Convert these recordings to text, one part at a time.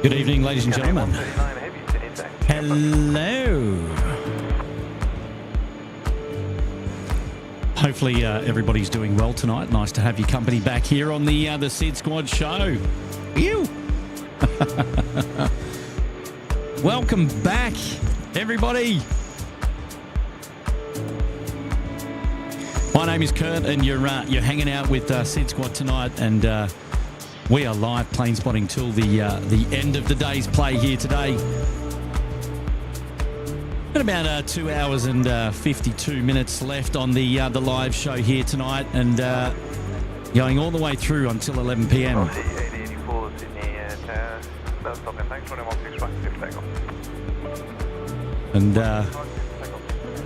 Good evening, ladies and gentlemen. Hello. Hopefully everybody's doing well tonight. Nice to have your company back here on the SydSquad show. Ew. Welcome back, everybody. My name is Kurt, and you're hanging out with SydSquad tonight, and we are live plane spotting till the end of the day's play here today. Got about 2 hours and 52 minutes left on the live show here tonight, and going all the way through until 11 p.m. And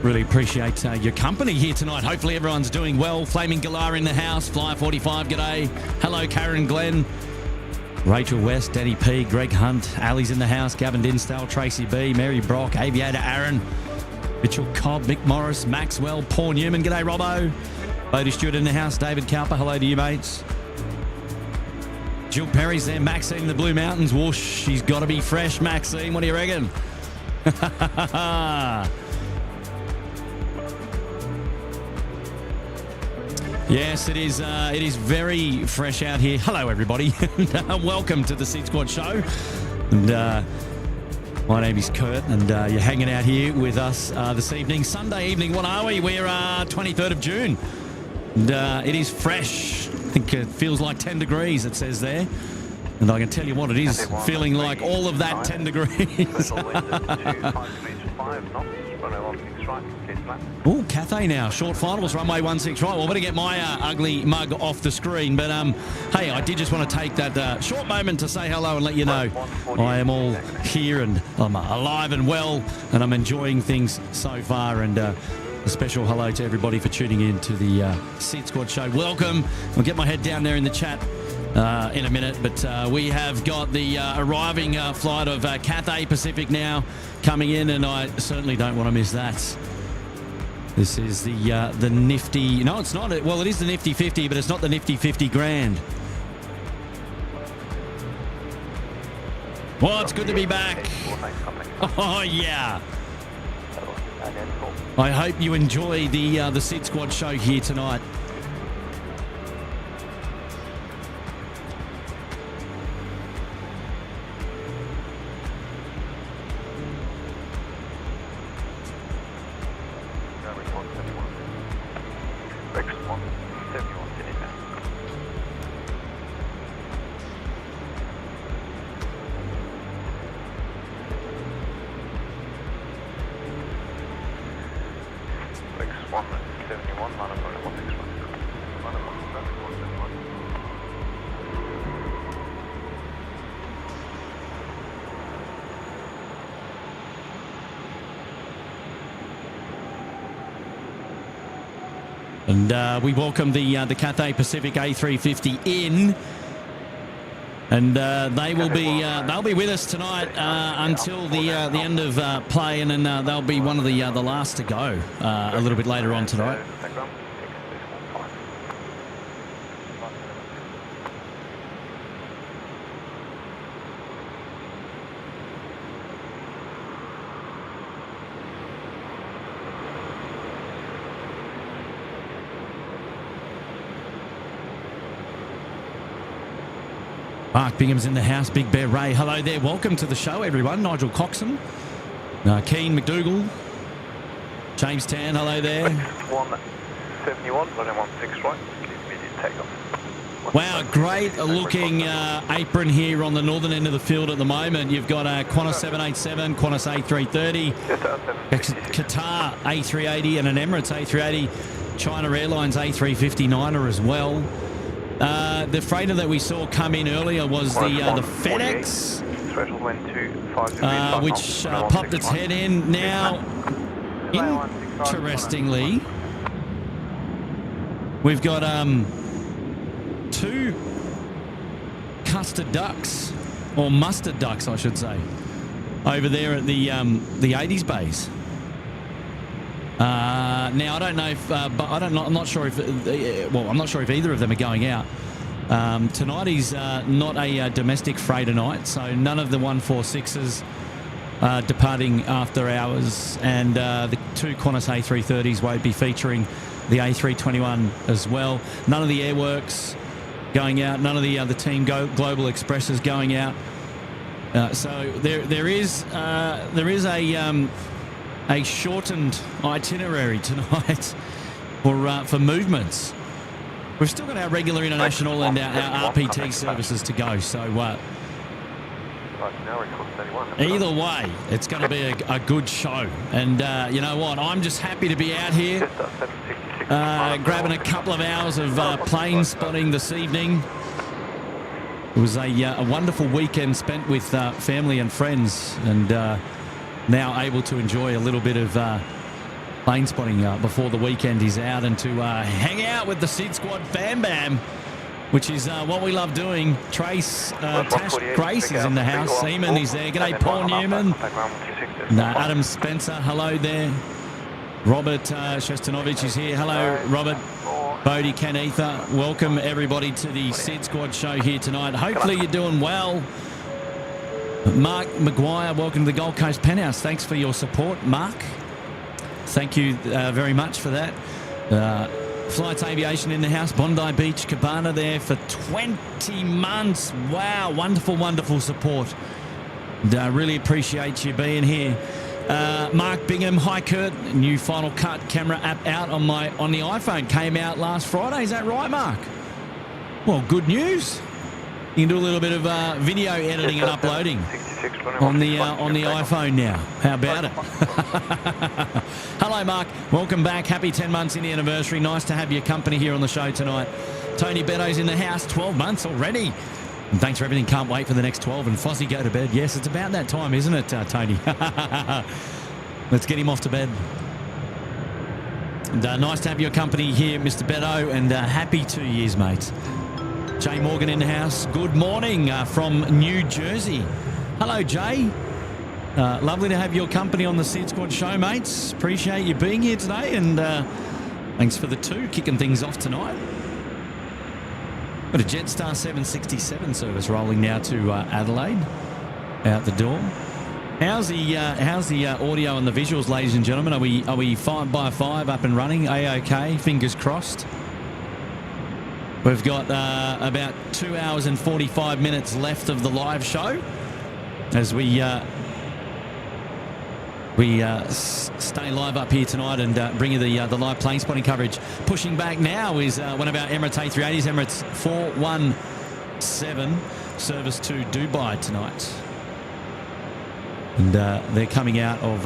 really appreciate your company here tonight. Hopefully everyone's doing well. Flaming Galar in the house. Fly 45, g'day. Hello, Karen Glenn. Rachel West, Danny P, Greg Hunt, Ali's in the house, Gavin Dinsdale, Tracy B, Mary Brock, Aviator Aaron, Mitchell Cobb, Mick Morris, Maxwell, Paul Newman, g'day Robbo. Bodie Stewart in the house, David Cowper, hello to you mates. Jill Perry's there, Maxine in the Blue Mountains, whoosh, she's got to be fresh, Maxine, what do you reckon? Yes, it is very fresh out here. Hello, everybody. Welcome to the SydSquad show. And my name is Kurt, and you're hanging out here with us this evening. Sunday evening, what are we? We're 23rd of June. And it is fresh. I think it feels like 10 degrees, it says there. And I can tell you what, it is feeling like all of that 10 degrees. Oh, Cathay now. Short finals, runway 16 right. Well, I better get my ugly mug off the screen. But, hey, I did just want to take that short moment to say hello and let you know I am all here and I'm alive and well, and I'm enjoying things so far. And a special hello to everybody for tuning in to the SydSquad show. Welcome. I'll get my head down there in the chat in a minute, but we have got the arriving flight of Cathay Pacific now coming in, and I certainly don't want to miss that. This is the nifty, no, it's not, well, it is the nifty 50, but it's not the nifty 50 grand. Well, it's good to be back. Oh, yeah. I hope you enjoy the SydSquad show here tonight. And we welcome the Cathay Pacific A350 in, and they'll be with us tonight until the end of play, and then they'll be one of the last to go a little bit later on tonight. Mark Bingham's in the house. Big Bear Ray, hello there. Welcome to the show, everyone. Nigel Coxon, Keen McDougall, James Tan, hello there. 171, running 16 right. Immediate takeoff. Wow, great looking apron here on the northern end of the field at the moment. You've got a Qantas 787, Qantas A330, Qatar A380, and an Emirates A380, China Airlines A350-9er as well. The freighter that we saw come in earlier was the FedEx, which popped its head in. Now, interestingly, we've got two custard ducks, or mustard ducks, I should say, over there at the 80s base. Now I don't know if, but I'm not sure if. Well, I'm not sure if either of them are going out. Tonight is not a domestic freighter night, so none of the 146s departing after hours, and the 2 Qantas A330s won't be featuring the A321 as well. None of the Airworks going out, none of the other Team Global Expresses going out. So there is a shortened itinerary tonight for movements. We've still got our regular international and our RPT services to go. So either way, it's going to be a good show. And you know what? I'm just happy to be out here, grabbing a couple of hours of plane spotting this evening. It was a wonderful weekend spent with family and friends, and now able to enjoy a little bit of plane spotting before the weekend is out, and to hang out with the SydSquad Bam Bam, which is what we love doing. Tash Grace is in the house. Seaman is there. G'day, Paul Newman. Adam Spencer, hello there. Robert Shestanovich is here. Hello, Robert. Bodie, Ken Ether. Welcome, everybody, to the SydSquad show here tonight. Hopefully you're doing well. Mark Maguire, welcome to the Gold Coast Penthouse. Thanks for your support, Mark. Thank you very much for that. Flights Aviation in the house. Bondi Beach Cabana there for 20 months. Wow, wonderful, wonderful support. And I really appreciate you being here. Mark Bingham, hi Kurt. New Final Cut camera app out on the iPhone. Came out last Friday. Is that right, Mark? Well, good news. You can do a little bit of video editing and uploading on the iPhone now. How about it? Hello, Mark. Welcome back. Happy 10 months in the anniversary. Nice to have your company here on the show tonight. Tony Beddo's in the house. 12 months already. And thanks for everything. Can't wait for the next 12. And Fozzie, go to bed. Yes, it's about that time, isn't it, Tony? Let's get him off to bed. And, nice to have your company here, Mr. Beddo, and happy 2 years, mate. Jay Morgan in the house. Good morning from New Jersey. Hello, Jay. Lovely to have your company on the SydSquad show, mates. Appreciate you being here today, and thanks for the 2 kicking things off tonight. Got a Jetstar 767 service rolling now to Adelaide, out the door. How's the audio and the visuals, ladies and gentlemen? Are we 5x5 up and running? A-OK? Fingers crossed. We've got about 2 hours and 45 minutes left of the live show as we stay live up here tonight and bring you the live plane spotting coverage. Pushing back now is one of our Emirates A380s, Emirates 417, service to Dubai tonight. And they're coming out of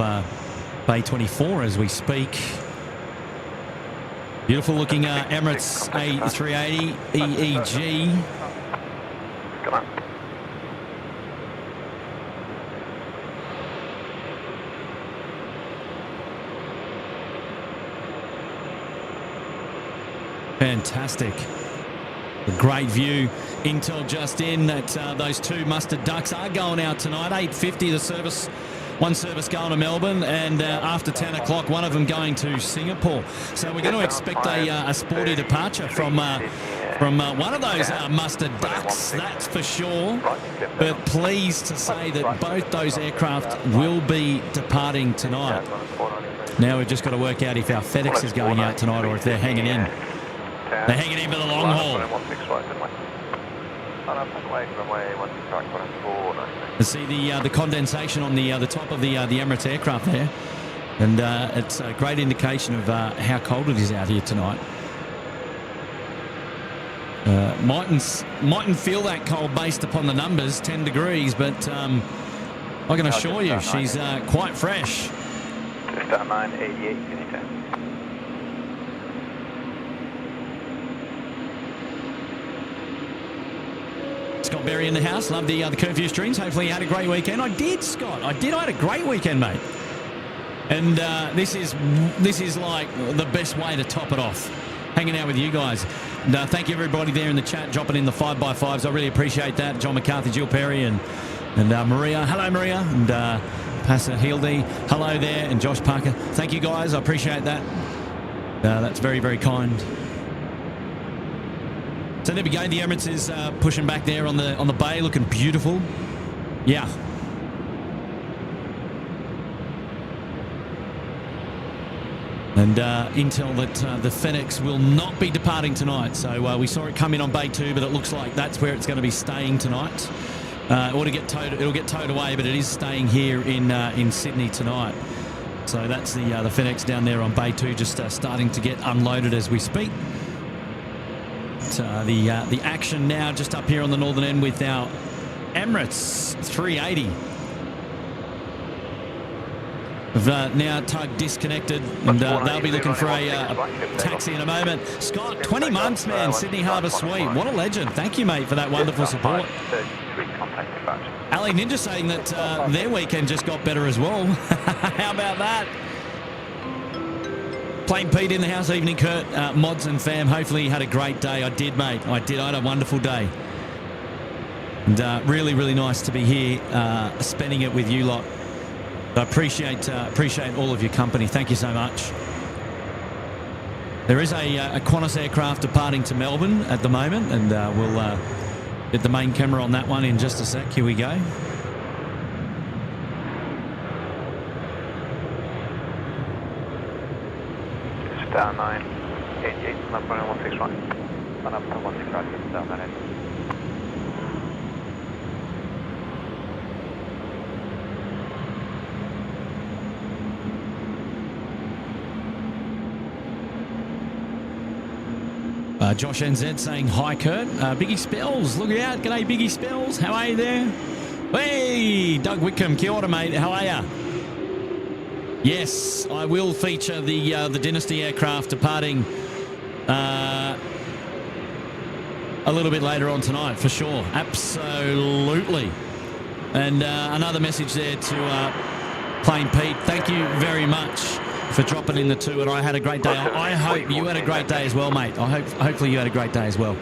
Bay 24 as we speak. Beautiful looking Emirates A380 EEG. Come on. Fantastic. A great view. Intel just in that those 2 mustard ducks are going out tonight. 8:50 the service. One service going to Melbourne, and after 10 o'clock, one of them going to Singapore. So we're going to expect a sporty departure from one of those mustard ducks, that's for sure. But pleased to say that both those aircraft will be departing tonight. Now we've just got to work out if our FedEx is going out tonight or if they're hanging in. They're hanging in for the long haul. You see the condensation on the top of the Emirates aircraft there, and it's a great indication of how cold it is out here tonight. Mightn't feel that cold based upon the numbers, 10 degrees, but I can assure you she's quite fresh. Just at 988, can you turn? Scott Berry in the house. Love the curfew streams. Hopefully you had a great weekend. I did, Scott. I had a great weekend, mate. And this is like the best way to top it off. Hanging out with you guys. And, thank you everybody there in the chat, dropping in the 5x5s. I really appreciate that. John McCarthy, Jill Perry, and Maria. Hello, Maria. And Pastor Hildy. Hello there. And Josh Parker. Thank you guys. I appreciate that. That's very, very kind. So there we go. The Emirates is pushing back there on the bay, looking beautiful. Yeah. And intel that the FedEx will not be departing tonight. So we saw it come in on Bay 2, but it looks like that's where it's going to be staying tonight. It'll get towed away, but it is staying here in Sydney tonight. So that's the FedEx down there on Bay 2, just starting to get unloaded as we speak. The action now just up here on the northern end with our Emirates 380. We've now tug disconnected, and they'll be looking for a taxi in a moment. Scott, 20 months, man, Sydney Harbour Suite. What a legend. Thank you, mate, for that wonderful support. Ali Ninja saying that their weekend just got better as well. How about that? Plain Pete in the house, evening Kurt, mods and fam. Hopefully you had a great day. I did, mate. I did. I had a wonderful day. And really, really nice to be here spending it with you lot. I appreciate all of your company. Thank you so much. There is a Qantas aircraft departing to Melbourne at the moment, and we'll get the main camera on that one in just a sec. Here we go. Star 988, Melbourne 16 right. And up to 16 right, Star 988. Josh NZ saying, hi, Kurt. Biggie Spells, look out. G'day, Biggie Spells. How are you there? Hey, Doug Wickham. Kia ora, mate. How are you? Yes, I will feature the Dynasty aircraft departing a little bit later on tonight, for sure. Absolutely. And another message there to Plain Pete. Thank you very much for dropping in the 2, and I had a great day. I hope you had a great day as well, mate. Hopefully you had a great day as well.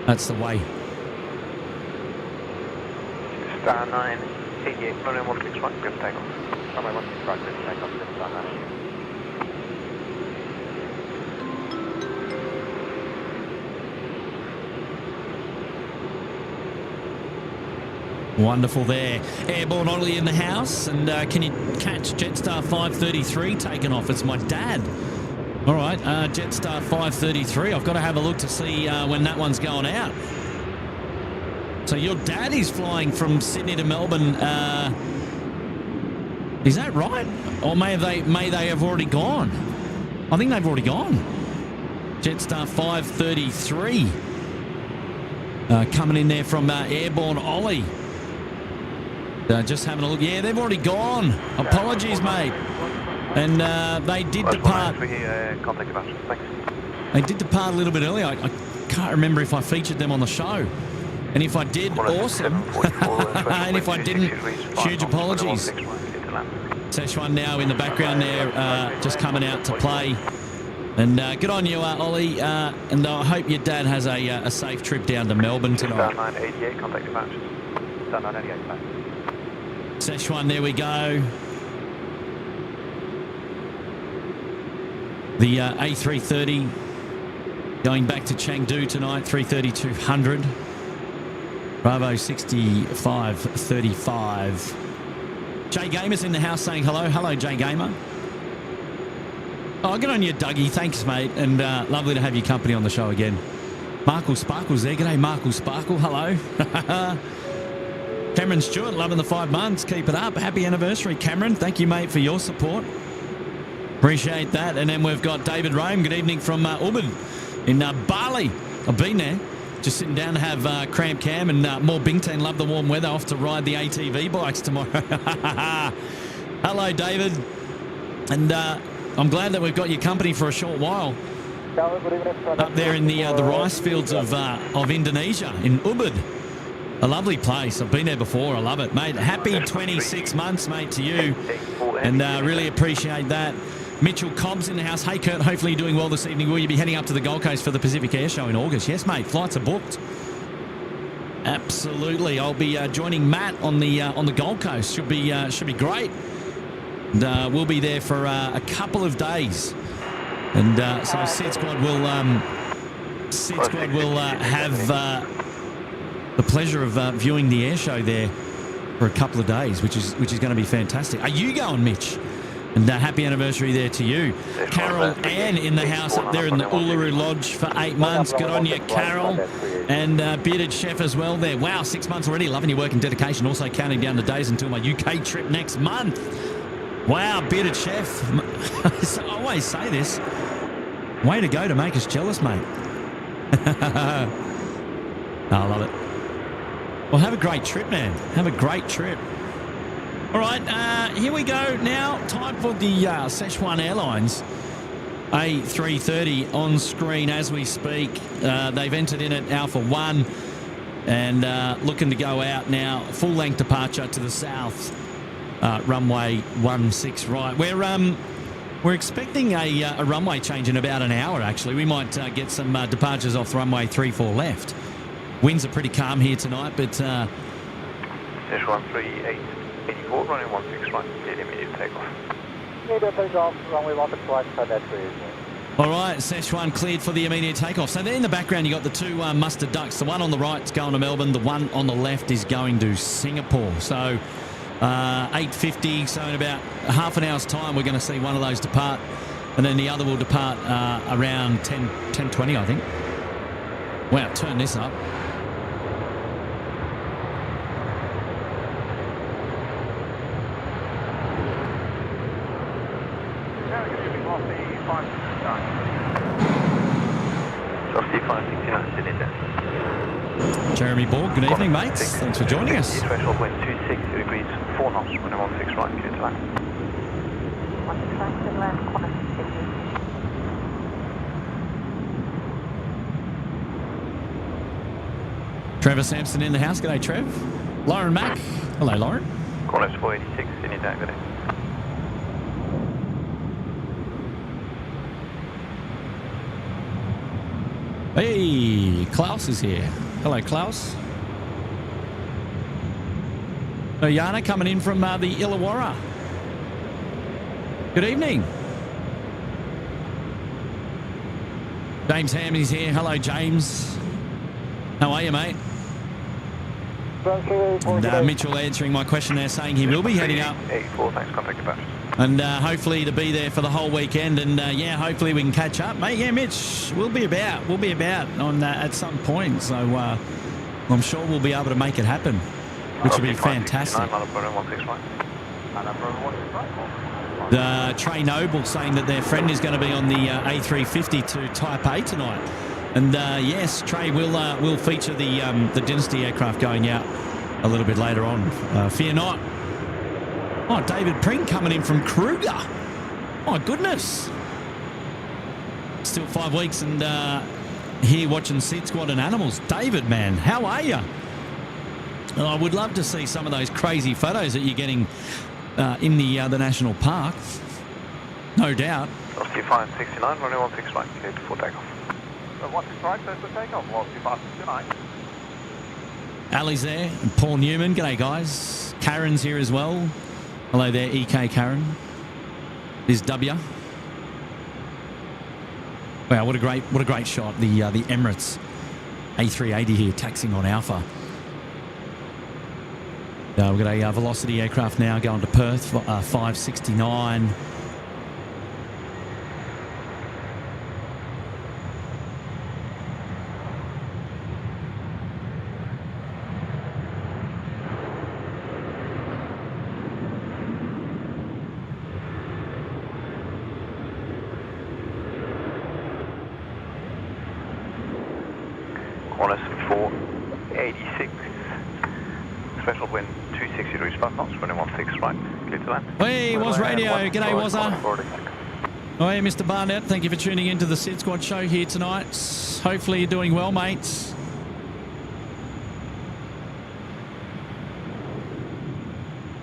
That's the way. Star 988, runway 16 right, grip takeoff. Runway 16 right, grip takeoff, Star 988. Wonderful there. Airborne Ollie in the house. And can you catch Jetstar 533 taken off? It's my dad. All right, Jetstar 533. I've got to have a look to see when that one's going out. So your dad is flying from Sydney to Melbourne. Is that right? Or may they have already gone? I think they've already gone. Jetstar 533. Coming in there from Airborne Ollie. Just having a look. Yeah, they've already gone. Apologies, mate. And they did depart. They did depart a little bit earlier. I can't remember if I featured them on the show. And if I did, awesome. And if I didn't, huge apologies. Sichuan now in the background there, just coming out to play. And good on you, Ollie. And I hope your dad has a safe trip down to Melbourne tonight. Star 988, contact departures. Star 988, back. Sichuan, there we go. The A330 going back to Chengdu tonight, 330-200. Bravo 6535. Jay Gamer's in the house saying hello. Hello, Jay Gamer. Oh, good on you, Dougie. Thanks, mate. And lovely to have your company on the show again. Markle Sparkle's there. G'day, Markle Sparkle. Hello. Cameron Stewart, loving the 5 months. Keep it up. Happy anniversary, Cameron. Thank you, mate, for your support. Appreciate that. And then we've got David Rome. Good evening from Ubud in Bali. I've been there. Just sitting down to have cramp cam and more Bingtan. Love the warm weather. Off to ride the ATV bikes tomorrow. Hello, David. And I'm glad that we've got your company for a short while. Up there in the rice fields of Indonesia, in Ubud. A lovely place. I've been there before. I love it, mate. Happy 26 months, mate, to you. And really appreciate that. Mitchell Cobbs in the house. Hey, Kurt, hopefully you're doing well this evening. Will you be heading up to the Gold Coast for the Pacific Air Show in August? Yes, mate. Flights are booked. Absolutely. I'll be joining Matt on the Gold Coast. Should be great. And we'll be there for a couple of days. And so SydSquad will SydSquad will have the pleasure of viewing the air show there for a couple of days, which is going to be fantastic. Are you going, Mitch? And happy anniversary there to you. Carol Ann in the house up there in the Uluru Lodge for 8 months. Good on you, Carol. And Bearded Chef as well there. Wow, 6 months already. Loving your work and dedication. Also counting down the days until my UK trip next month. Wow, Bearded Chef. I always say this. Way to go to make us jealous, mate. I love it. Well, have a great trip, man. Have a great trip. All right, here we go now. Time for the Sichuan Airlines A330 on screen as we speak. They've entered in at Alpha 1 and looking to go out now. Full-length departure to the south, runway 16 right. We're expecting a runway change in about an hour, actually. We might get some departures off runway 34 left. Winds are pretty calm here tonight, but... Sichuan 3884, running 16 right, need immediate takeoff. Immediate takeoff, runway 16 right, that way. All right, Sichuan cleared for the immediate takeoff. So there in the background, you've got the two mustard ducks. The one on the right is going to Melbourne. The one on the left is going to Singapore. So 8:50, so in about half an hour's time, we're going to see one of those depart. And then the other will depart around 10:20, I think. Wow, turn this up. Jeremy Borg, good evening, mates. Thanks for joining us. Threshold wind 26 degrees, 4 knots, running 16 right, clear to land. 16 right, clear to land, Qantas, Trevor Sampson in the house. G'day, Trev. Lauren Mack. Hello, Lauren. Qantas 486, Sydney down, good day. Hey, Klaus is here. Hello, Klaus. Yana coming in from the Illawarra. Good evening. James Hammy's here. Hello, James. How are you, mate? And Mitchell answering my question there, saying he will be heading up. 84, thanks, contact departure. And hopefully to be there for the whole weekend. And yeah, hopefully we can catch up, mate. Yeah, Mitch, we'll be about on at some point. So I'm sure we'll be able to make it happen, which would be fantastic. Trey Noble saying that their friend is going to be on the A350 to Type A tonight. And yes, Trey will feature the Dynasty aircraft going out a little bit later on. Fear not. Oh, David Pring coming in from Kruger. My goodness. Still 5 weeks and here watching SydSquad and Animals. David, man, how are you? Oh, I would love to see some of those crazy photos that you're getting in the national park. No doubt. Rusty 569, running 16 right, clear before takeoff. 16 right, first for takeoff, Rusty 569. Ali's there, and Paul Newman. G'day, guys. Karen's here as well. Hello there, EK Karen. There's W. Wow, what a great shot. The Emirates A380 here taxiing on Alpha. We've got a Velocity aircraft now going to Perth, 569. Qantas 486, special wind 260 degrees 5 knots, running 16 right, clear to land. Hey, Was Radio. G'day, Wazza. Oh, hey, Mr. Barnett. Thank you for tuning into the SydSquad show here tonight. Hopefully you're doing well, mates.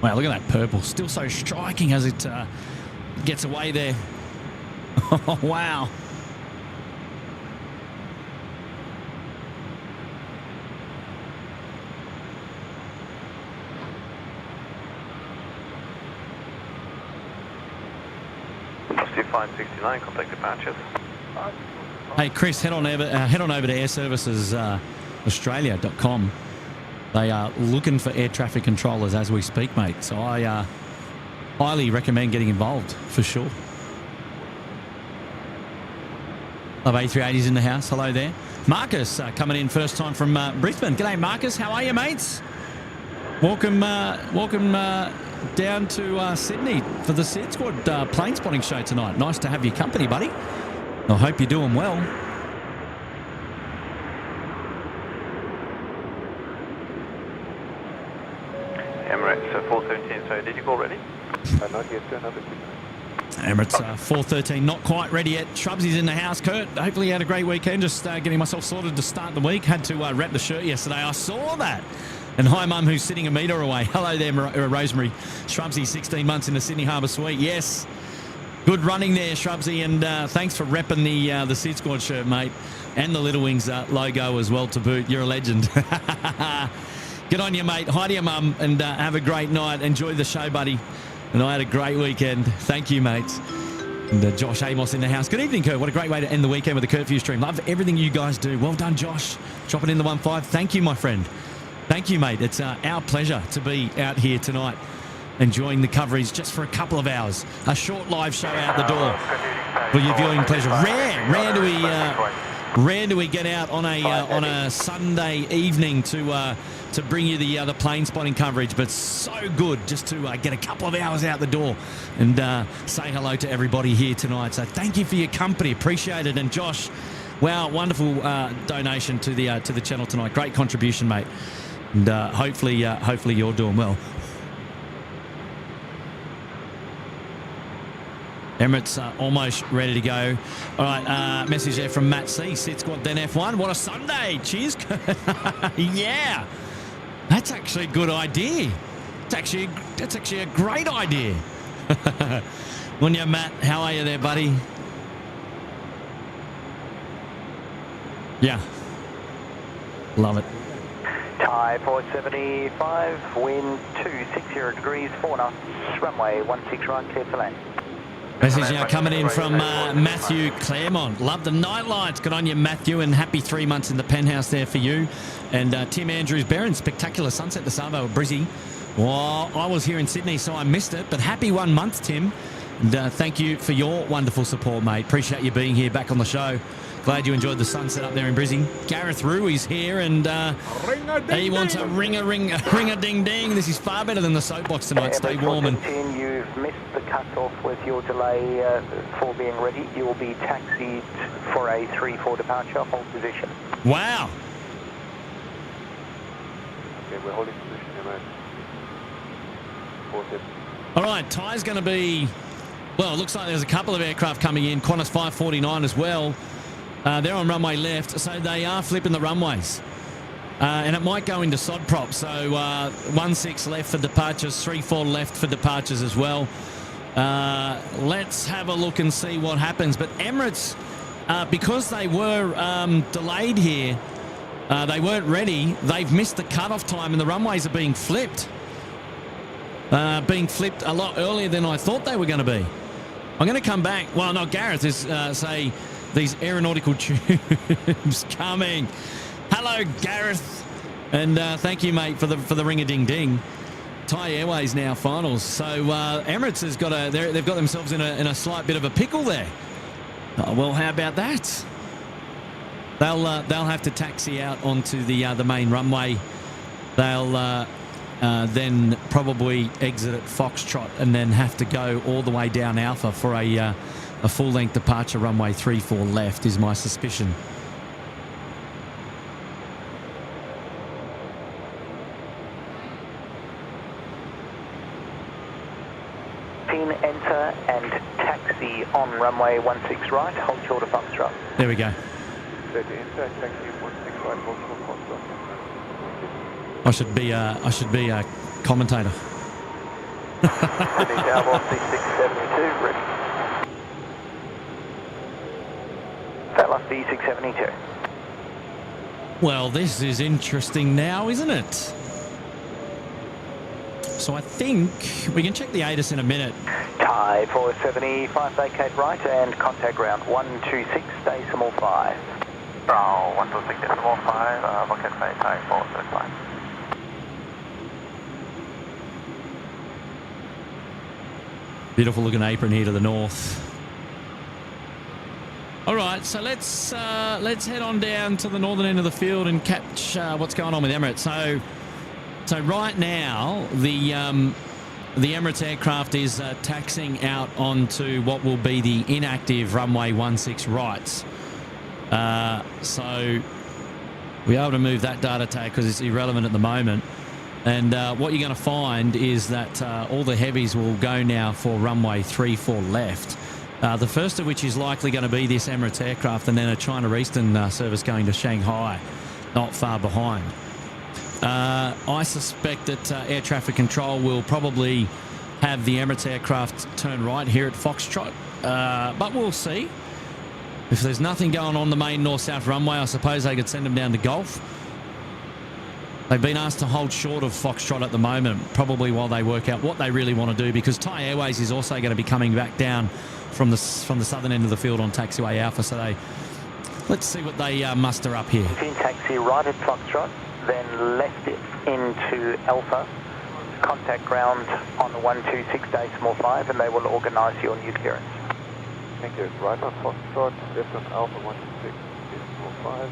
Wow, look at that purple. Still so striking as it gets away there. Oh, wow. Rusty 569, contact departures. Hey, Chris, head on over to airservicesaustralia.com. They are looking for air traffic controllers as we speak, mate. So I highly recommend getting involved for sure. Love A380s in the house. Hello there. Marcus coming in first time from Brisbane. G'day, Marcus. How are you, mates? Welcome down to Sydney for the SydSquad plane spotting show tonight. Nice to have your company, buddy. I hope you're doing well. Emirates 413, so did you call ready? Not yet, another quick. Emirates 413, not quite ready yet. Shrubsy's in the house. Kurt, hopefully you had a great weekend. Just getting myself sorted to start the week. Had to wrap the shirt yesterday. I saw that. And hi, Mum, who's sitting a metre away. Hello there, Rosemary. Shrubsy, 16 months in the Sydney Harbour Suite. Yes. Good running there, Shrubsy, and thanks for repping the SydSquad shirt, mate, and the Little Wings logo as well to boot. You're a legend. Good on you, mate. Hi to your mum, and have a great night. Enjoy the show, buddy. And I had a great weekend. Thank you, mates. And Josh Amos in the house. Good evening, Kurt. What a great way to end the weekend with the Kurt View stream. Love everything you guys do. Well done, Josh. Dropping in the 1-5. Thank you, my friend. Thank you, mate. It's our pleasure to be out here tonight, enjoying the coverage just for a couple of hours. A short live show out the door for your viewing pleasure. Rare do we get out on a Sunday evening to bring you the plane spotting coverage, but so good just to get a couple of hours out the door and say hello to everybody here tonight. So thank you for your company. Appreciate it. And Josh, wow, wonderful donation to the channel tonight. Great contribution, mate. And hopefully you're doing well. Emirates almost ready to go. All right, message there from Matt C. SydSquad, then F1. What a Sunday. Cheers. Yeah. That's actually a good idea. That's actually a great idea. When you're Matt, how are you there, buddy? Yeah. Love it. Thai 475, wind 260 degrees, 4 knots, runway 16 right, clear for land. Message now coming in from Matthew Claremont. Love the night lights. Good on you, Matthew, and happy 3 months in the penthouse there for you. And Tim Andrews Barron, spectacular sunset this Savo at Brizzy. Well, I was here in Sydney, so I missed it, but happy 1 month, Tim. And thank you for your wonderful support, mate. Appreciate you being here back on the show. Glad you enjoyed the sunset up there in Brizzy. Gareth Rui's here, and he wants a ring-a-ding-ding. This is far better than the soapbox tonight. Stay warm. And you've missed the cut-off with your delay for being ready. You will be taxied for a 3-4 departure. Hold position. Wow. Okay, we're holding position here, mate. All right, Ty's going to be... Well, it looks like there's a couple of aircraft coming in. Qantas 549 as well. They're on runway left, so they are flipping the runways. And it might go into sod prop. So 1-6 left for departures, 3-4 left for departures as well. Let's have a look and see what happens. But Emirates, because they were delayed here, they weren't ready. They've missed the cutoff time, and the runways are being flipped. Being flipped a lot earlier than I thought they were going to be. I'm going to come back. Well, no, Gareth is say these aeronautical tubes coming. Hello, Gareth, and thank you, mate, for the ring-a-ding-ding. Thai Airways now finals. So Emirates has got they've got themselves in a slight bit of a pickle there. Well, how about that? They'll have to taxi out onto the main runway. They'll then probably exit at Foxtrot and then have to go all the way down Alpha for a full-length departure runway 3-4 left is my suspicion. Enter and taxi on runway 16 right. Hold short of Foxtrot. There we go. Enter, taxi 16 right. Hold short of Foxtrot. I should be a commentator. That must be 672. Well, this is interesting now, isn't it? So I think we can check the ATC in a minute. Thai 475, vacate right and contact ground 126.5. 126.5, bucket face, Thai 475. Beautiful looking apron here to the north. All right, so let's head on down to the northern end of the field and catch what's going on with Emirates. So right now the Emirates aircraft is taxiing out onto what will be the inactive runway 16 rights. So we're able to move that data tag because it's irrelevant at the moment. And what you're going to find is that all the heavies will go now for runway 34 left. The first of which is likely going to be this Emirates aircraft, and then a China Eastern service going to Shanghai, not far behind. I suspect that air traffic control will probably have the Emirates aircraft turn right here at Foxtrot, but we'll see. If there's nothing going on the main north-south runway, I suppose they could send them down to Gulf. They've been asked to hold short of Foxtrot at the moment, probably while they work out what they really want to do, because Thai Airways is also going to be coming back down from the southern end of the field on taxiway Alpha. So let's see what they muster up here. If you taxi right at Foxtrot, then left it into Alpha, contact ground on the 126.5, and they will organise your new clearance. Thank you. Right on Foxtrot, left on Alpha 126.5.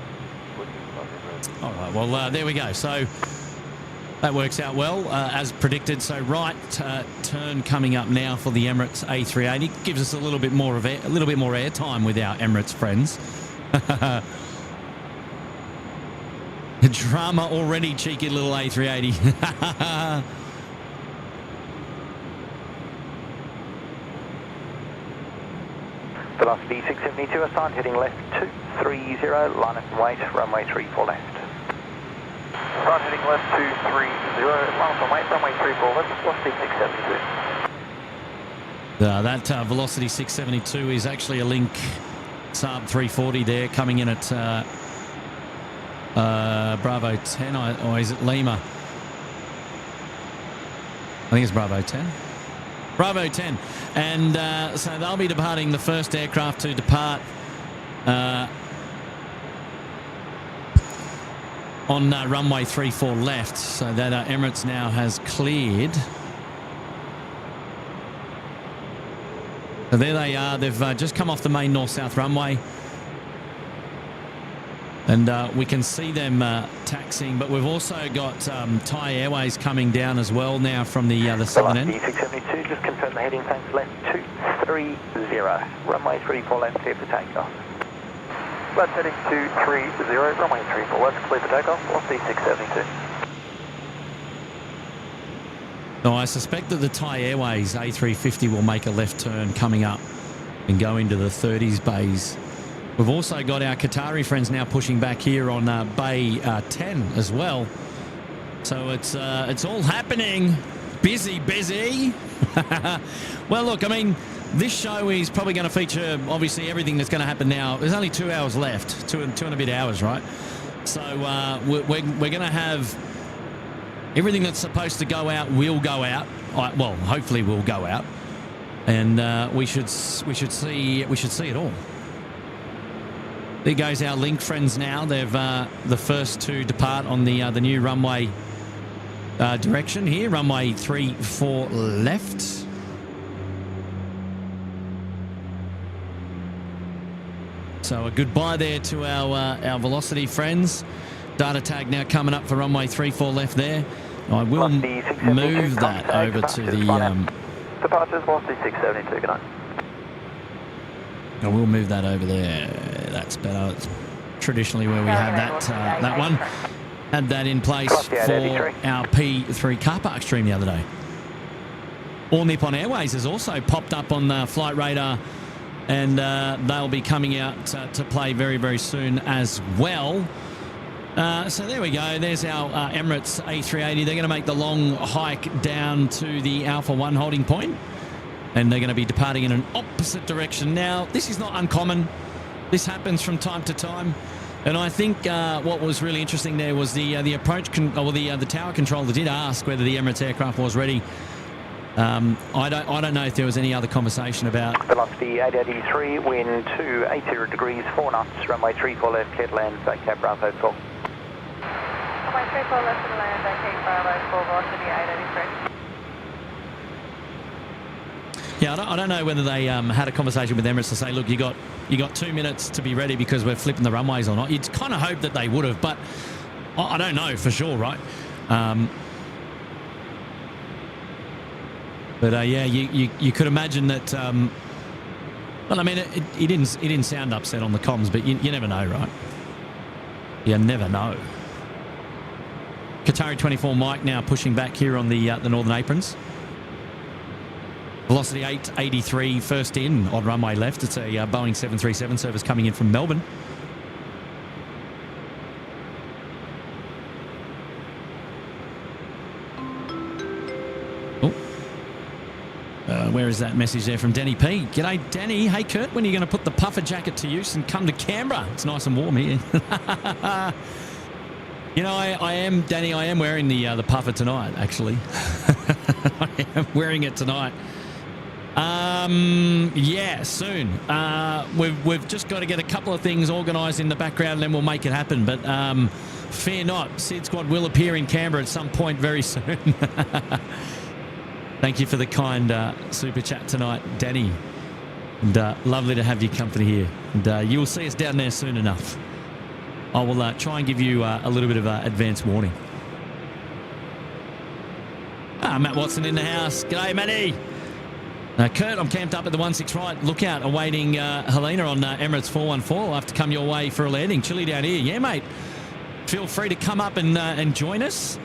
All right, well, there we go. So that works out well, as predicted. So right turn coming up now for the Emirates A380. Gives us a little bit more air time with our Emirates friends. Drama already, cheeky little A380. Velocity 672 assigned, heading left 230, line up and wait, runway 34 left. Assigned, heading left 230, line up and wait, runway 34 left, velocity 672. That velocity 672 is actually a Link Saab 340 there, coming in at Bravo 10, or is it Lima? I think it's Bravo 10. Bravo 10. And so they'll be departing the first aircraft to depart on runway 34 left. So that Emirates now has cleared. So there they are. They've just come off the main north-south runway. And we can see them taxiing, but we've also got Thai Airways coming down as well now from the southern end. 672, just confirm the heading, thanks, left 230, runway 34 left, clear for takeoff. Left heading 230, runway 34 left, clear for takeoff, velocity 672. Now, I suspect that the Thai Airways A350 will make a left turn coming up and go into the 30s bays. We've also got our Qatari friends now pushing back here on Bay 10 as well. So it's all happening. Busy. Well, look, I mean, this show is probably going to feature, obviously, everything that's going to happen now. There's only 2 hours left, two and a bit hours, right? So we're going to have everything that's supposed to go out will go out. Well, hopefully will go out. And we should see it all. There goes our Link friends now. They've the first to depart on the new runway direction here. Runway 34 left. So a goodbye there to our Velocity friends. Data tag now coming up for runway 34 left there. I will move that over to the... Departures, velocity 672, good night. I will move that over there. That's better. It's traditionally where we have that one. Had that in place for our P3 car park stream the other day. All Nippon Airways has also popped up on the flight radar, and they'll be coming out to play very, very soon as well. So there we go. There's our Emirates A380. They're going to make the long hike down to the Alpha 1 holding point. And they're going to be departing in an opposite direction. Now, this is not uncommon. This happens from time to time. And I think what was really interesting there was the approach, the tower controller did ask whether the Emirates aircraft was ready. I don't know if there was any other conversation about. Velocity 883, wind 280 degrees, 4 knots, runway 34 left, clear to land, Cape Bravo 4. Runway 34 left to land, Cape Bravo 4, velocity 883. Yeah, I don't know whether they had a conversation with Emirates to say, look, you got 2 minutes to be ready because we're flipping the runways or not. You'd kind of hope that they would have, but I don't know for sure, right? But yeah, you could imagine that. Well, I mean, he didn't sound upset on the comms, but you never know, right? You never know. Qatari 24 Mike now pushing back here on the northern aprons. Velocity 883, first in on runway left. It's a Boeing 737 service coming in from Melbourne. Where is that message there from Danny P? G'day, Danny. Hey, Kurt, when are you going to put the puffer jacket to use and come to Canberra? It's nice and warm here. You know, I am, Danny, I am wearing the puffer tonight, actually. I am wearing it tonight. Yeah, soon. We've just got to get a couple of things organised in the background and then we'll make it happen. But fear not, SydSquad will appear in Canberra at some point very soon. Thank you for the kind super chat tonight, Danny. And lovely to have your company here. And you will see us down there soon enough. I will try and give you a little bit of advance warning. Matt Watson in the house. G'day, Matty. Kurt, I'm camped up at the 16 right. Lookout, awaiting Helena on Emirates 414. I'll have to come your way for a landing. Chilly down here. Yeah, mate. Feel free to come up and join us.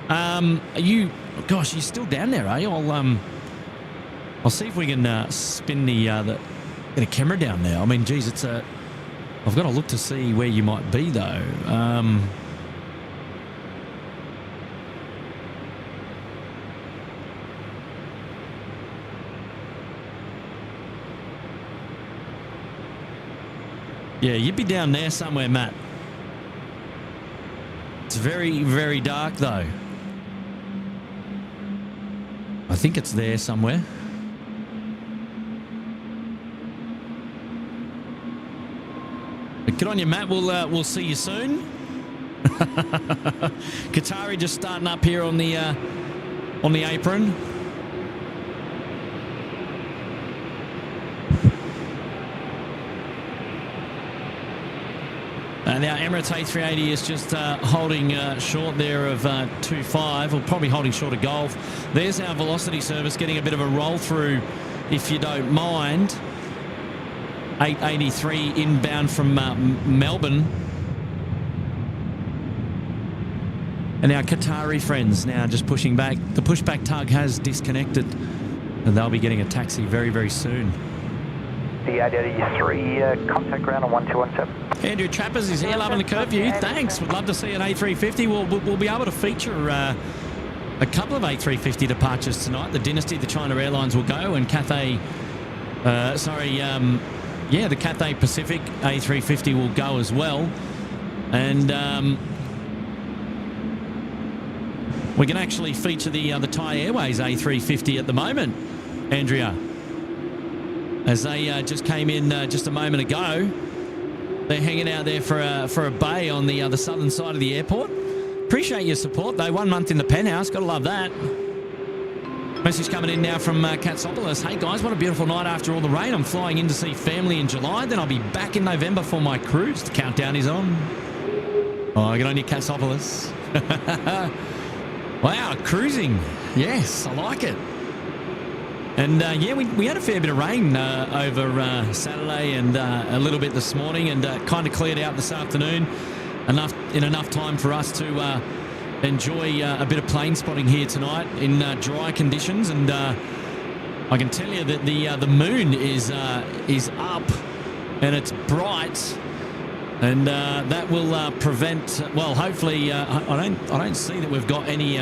Are you... Gosh, you're still down there, eh? I'll see if we can spin get a camera down there. I mean, geez, it's a... I've got to look to see where you might be, though. Yeah, you'd be down there somewhere, Matt. It's very, very dark, though. I think it's there somewhere. But good on you, Matt. We'll see you soon. Qatari just starting up here on the apron. Now Emirates A380 is just holding short there of 2.5, or probably holding short of Gulf. There's our velocity service getting a bit of a roll through, if you don't mind. 883 inbound from Melbourne. And our Qatari friends now just pushing back. The pushback tug has disconnected, and they'll be getting a taxi very, very soon. The 883, contact ground on 1217. Andrew Trappers is here, loving the curfew. Thanks. Would love to see an A350. We'll be able to feature a couple of A350 departures tonight. The Dynasty, the China Airlines will go, and Cathay... the Cathay Pacific A350 will go as well. And we can actually feature the Thai Airways A350 at the moment, Andrea. As they just came in just a moment ago. They're hanging out there for a bay on the southern side of the airport. Appreciate your support, though. 1 month in the penthouse. Got to love that. Message coming in now from Katsopolis. Hey, guys, what a beautiful night after all the rain. I'm flying in to see family in July. Then I'll be back in November for my cruise. The countdown is on. Oh, get on your Katsopolis. Wow, cruising. Yes, I like it. And yeah, we had a fair bit of rain over Saturday and a little bit this morning, and kind of cleared out this afternoon, enough time for us to enjoy a bit of plane spotting here tonight in dry conditions. And I can tell you that the moon is up and it's bright, and that will prevent. Well, hopefully, I don't see that we've got any.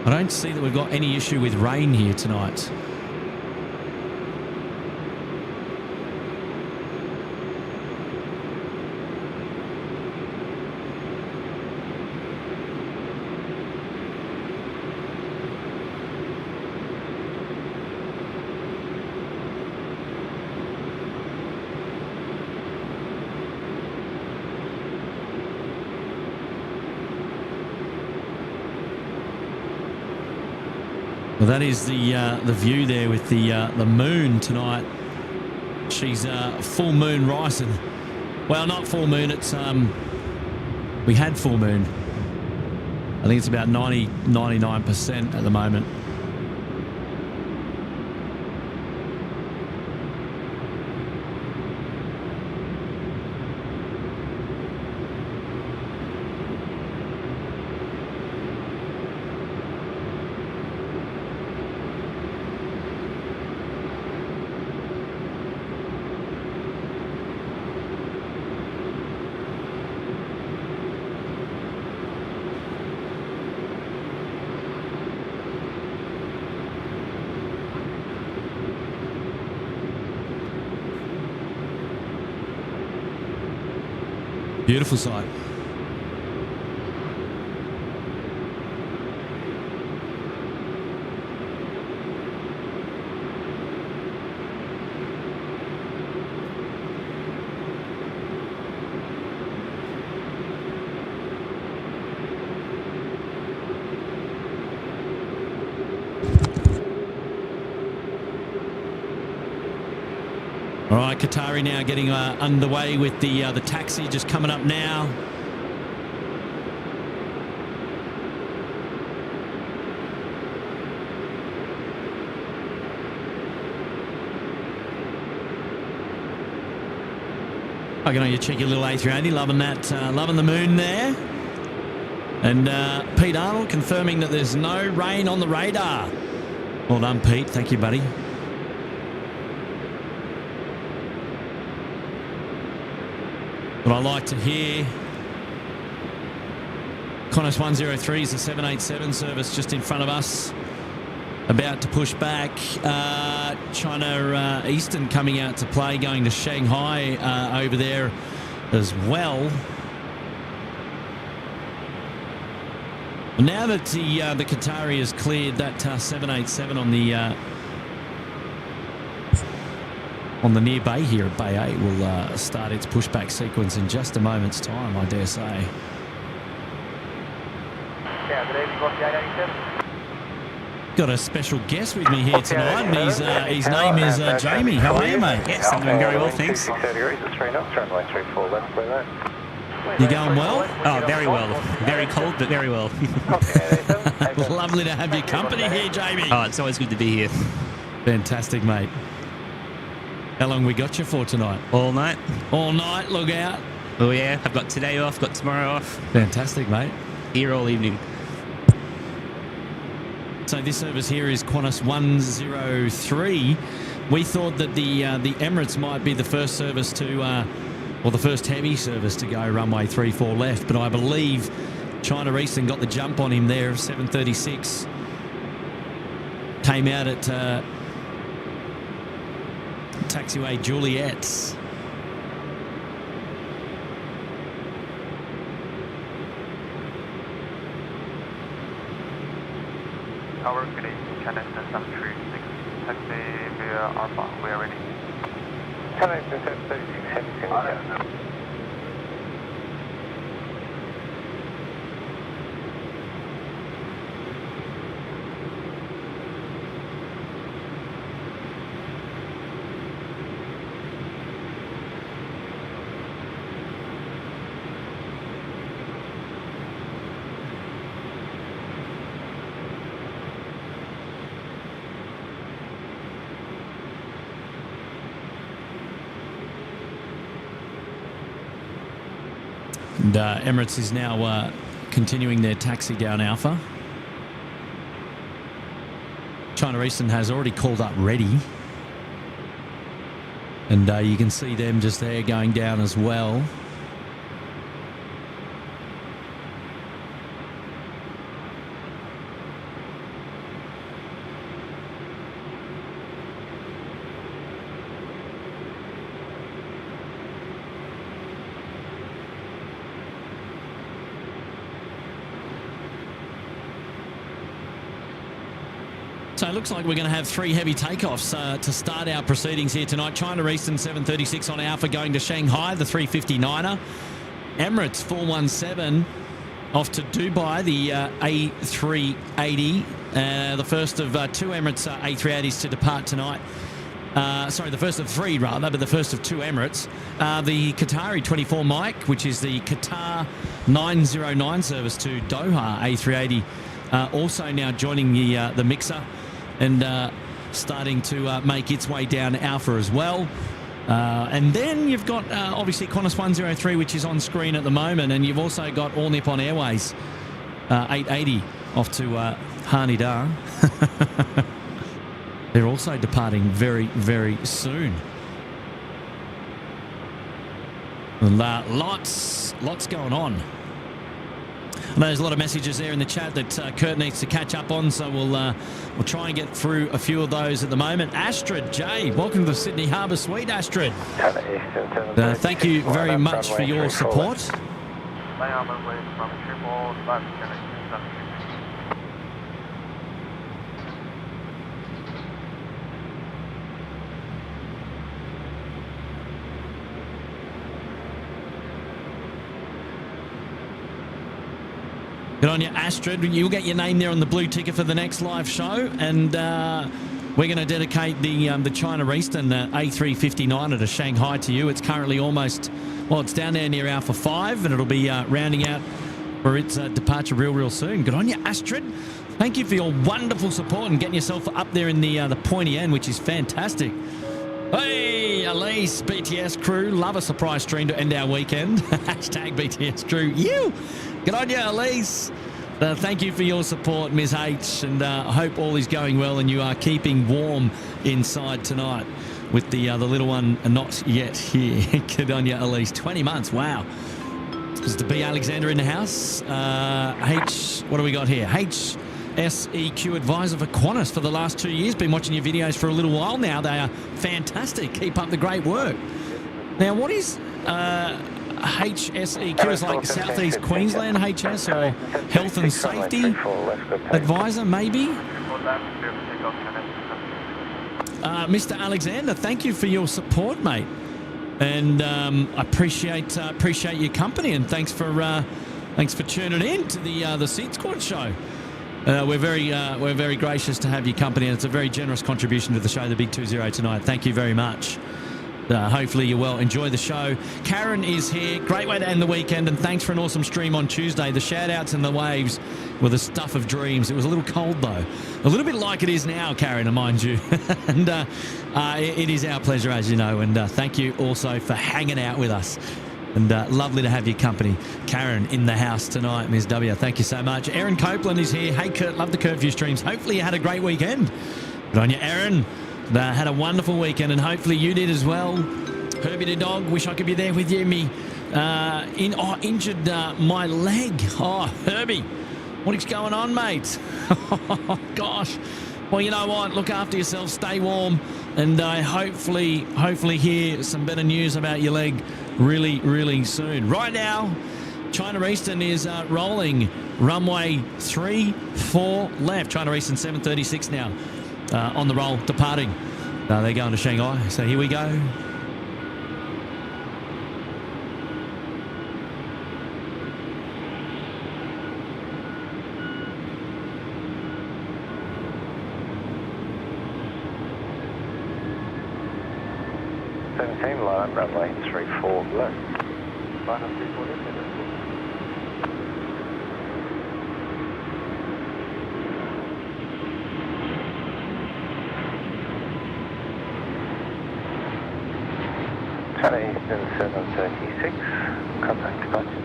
I don't see that we've got any issue with rain here tonight. That is the view there with the moon tonight. She's full moon rising. Well, not full moon. It's we had full moon. I think it's about 99% at the moment. Beautiful sight. All right, Qatari now getting underway with the taxi just coming up now. I can know you check your little A380, loving that, loving the moon there. And Pete Arnold confirming that there's no rain on the radar. Well done, Pete. Thank you, buddy. What I like to hear, Qantas 103 is the 787 service just in front of us, about to push back. China Eastern coming out to play, going to Shanghai over there as well. Now that the Qatari has cleared that 787 on the near bay here at Bay 8, will start its pushback sequence in just a moment's time, I dare say. Yeah, good evening, what's the 887? Got a special guest with me here tonight, and his name is Jamie. How are you, mate? Yes, I'm doing very well, thanks. You going well? Oh, very well. Very cold, but very well. Lovely to have your company here, Jamie. Oh, it's always good to be here. Fantastic, mate. How long we got you for tonight? All night. All night, look out. Oh, yeah, I've got today off, got tomorrow off. Fantastic, mate. Here all evening. So this service here is Qantas 103. We thought that the Emirates might be the first service to, or the first heavy service to go runway 34 left, but I believe China Eastern got the jump on him there. 736 came out at taxiway Juliet's. Tower, good evening, China Eastern 736, taxi via Alpha, we are ready. China Eastern 736, heavy signature. And Emirates is now continuing their taxi down Alpha. China Eastern has already called up ready. And you can see them just there going down as well. So it looks like we're going to have three heavy takeoffs to start our proceedings here tonight. China Eastern 736 on Alpha going to Shanghai, the 359er. Emirates 417 off to Dubai, the A380, the first of two Emirates A380s to depart tonight. The first of three, rather, but the first of two Emirates. The Qatari 24 Mike, which is the Qatar 909 service to Doha A380, also now joining the mixer and starting to make its way down Alpha as well. And then you've got, obviously, Qantas 103, which is on screen at the moment, and you've also got all Nippon Airways 880 off to Haneda. They're also departing very, very soon. And, lots going on. I know there's a lot of messages there in the chat that Kurt needs to catch up on, so we'll try and get through a few of those at the moment. Astrid J, welcome to the Sydney Harbour Suite, Astrid. Thank you very much for your support. Good on you, Astrid. You'll get your name there on the blue ticket for the next live show, and we're going to dedicate the China Eastern A350 to Shanghai to you. It's currently it's down there near Alpha 5, and it'll be rounding out for its departure real soon. Good on you, Astrid. Thank you for your wonderful support and getting yourself up there in the pointy end, which is fantastic. Hey, Elise, BTS crew, love a surprise stream to end our weekend. Hashtag BTS crew. You. Good on you, Elise. Thank you for your support, Ms. H, and I hope all is going well and you are keeping warm inside tonight with the little one not yet here. Good on you, Elise. 20 months, wow. It's the B. Alexander in the house. What do we got here? HSEQ advisor for Qantas for the last 2 years. Been watching your videos for a little while now. They are fantastic. Keep up the great work. Now, what is HSEQ? Is like Southeast Queensland HS or Health and Safety advisor, maybe? Mr. Alexander, thank you for your support, mate. And I appreciate your company, and thanks for tuning in to the SydSquad show. We're very gracious to have your company, and it's a very generous contribution to the show, the Big 20 tonight. Thank you very much. Hopefully you well. Enjoy the show. Karen is here. Great way to end the weekend, and thanks for an awesome stream on Tuesday. The shout-outs and the waves were the stuff of dreams. It was a little cold, though. A little bit like it is now, Karen, mind you. And it is our pleasure, as you know, and thank you also for hanging out with us. And lovely to have your company. Karen in the house tonight, Ms. W. Thank you so much. Erin Copeland is here. Hey, Kurt, love the curfew streams. Hopefully you had a great weekend. Good on you, Erin. Had a wonderful weekend, and hopefully you did as well. Herbie the dog, wish I could be there with you. Injured my leg. Oh, Herbie, what is going on, mate? Oh, gosh. Well, you know what? Look after yourself. Stay warm, and hopefully hear some better news about your leg really soon. Right now, China Eastern is rolling runway 34 left. China Eastern 736 now. On the roll, departing. They're going to Shanghai, so here we go. Line up runway 34 left. Line up 340. Eastern 736, contact departure.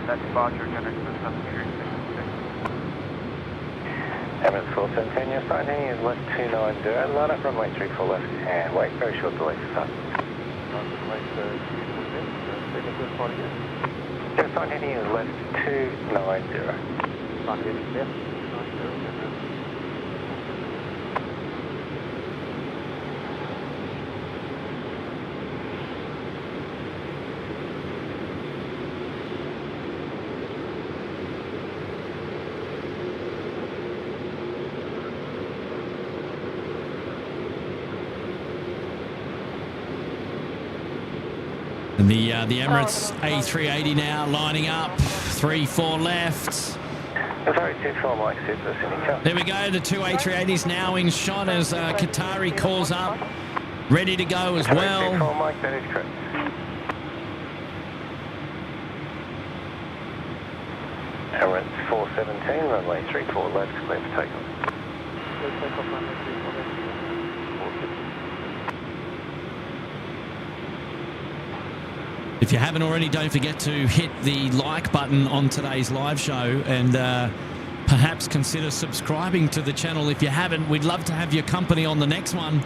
That departure connects to 736. Emirates 417, your sign heading is left 290, line up runway 34 left, and wait, very short delay to start. Your sign heading is left 290. Sign heading left 290. And the Emirates A380 now lining up. 3-4 left. Sorry, 24 Mike, Super Signature. There we go. The two A380s now in shot as Qatari calls up. Ready to go as well. 24 Mike, that is correct. Emirates 417, runway 34 left, clear for takeoff. If you haven't already, don't forget to hit the like button on today's live show and perhaps consider subscribing to the channel if you haven't. We'd love to have your company on the next one.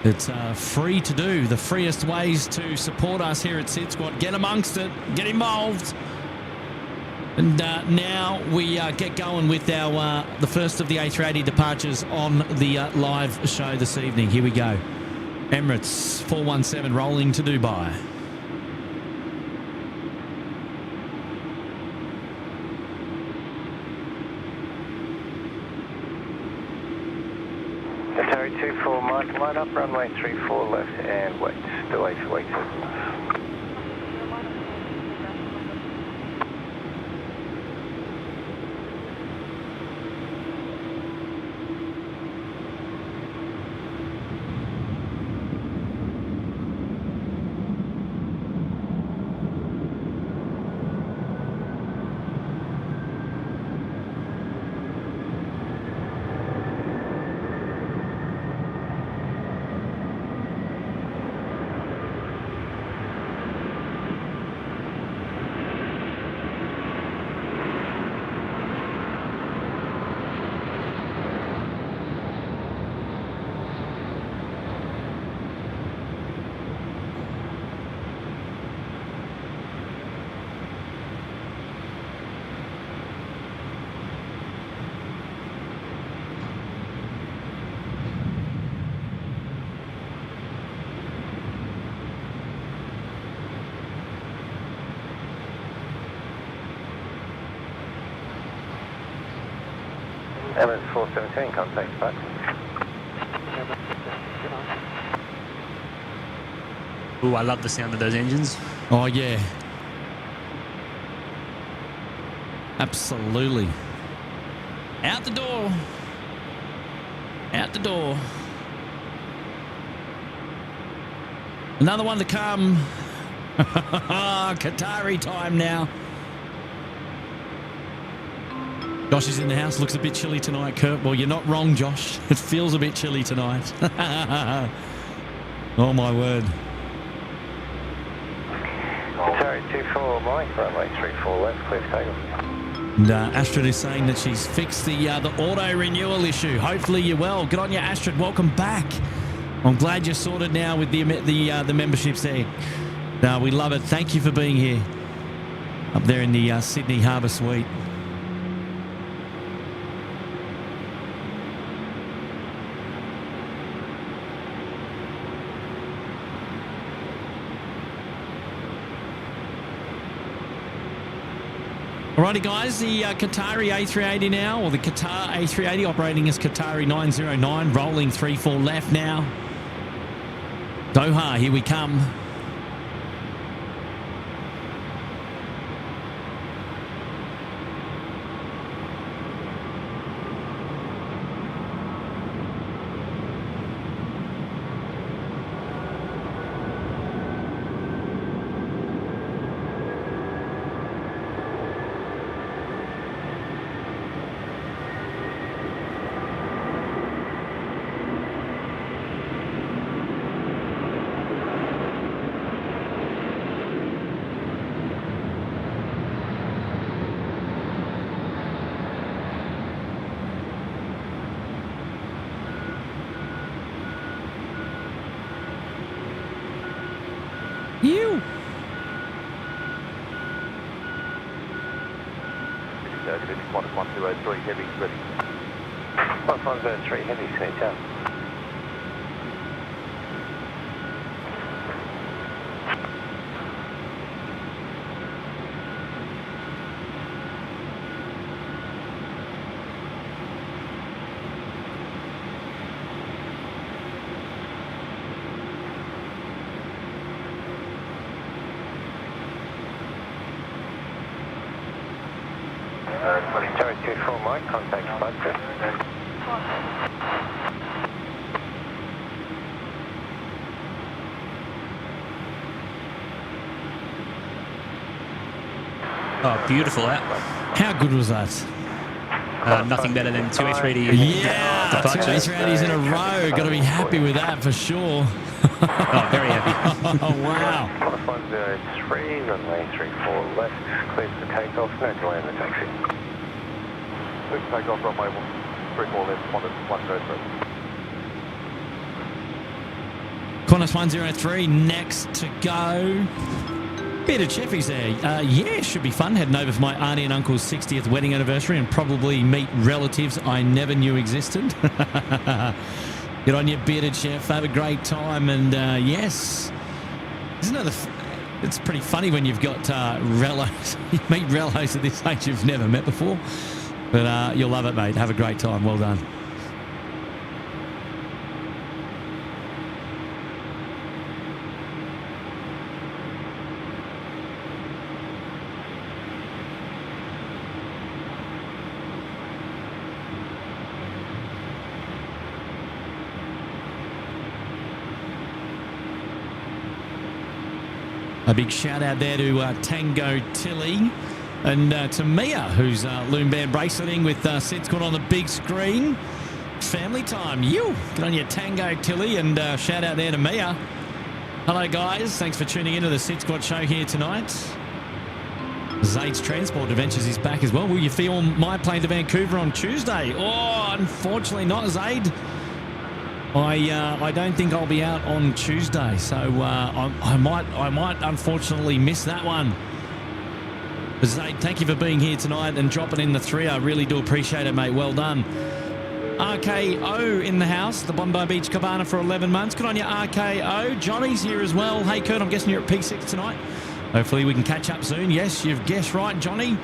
It's free to do. The freest ways to support us here at SydSquad. Get amongst it. Get involved. And now we get going with our the first of the A380 departures on the live show this evening. Here we go. Emirates 417 rolling to Dubai. Qatari 24 Mike, line up, runway 34 left and wait. Delay for wait. Emirates 417, contact back. Ooh, I love the sound of those engines. Oh, yeah. Absolutely. Out the door. Out the door. Another one to come. Qatari time now. Josh is in the house. Looks a bit chilly tonight, Kurt. Well, you're not wrong, Josh. It feels a bit chilly tonight. Oh, my word. Qatari 24 Mike, runway 34 left, clear for takeoff. And Astrid is saying that she's fixed the auto renewal issue. Hopefully you're well. Good on you, Astrid. Welcome back. I'm glad you're sorted now with the memberships there. We love it. Thank you for being here up there in the Sydney Harbour Suite. Alrighty, guys, the Qatari A380 now, or the Qatar A380 operating as Qatari 909, rolling 34 left now. Doha, here we come. You. Qantas 103 heavy, ready. Qantas 103 heavy, Signature. 334 Mike, contact Buster. Oh, beautiful that. How good was that? Nothing better than two A380 Yeah, two departures. A380s in a row. Got to be happy with that for sure. Oh, very happy. Oh, wow. Qantas 103, runway 34 left, clear for takeoff, no delay in the taxi. Clear for takeoff, runway 34 left, Qantas 103. Qantas 103 next to go. Bit of Cheffies there. Yeah, should be fun. Heading over for my auntie and uncle's 60th wedding anniversary and probably meet relatives I never knew existed. Get on your bearded chef. Have a great time. And yes, isn't it? It's pretty funny when you've got relos. You meet relos at this age you've never met before. But you'll love it, mate. Have a great time. Well done. A big shout out there to Tango Tilly and to Mia, who's loom band braceleting with SydSquad on the big screen. Family time. You get on your Tango Tilly and shout out there to Mia. Hello, guys. Thanks for tuning into the SydSquad show here tonight. Zaid's Transport Adventures is back as well. Will you film my plane to Vancouver on Tuesday? Oh, unfortunately not, Zaid. I don't think I'll be out on Tuesday, so I might unfortunately miss that one. Zaid, thank you for being here tonight and dropping in the 3. I really do appreciate it, mate. Well done. RKO in the house, the Bondi Beach Cabana for 11 months. Good on you, RKO. Johnny's here as well. Hey, Kurt, I'm guessing you're at P6 tonight. Hopefully we can catch up soon. Yes, you've guessed right, Johnny.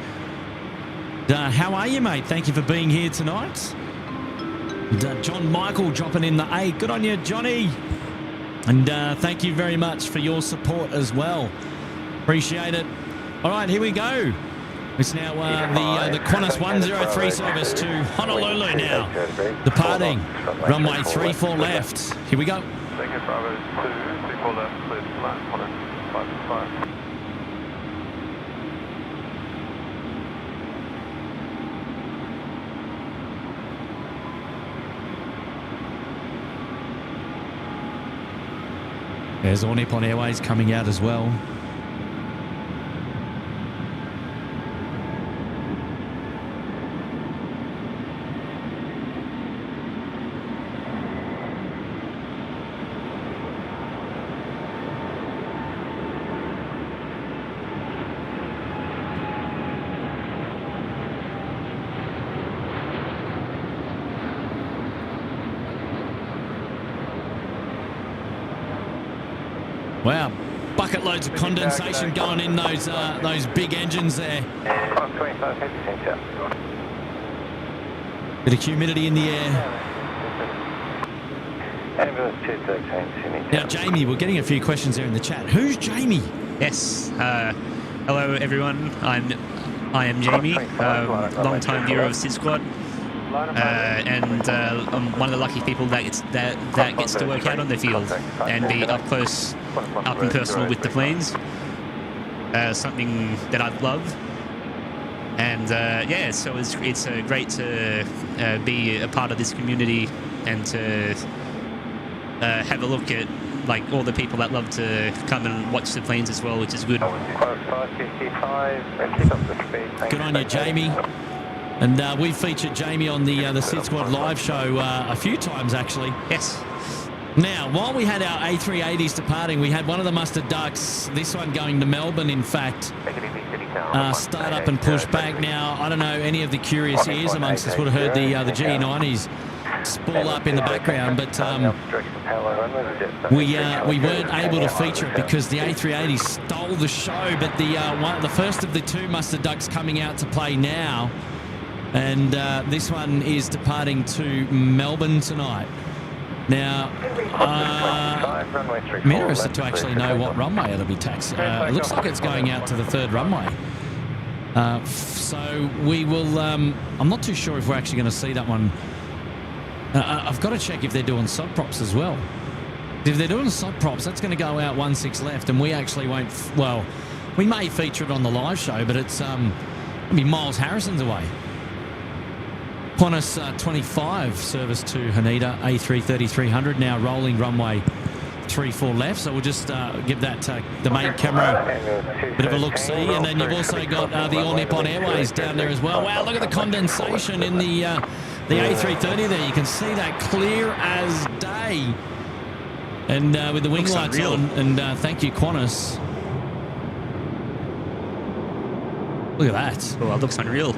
How are you, mate? Thank you for being here tonight. John Michael dropping in the 8. Good on you, Johnny. And thank you very much for your support as well. Appreciate it. All right, here we go. It's now the Qantas 103 service to Honolulu now. Departing. Runway 34 left. Here we go. Thank you, Bravo 2, 34 left, clear to land, Qantas 565. There's all Nippon Airways coming out as well. Wow, bucket loads of condensation going in those big engines there. Bit of humidity in the air. Now, Jamie, we're getting a few questions there in the chat. Who's Jamie? Yes. Hello, everyone. I am Jamie, long-time viewer of SydSquad. And I'm one of the lucky people that gets to work out on the field and be up close, up and personal with the planes. Something that I love. And yeah, so it's great to be a part of this community and to have a look at like all the people that love to come and watch the planes as well, which is good. Good on you, Jamie. And we've featured Jamie on the SydSquad live show a few times, actually. Yes. Now, while we had our A380s departing, we had one of the Mustard Ducks, this one going to Melbourne, in fact, start up and push back. Now, I don't know, any of the curious ears amongst us would have heard the GE90s spool up in the background, but we weren't able to feature it because the A380 stole the show. But the first of the two Mustard Ducks coming out to play now, and this one is departing to Melbourne tonight. Now, I'm interested to actually know what runway it'll be taxed. It looks like it's going out to the third runway. So we will... I'm not too sure if we're actually going to see that one. I've got to check if they're doing sod props as well. If they're doing sod props, that's going to go out 1-6 left, and we actually won't... Well, we may feature it on the live show, but it's it'll be Miles Harrison's away. Qantas 25 service to Haneda, A330-300, now rolling runway 34 left. So we'll just give that the main camera a bit of a look-see. And then you've also got the All Nippon Airways down there as well. Wow, look at the condensation in the A330 there. You can see that clear as day. And with the wing lights on. And thank you, Qantas. Look at that. Oh, that looks unreal.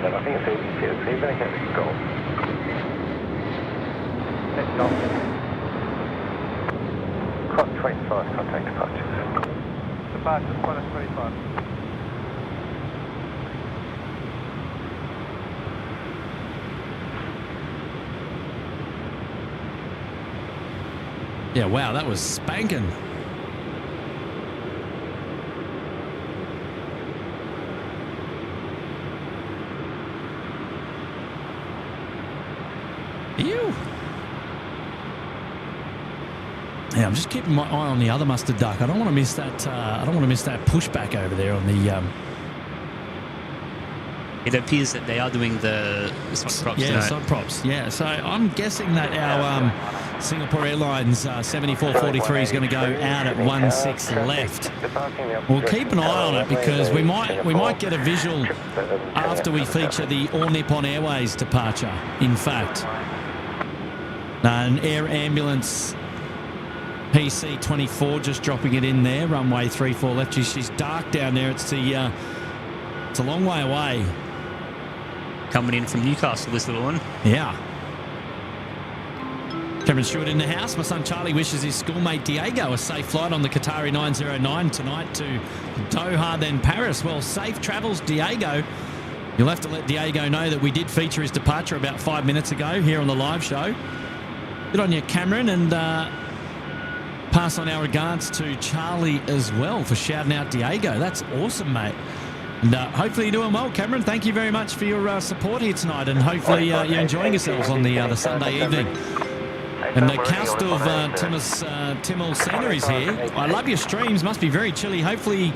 I think it's ATC, but I can't go. Let's go. Cross 25, contact departures. Departures, Qantas 25. Yeah, wow, that was spanking. Ew. Yeah, I'm just keeping my eye on the other mustard duck. I don't want to miss that. I don't want to miss that pushback over there on the. It appears that they are doing the sod props. Yeah, sod props. Yeah, so I'm guessing that our Singapore Airlines 7443 is going to go out at 1-6 left. We'll keep an eye on it because we might get a visual after we feature the All Nippon Airways departure. In fact, an Air Ambulance PC24 just dropping it in there, runway 34 left. She's dark down there. It's a long way away. Coming in from Newcastle, this little one. Yeah. Cameron Stewart in the house. My son Charlie wishes his schoolmate Diego a safe flight on the Qatari 909 tonight to Doha, then Paris. Well, safe travels, Diego. You'll have to let Diego know that we did feature his departure about 5 minutes ago here on the live show. Good on you, Cameron, and pass on our regards to Charlie as well for shouting out Diego. That's awesome, mate. And hopefully you're doing well, Cameron. Thank you very much for your support here tonight, and hopefully you're enjoying yourselves on the Sunday evening. And the cast of Timel sceneries here. I love your streams. Must be very chilly. Hopefully,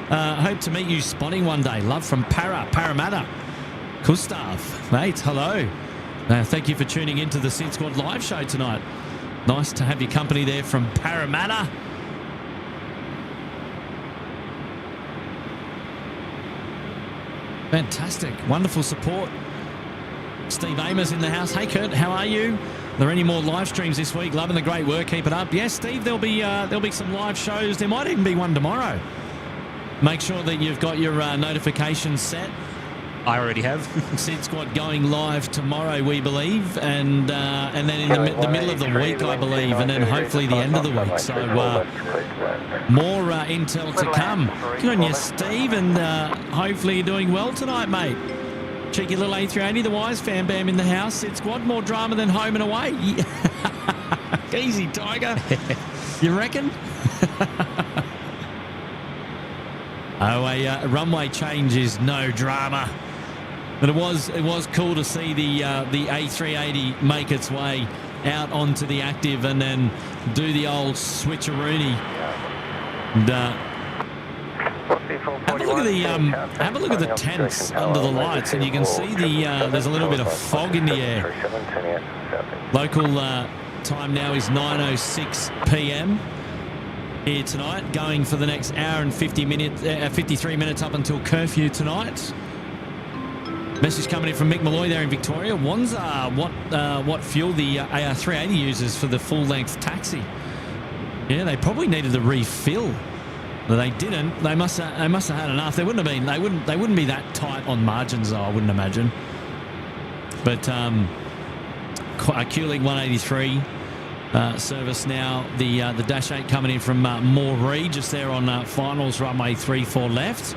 hope to meet you spotting one day. Love from Parramatta. Gustav, mate, hello. Thank you for tuning into the SydSquad live show tonight. Nice to have your company there from Parramatta. Fantastic. Wonderful support. Steve Amos in the house. Hey, Kurt, how are you? Are there any more live streams this week? Loving the great work. Keep it up. Yes, Steve, there'll be some live shows. There might even be one tomorrow. Make sure that you've got your notifications set. I already have. SydSquad going live tomorrow, we believe, and then in the middle of the week, I believe, and then hopefully the end of the week. So more intel to come. Good on you, Steve, and hopefully you're doing well tonight, mate. Cheeky little A380, the Wise Fan Bam in the house. SydSquad, more drama than home and away. Easy, Tiger. You reckon? A runway change is no drama. But it was cool to see the A380 make its way out onto the active and then do the old switcheroony. And, have a look at the tents under the lights, and you can see there's a little bit of fog in the air. Local time now is 9:06 p.m. here tonight, going for the next hour and 53 minutes up until curfew tonight. Message coming in from Mick Malloy there in Victoria. Wanza, what fuel the A380 uses for the full-length taxi? Yeah, they probably needed to refill, but they didn't. They must have had enough. They wouldn't be that tight on margins, though, I wouldn't imagine. But a Q-Link 183 service now. The Dash 8 coming in from Moree, just there on finals runway 34 left.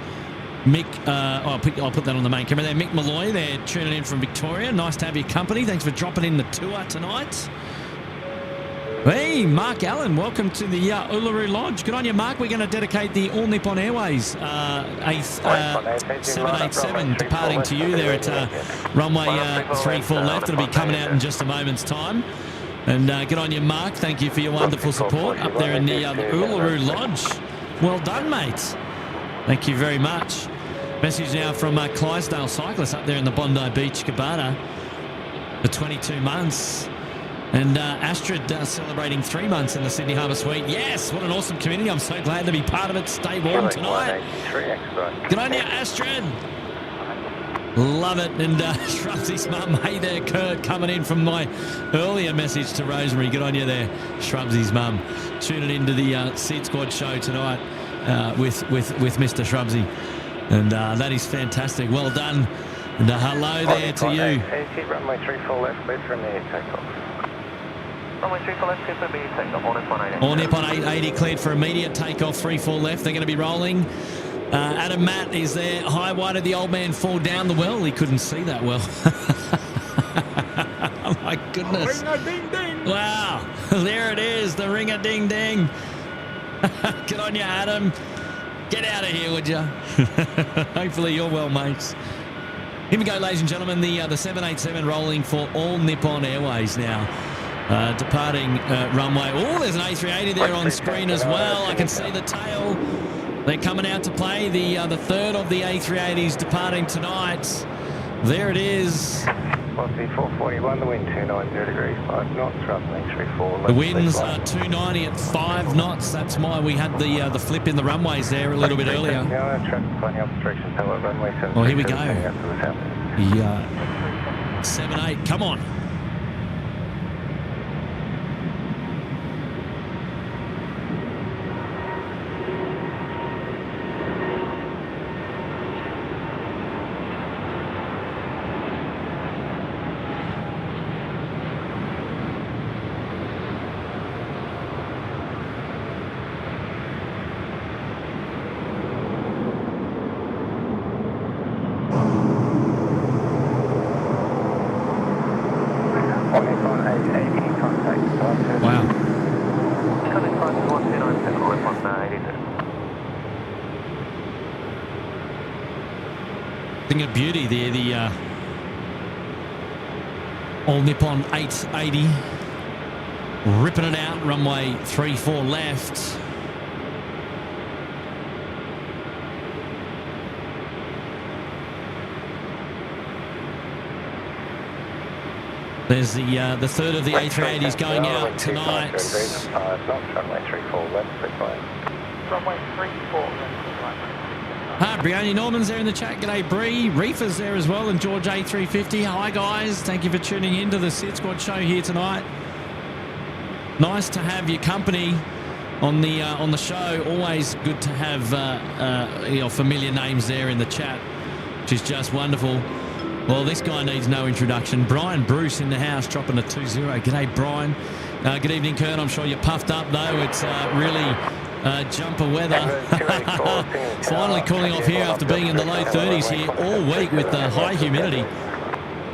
Mick, I'll put that on the main camera there. Mick Malloy, they're tuning in from Victoria. Nice to have your company. Thanks for dropping in the tour tonight. Hey, Mark Allen, welcome to the Uluru Lodge. Good on you, Mark. We're going to dedicate the All Nippon Airways 787 departing to you there at runway 34 left. It'll be coming out in just a moment's time. And good on you, Mark. Thank you for your wonderful support up there in the Uluru Lodge. Well done, mates. Thank you very much. Message now from Clydesdale Cyclists up there in the Bondi Beach Cabana for 22 months. And Astrid celebrating 3 months in the Sydney Harbour Suite. Yes, what an awesome community. I'm so glad to be part of it. Stay warm tonight. Good on you, Astrid. Love it. And Shrubsy's mum, hey there, Kurt, coming in from my earlier message to Rosemary. Good on you there, Shrubsy's mum. Tuning into the SydSquad show tonight with Mr. Shrubsy. And that is fantastic. Well done. And hello there to you. Runway 34 left, cleared for immediate takeoff. Runway 34 left, cleared for immediate takeoff. All Nippon 880 cleared for immediate takeoff. 34 left. They're going to be rolling. Adam Matt is there. Hi, why did the old man fall down the well? He couldn't see that well. Oh, my goodness. Ring-a-ding-ding. Wow. There it is. The ring-a-ding-ding. Good on you, Adam. Get out of here, would you? Hopefully you're well, mates. Here we go, ladies and gentlemen. The 787 rolling for All Nippon Airways now. Departing runway. Oh, there's an A380 there on screen as well. I can see the tail. They're coming out to play. The third of the A380s departing tonight. There it is. Velocity 441, the wind 290 degrees, 5 knots, runway 34. The winds are 290 at 5 knots. That's why we had the flip in the runways there a little bit earlier. Oh, here we go. The 7-8, come on. Thing of beauty there, the All Nippon 880 ripping it out, runway 34 left. There's the third of the A380s going out tonight. Runway 34 left, runway 34 left. Briony Norman's there in the chat. G'day, Bree. Reefer's there as well, and George A350. Hi, guys. Thank you for tuning in to the SydSquad show here tonight. Nice to have your company on the show. Always good to have familiar names there in the chat, which is just wonderful. Well, this guy needs no introduction. Brian Bruce in the house, dropping a 2-0. G'day, Brian. Good evening, Kurt. I'm sure you're puffed up, though. It's really... jumper weather. Finally cooling off here after being in the low 30s here all week with the high humidity.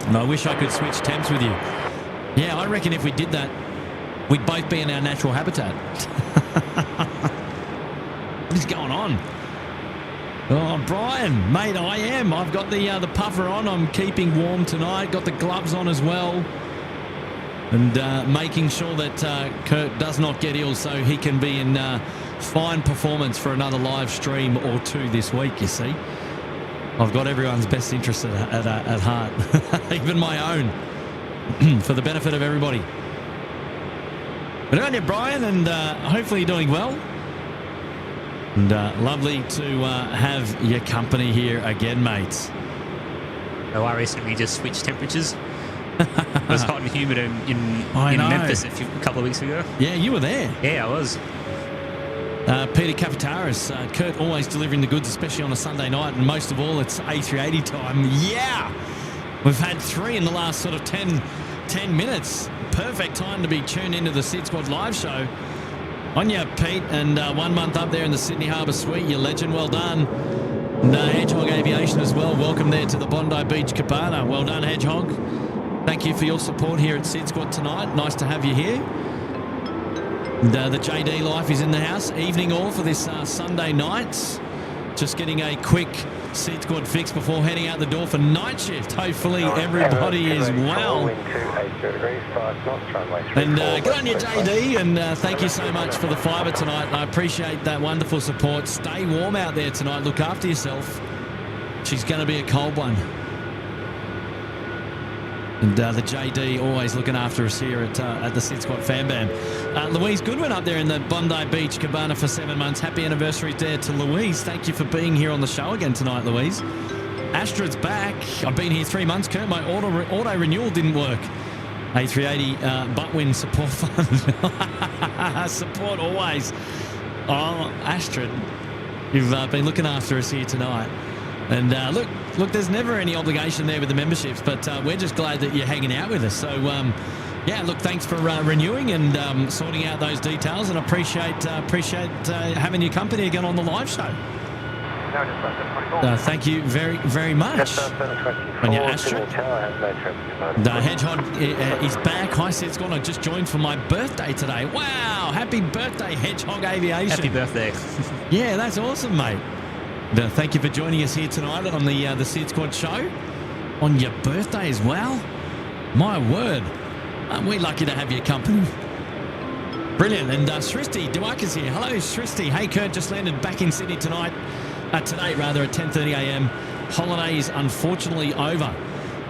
And I wish I could switch temps with you. Yeah, I reckon if we did that, we'd both be in our natural habitat. What is going on? Oh, Brian, mate, I am. I've got the puffer on. I'm keeping warm tonight. Got the gloves on as well. And making sure that Kurt does not get ill so he can be in fine performance for another live stream or two this week, you see. I've got everyone's best interest at heart, even my own, for the benefit of everybody. But on you, Brian, and hopefully you're doing well. And lovely to have your company here again, mates. Oh, I recently just switched temperatures. It was hot and humid in Memphis a couple of weeks ago. Yeah, you were there. Yeah, I was. Peter Capitaris, Kurt always delivering the goods, especially on a Sunday night, and most of all, it's A380 time. Yeah! We've had 3 in the last sort of 10 minutes. Perfect time to be tuned into the SydSquad live show. On you, Pete, and 1 month up there in the Sydney Harbour Suite, you legend. Well done. And Hedgehog Aviation as well. Welcome there to the Bondi Beach Cabana. Well done, Hedgehog. Thank you for your support here at SydSquad tonight. Nice to have you here. And, the JD Life is in the house. Evening all for this Sunday night. Just getting a quick SydSquad fix before heading out the door for night shift. Hopefully everybody is well. And good on you, JD, and thank you so much for the fibre tonight. I appreciate that wonderful support. Stay warm out there tonight. Look after yourself. She's going to be a cold one. And the JD always looking after us here at the SydSquad Fan Bam. Louise Goodwin up there in the Bondi Beach Cabana for 7 months. Happy anniversary there to Louise. Thank you for being here on the show again tonight, Louise. Astrid's back. I've been here 3 months, Kurt. My auto renewal didn't work. A380 Buttwin support fund. Support always. Oh, Astrid, you've been looking after us here tonight. And look, there's never any obligation there with the memberships, but we're just glad that you're hanging out with us. So, yeah, look, thanks for renewing and sorting out those details, and appreciate having your company again on the live show. Thank you very, very much. And yeah, Astrid. The Hedgehog is back. Hi, SydSquad. I just joined for my birthday today. Wow, happy birthday, Hedgehog Aviation. Happy birthday. Yeah, that's awesome, mate. Thank you for joining us here tonight on the SydSquad show. On your birthday as well. My word. Aren't we lucky to have your company? Brilliant. And Sristi Duwaka's here. Hello, Sristi. Hey, Kurt, just landed back in Sydney today at 10:30 a.m. Holiday is unfortunately over.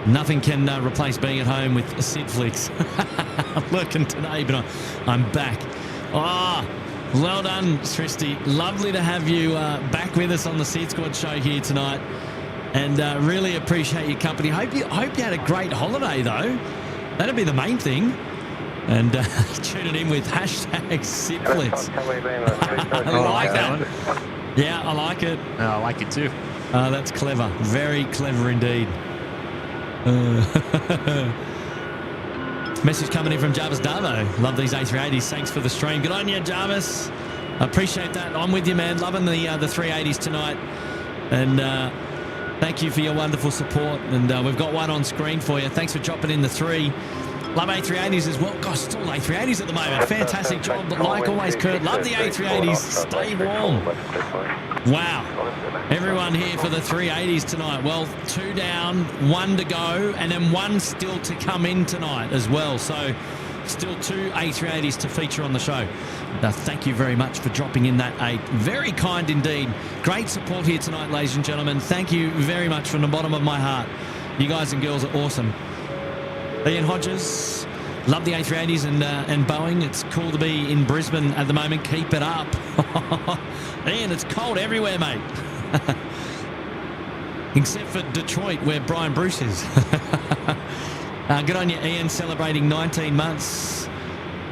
Nothing can replace being at home with Sidflix. I'm working today, but I'm back. Well done, Sristi. Lovely to have you back with us on the SydSquad show here tonight, and really appreciate your company. Hope you had a great holiday, though. That'd be the main thing. And tuning in with #Sidflix. I like that one. Yeah, I like it. Oh, I like it too. That's clever. Very clever indeed. Message coming in from Jarvis Darvo. Love these A380s. Thanks for the stream. Good on you, Jarvis. Appreciate that. I'm with you, man. Loving the 380s tonight. And thank you for your wonderful support. And we've got one on screen for you. Thanks for dropping in the 3. Love A380s as well. Gosh, it's all A380s at the moment. Fantastic job. But like always, Kurt, love the A380s. Stay warm. Wow. Everyone here for the 380s tonight. Well, 2 down, 1 to go, and then 1 still to come in tonight as well. So still 2 A380s to feature on the show. Thank you very much for dropping in that 8. Very kind indeed. Great support here tonight, ladies and gentlemen. Thank you very much from the bottom of my heart. You guys and girls are awesome. Ian Hodges, love the A380s and Boeing. It's cool to be in Brisbane at the moment. Keep it up. Ian, it's cold everywhere, mate. Except for Detroit, where Brian Bruce is. Good on you, Ian, celebrating 19 months.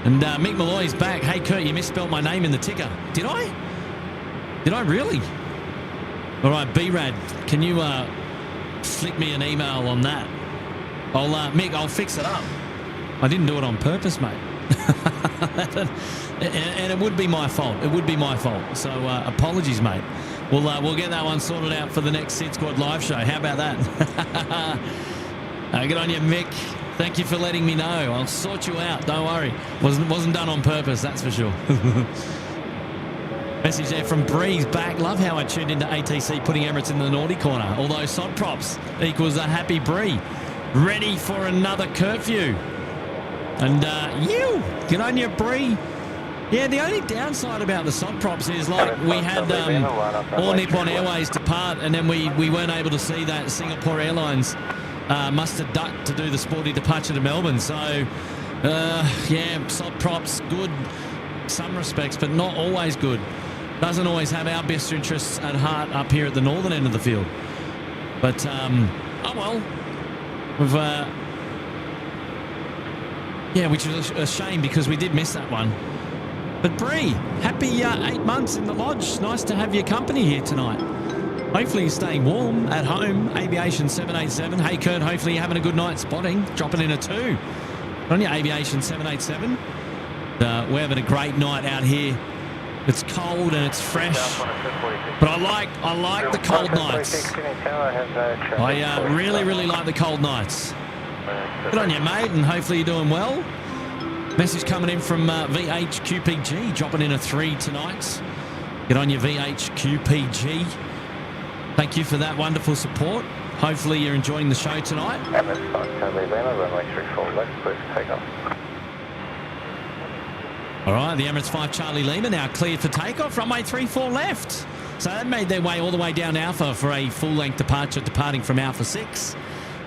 And Mick Malloy's back. Hey, Kurt, you misspelled my name in the ticker. Did I? Did I really? All right, B-Rad, can you flick me an email on that? Mick, I'll fix it up. I didn't do it on purpose, mate. and it would be my fault. It would be my fault. So apologies, mate. We'll get that one sorted out for the next SydSquad live show. How about that? Good on you, Mick. Thank you for letting me know. I'll sort you out. Don't worry. Wasn't done on purpose, that's for sure. Message there from Breeze back. Love how I tuned into ATC putting Emirates in the naughty corner. Although sod props equals a happy Bree. Ready for another curfew. And good on you, Bree. Yeah, the only downside about the sod props is like we had all Nippon Airways depart, and then we weren't able to see that Singapore Airlines must have ducked to do the sporty departure to Melbourne. So, yeah, sod props, good some respects, but not always good. Doesn't always have our best interests at heart up here at the northern end of the field. But, oh well. We've, yeah, which is a shame because we did miss that one. But Bree, happy 8 months in the lodge. Nice to have your company here tonight. Hopefully you're staying warm at home. Aviation 787. Hey Kurt, hopefully you're having a good night spotting. Dropping in a 2. On your Aviation 787. We're having a great night out here It's cold and it's fresh, but I like the cold nights. I really like the cold nights. Good on you, mate, and hopefully you're doing well. Message coming in from VHQPG, dropping in a 3 tonight. Get on your VHQPG. Thank you for that wonderful support. Hopefully you're enjoying the show tonight. Emirates 5 Charlie Lima, runway 34 left, please take off. All right, the Emirates 5 Charlie Lima now cleared for takeoff. Runway 34 left. So they made their way all the way down Alpha for a full-length departure, departing from Alpha 6,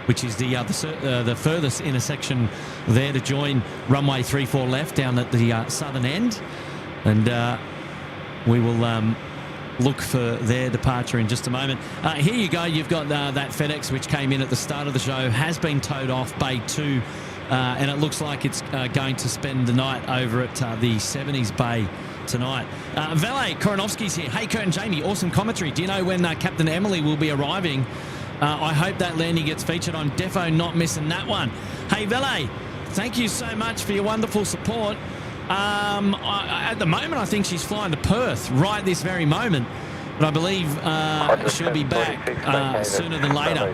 which is the furthest intersection there to join runway 34 left down at the southern end. And we will look for their departure in just a moment. Here you go. You've got that FedEx, which came in at the start of the show, has been towed off Bay 2. And it looks like it's going to spend the night over at the 70s Bay tonight. Valet Koronovsky's here. Hey, Kurt and Jamie, awesome commentary. Do you know when Captain Emily will be arriving? I hope that landing gets featured. I'm defo not missing that one. Hey, Valet, thank you so much for your wonderful support. At the moment, I think she's flying to Perth right this very moment. But I believe she'll be back sooner than later.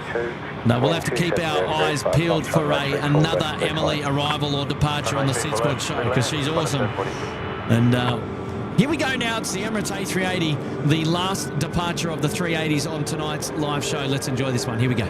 No, we'll have to keep our eyes peeled for another Emily arrival or departure on the SydSquad show because she's awesome. And here we go now. It's the Emirates A380, the last departure of the 380s on tonight's live show. Let's enjoy this one. Here we go.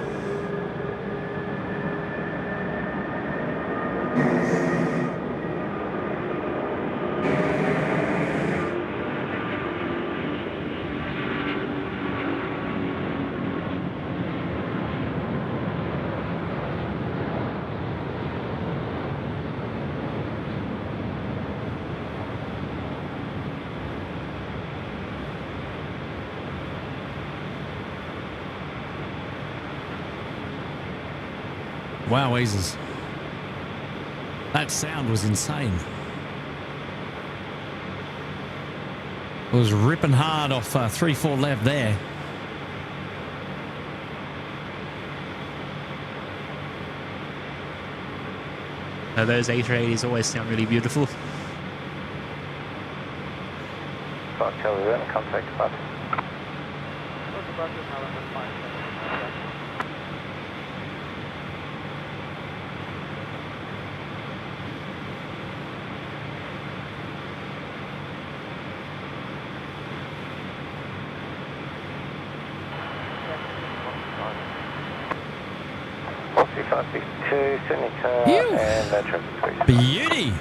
Wow, Jesus. That sound was insane. It was ripping hard off 3-4 left there. Now those A380s always sound really beautiful. 5 Charlie Lima, contact departure. And beauty.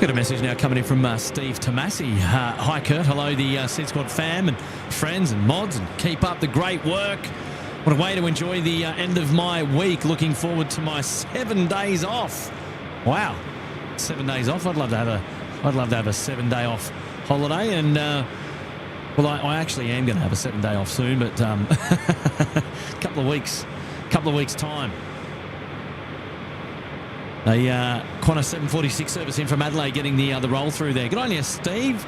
Got a message now coming in from Steve Tomasi. Hi, Kurt. Hello, the SydSquad fam and friends and mods, and keep up the great work. What a way to enjoy the end of my week. Looking forward to my 7 days off. Wow, 7 days off. I'd love to have a 7-day off holiday. And well, I actually am going to have a 7-day off soon, but couple of weeks time. A Qantas 746 service in from Adelaide, getting the roll through there. Good on you, Steve.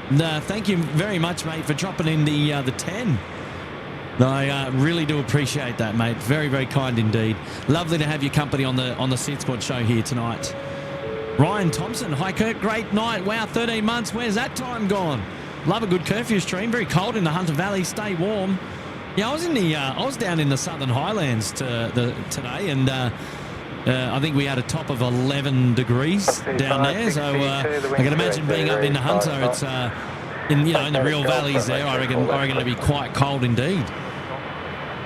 Thank you very much, mate, for dropping in the 10. I really do appreciate that, mate. Very, very kind indeed. Lovely to have your company on the SydSquad show here tonight. Ryan Thompson, hi Kurt, great night. Wow, 13 months. Where's that time gone? Love a good curfew stream. Very cold in the Hunter Valley. Stay warm. Yeah, I was down in the Southern Highlands today, and I think we had a top of 11 degrees down there. So I can imagine being up in the Hunter. It's in the real valleys there. I reckon it'll be quite cold indeed.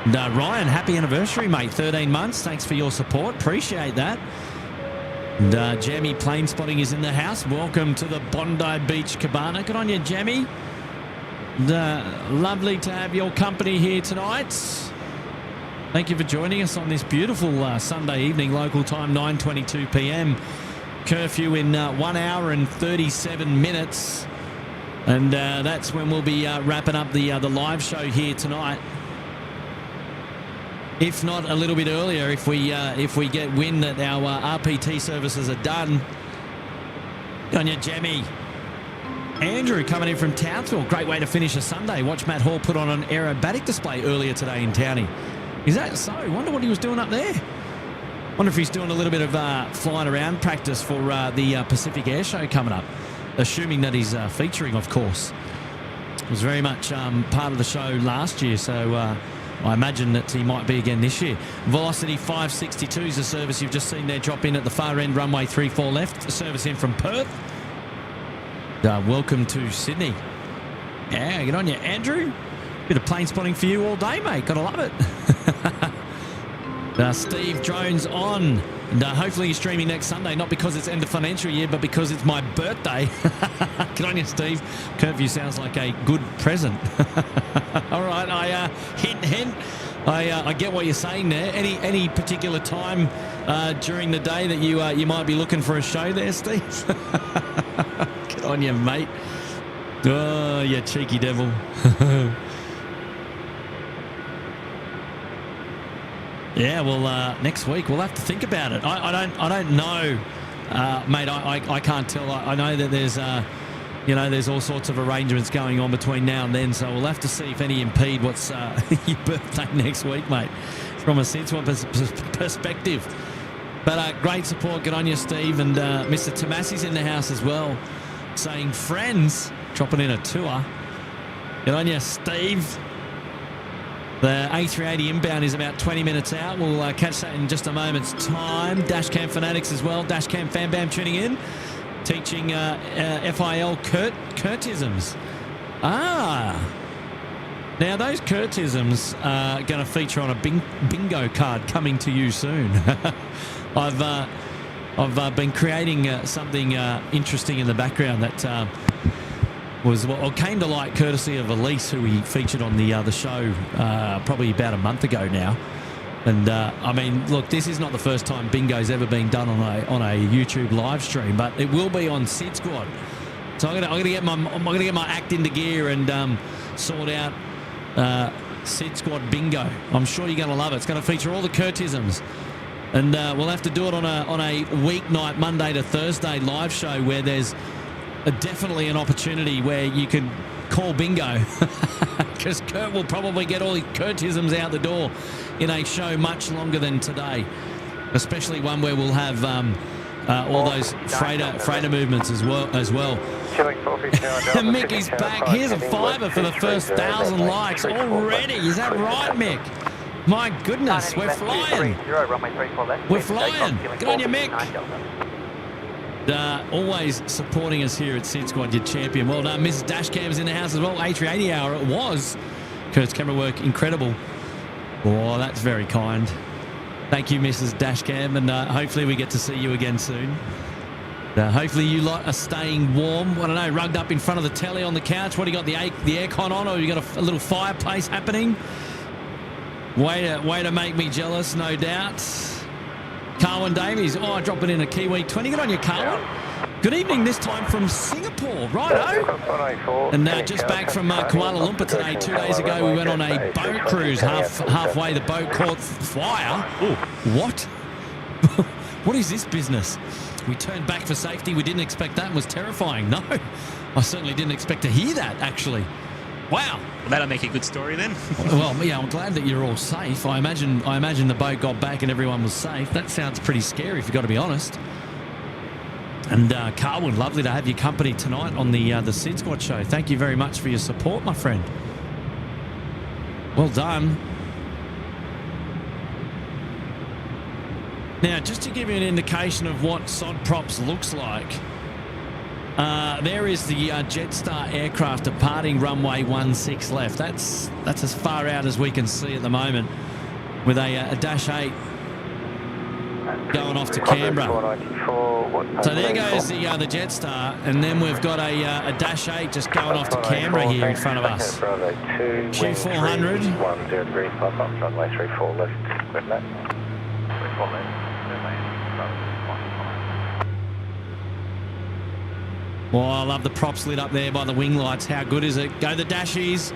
And, Ryan, happy anniversary, mate. 13 months. Thanks for your support. Appreciate that. And Jamie Plane Spotting is in the house. Welcome to the Bondi Beach Cabana. Good on you, Jamie. And, lovely to have your company here tonight. Thank you for joining us on this beautiful Sunday evening, local time, 9:22 p.m. Curfew in 1 hour and 37 minutes. And that's when we'll be wrapping up the live show here tonight. If not a little bit earlier, if we get wind that our RPT services are done. Good on you, Jamie. Andrew coming in from Townsville. Great way to finish a Sunday. Watch Matt Hall put on an aerobatic display earlier today in Townie. Is that so? Wonder what he was doing up there. Wonder if he's doing a little bit of flying around practice for the Pacific Air Show coming up. Assuming that he's featuring, of course. It was very much part of the show last year, so I imagine that he might be again this year. Velocity 562 is a service you've just seen there drop in at the far end, runway 34 left. A service in from Perth. Welcome to Sydney. Yeah, get on you, Andrew. Bit of plane spotting for you all day, mate. Gotta love it. Steve Jones on. And hopefully you're streaming next Sunday, not because it's end of financial year, but because it's my birthday. Good on you, Steve. Curfew sounds like a good present. All right, hint. I get what you're saying there. Any particular time during the day that you might be looking for a show there, Steve? Good on you, mate. Oh, you cheeky devil. Yeah, well, next week we'll have to think about it. I don't know, mate. I can't tell. I know that there's there's all sorts of arrangements going on between now and then, so we'll have to see if any impede what's your birthday next week, mate, from a SydSquad perspective. But great support. Good on you, Steve. And Mr. Tomasi's in the house as well, saying friends, dropping in a tour. Good on you, Steve. The A380 inbound is about 20 minutes out. We'll catch that in just a moment's time. Dashcam fanatics as well. Dashcam fanbam tuning in. Teaching FIL Curtisms. Now those Curtisms are going to feature on a bingo card coming to you soon. I've been creating something interesting in the background that came to light courtesy of Elise, who we featured on the show probably about a month ago now. And I mean, look, this is not the first time bingo's ever been done on a YouTube live stream, but it will be on SydSquad. So I'm gonna get my act into gear and sort out SydSquad bingo. I'm sure you're gonna love it. It's gonna feature all the Curtisms. And we'll have to do it on a weeknight, Monday to Thursday live show where there's definitely an opportunity where you can call bingo, because Kurt will probably get all the Curtisms out the door in a show much longer than today, especially one where we'll have all those freighter movements as well. Mickey's back. Here's a fiver for the first 1,000 likes already. Is that right, Mick? My goodness, we're flying. We're flying. Good on you, Mick. Always supporting us here at SydSquad, your champion. Well done. Mrs. Dashcam's in the house as well. A380 hour it was. Kurt's camera work, incredible. Oh, that's very kind. Thank you, Mrs. Dashcam, and hopefully we get to see you again soon. Hopefully you lot are staying warm. I don't know, rugged up in front of the telly on the couch. What do you got, the aircon on, or you got a little fireplace happening? Way to make me jealous, no doubt. Carwin Davies, dropping in a Kiwi 20. Good on you, Carwin. Good evening, this time from Singapore. Righto. And just back from Kuala Lumpur today. 2 days ago, we went on a boat cruise. Halfway, the boat caught fire. Ooh, what? What is this business? We turned back for safety. We didn't expect that. It was terrifying. No, I certainly didn't expect to hear that, actually. Wow. Well, that'll make a good story then. Well, yeah, I'm glad that you're all safe. I imagine the boat got back and everyone was safe. That sounds pretty scary, if you've got to be honest. And Carwin, lovely to have your company tonight on the SydSquad show. Thank you very much for your support, my friend. Well done. Now, just to give you an indication of what Sod Props looks like, there is the Jetstar aircraft departing runway 16 left. That's as far out as we can see at the moment, with a Dash 8 going off to Canberra. So there goes the Jetstar, and then we've got a Dash 8 just going off to Canberra here in front of us. Q400. 10 degrees, pass up, runway 34 left, clear left. Oh, I love the props lit up there by the wing lights. How good is it? Go the dashies.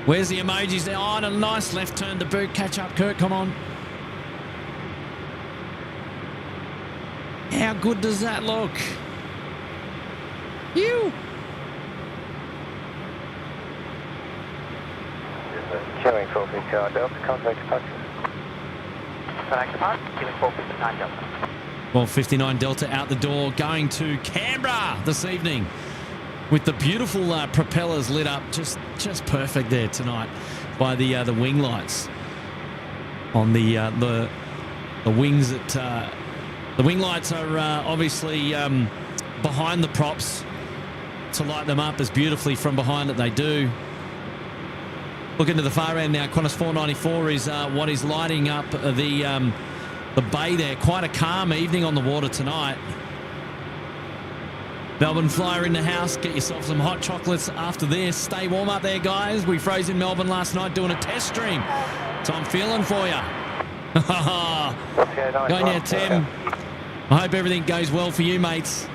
Where's the emojis there? Oh, and a nice left turn to boot. Catch up, Kurt. Come on. How good does that look? You. Showing 459 Delta, contact departure. Contact departure, killing 459 Delta. Well, 59 Delta out the door, going to Canberra this evening with the beautiful propellers lit up, just perfect there tonight by the wing lights on the wings. That the wing lights are obviously behind the props to light them up as beautifully from behind that they do. Looking to the far end now, Qantas 494 is what is lighting up the bay there. Quite a calm evening on the water tonight. Melbourne Flyer in the house. Get yourself some hot chocolates after this. Stay warm up there, guys. We froze in Melbourne last night doing a test stream, so I'm feeling for you. Go on, yeah, Tim. I hope everything goes well for you, mates.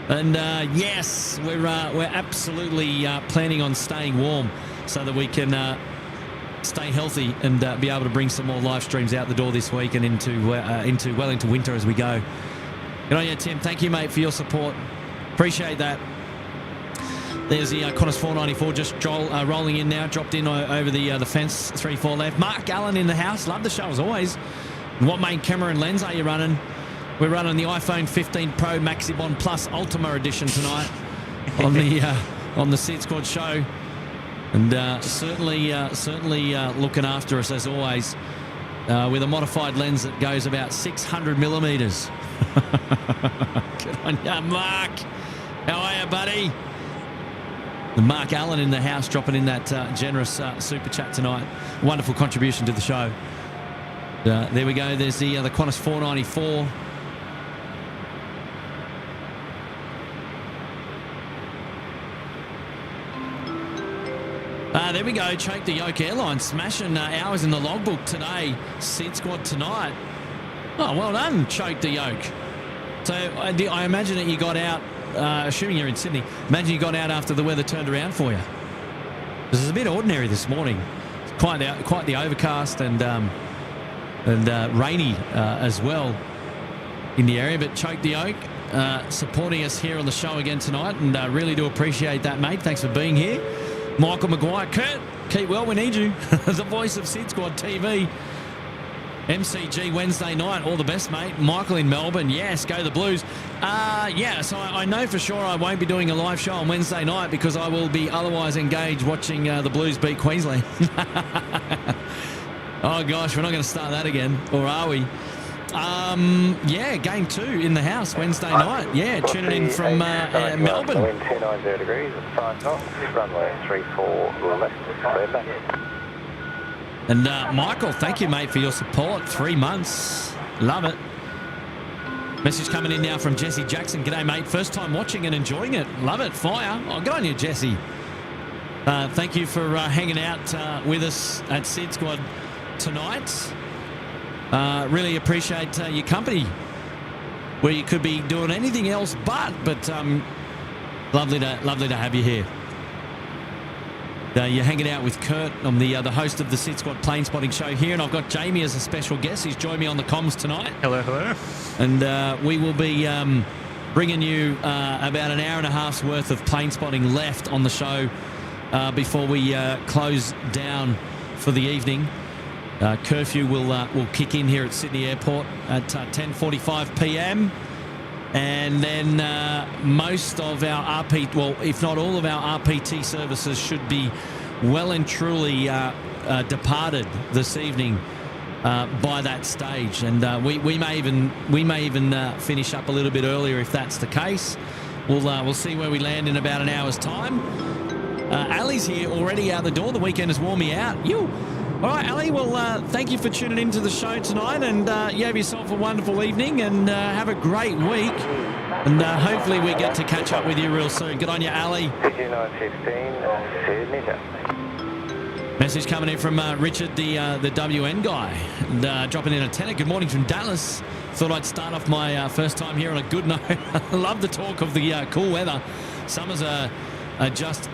And yes, we're absolutely planning on staying warm so that we can stay healthy and be able to bring some more live streams out the door this week and into winter as we go. Good on you, Tim. Thank you, mate, for your support. Appreciate that. There's the Qantas 494 just rolling in now, dropped in over the fence, 3-4 left. Mark Allen in the house. Love the show as always. What main camera and lens are you running? We're running the iPhone 15 Pro Maxibond Plus Ultima Edition tonight on the SydSquad show. And certainly looking after us as always with a modified lens that goes about 600 millimeters. Good on you, Mark. How are you, buddy? The Mark Allen in the house dropping in that generous super chat tonight. Wonderful contribution to the show. There we go. There's the Qantas 494. There we go. Choke the Yoke Airlines smashing hours in the logbook today. SydSquad tonight. Oh, well done, Choke the Yoke. So I imagine that you got out, assuming you're in Sydney, imagine you got out after the weather turned around for you. This is a bit ordinary this morning. It's quite the overcast and rainy as well in the area. But Choke the Yoke supporting us here on the show again tonight, and really do appreciate that, mate. Thanks for being here. Michael Maguire, Kurt, keep well, we need you. The voice of SydSquad TV. MCG Wednesday night, all the best, mate. Michael in Melbourne, yes, go the Blues. Yeah, so I know for sure I won't be doing a live show on Wednesday night because I will be otherwise engaged watching the Blues beat Queensland. Oh, gosh, we're not going to start that again, or are we? Yeah, game 2 in the house Wednesday night. Yeah, tuning in from Melbourne. Wind 290 degrees at 5 knots, runway 34 left, clear back. And Michael, thank you, mate, for your support. 3 months. Love it. Message coming in now from Jesse Jackson. G'day, mate. First time watching and enjoying it. Love it. Fire. Oh, good on you, Jesse. Thank you for hanging out with us at SydSquad tonight. Really appreciate your company, where you could be doing anything else but lovely to have you here. You're hanging out with Kurt. I'm the host of the SydSquad Plane Spotting Show here, and I've got Jamie as a special guest. He's joined me on the comms tonight. Hello, hello. And we will be bringing you about an hour and a half's worth of plane spotting left on the show before we close down for the evening. Curfew will kick in here at Sydney Airport at 10:45 p.m. And then most of our RP, well, if not all of our RPT services should be well and truly departed this evening by that stage. And we may even finish up a little bit earlier if that's the case. We'll see where we land in about an hour's time. Ali's here already out the door. The weekend has worn me out. All right, Ali, well, thank you for tuning into the show tonight, and you have yourself a wonderful evening, and have a great week, and hopefully we get to catch up with you real soon. Good on you, Ali. Fiji 915, Sydney. Message coming in from Richard, the WN guy, and dropping in a tenner. Good morning from Dallas. Thought I'd start off my first time here on a good note. I love the talk of the cool weather. Summers are just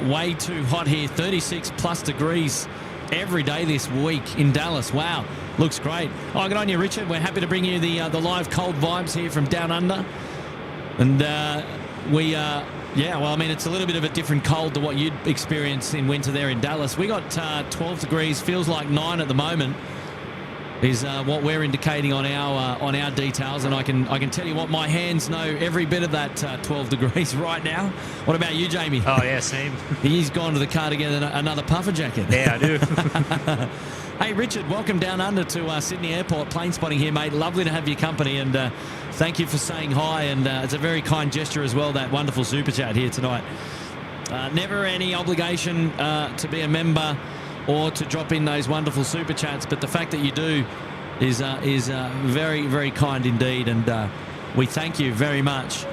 way too hot here, 36 plus degrees every day this week in Dallas. Wow, looks great. Oh, good on you, Richard. We're happy to bring you the live cold vibes here from down under. And yeah, well, I mean, it's a little bit of a different cold to what you'd experience in winter there in Dallas. We got 12 degrees, feels like 9 at the moment, is what we're indicating on our details. And I can tell you what, my hands know every bit of that 12 degrees right now. What about you, Jamie? Oh, yeah, same. He's gone to the car to get another puffer jacket. Yeah, I do. Hey, Richard, welcome down under to Sydney Airport. Plane spotting here, mate. Lovely to have your company, and thank you for saying hi. And it's a very kind gesture as well, that wonderful super chat here tonight. Never any obligation to be a member or to drop in those wonderful super chats, but the fact that you do is very, very kind indeed, and we thank you very much.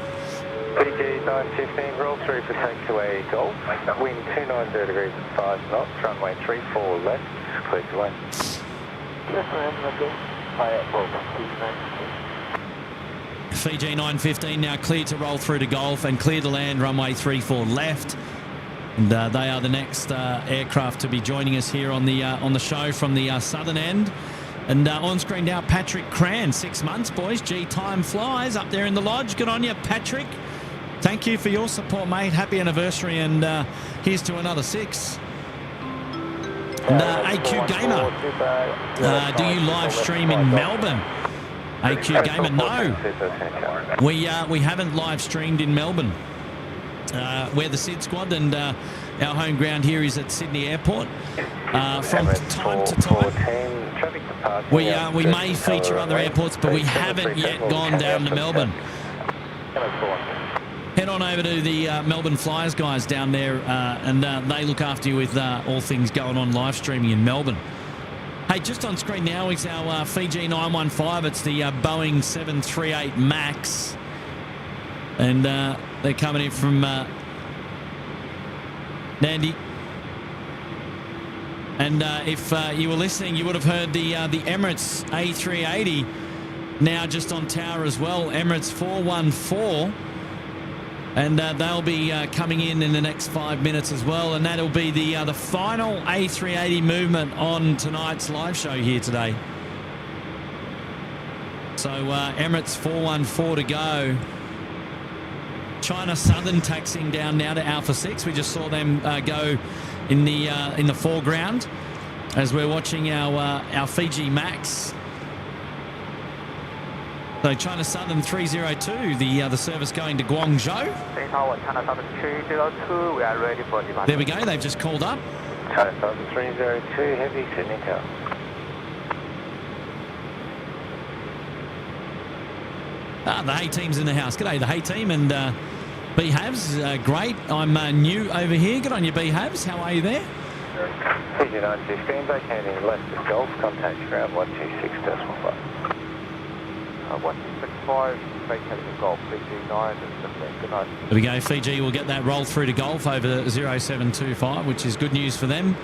Fiji 915, roll through for takeaway Golf. Wind 290 degrees at 5 knots, runway 34 left, clear to land. Fiji 915 now cleared to roll through to Golf and clear to land, runway 34 left. And they are the next aircraft to be joining us here on the show from the southern end. And on screen now, Patrick Cran, 6 months, boys. Gee, time flies up there in the lodge. Good on you, Patrick. Thank you for your support, mate. Happy anniversary, and here's to another 6. And AQ Gamer, do you live stream in Melbourne? AQ Gamer, no. We haven't live streamed in Melbourne. We're the SydSquad, and our home ground here is at Sydney Airport. From time to time, we may feature other airports, but we haven't yet gone down to Melbourne. Head on over to the Melbourne Flyers guys down there, and they look after you with all things going on live streaming in Melbourne. Hey, just on screen now is our Fiji 915. It's the Boeing 738 MAX. And they're coming in from Nandi. And if you were listening, you would have heard the Emirates A380 now just on tower as well. Emirates 414. And they'll be coming in the next 5 minutes as well. And that'll be the final A380 movement on tonight's live show here today. So Emirates 414 to go. China Southern taxiing down now to Alpha 6. We just saw them go in the foreground as we're watching our Fiji Max. So China Southern 302, the service going to Guangzhou. China Southern 302, we are ready for departure. There we go, they've just called up. China Southern 302, heavy Sydney Tower. The Hay team's in the house. G'day, the Hay team, and B-Habs, great. I'm new over here. Good on you, B-Habs. How are you there? Fiji 915, vacating left of Golf, contact ground 126.5. 165, vacating Golf, Fiji 9, good night. There we go, Fiji will get that roll through to Golf over 0725, which is good news for them.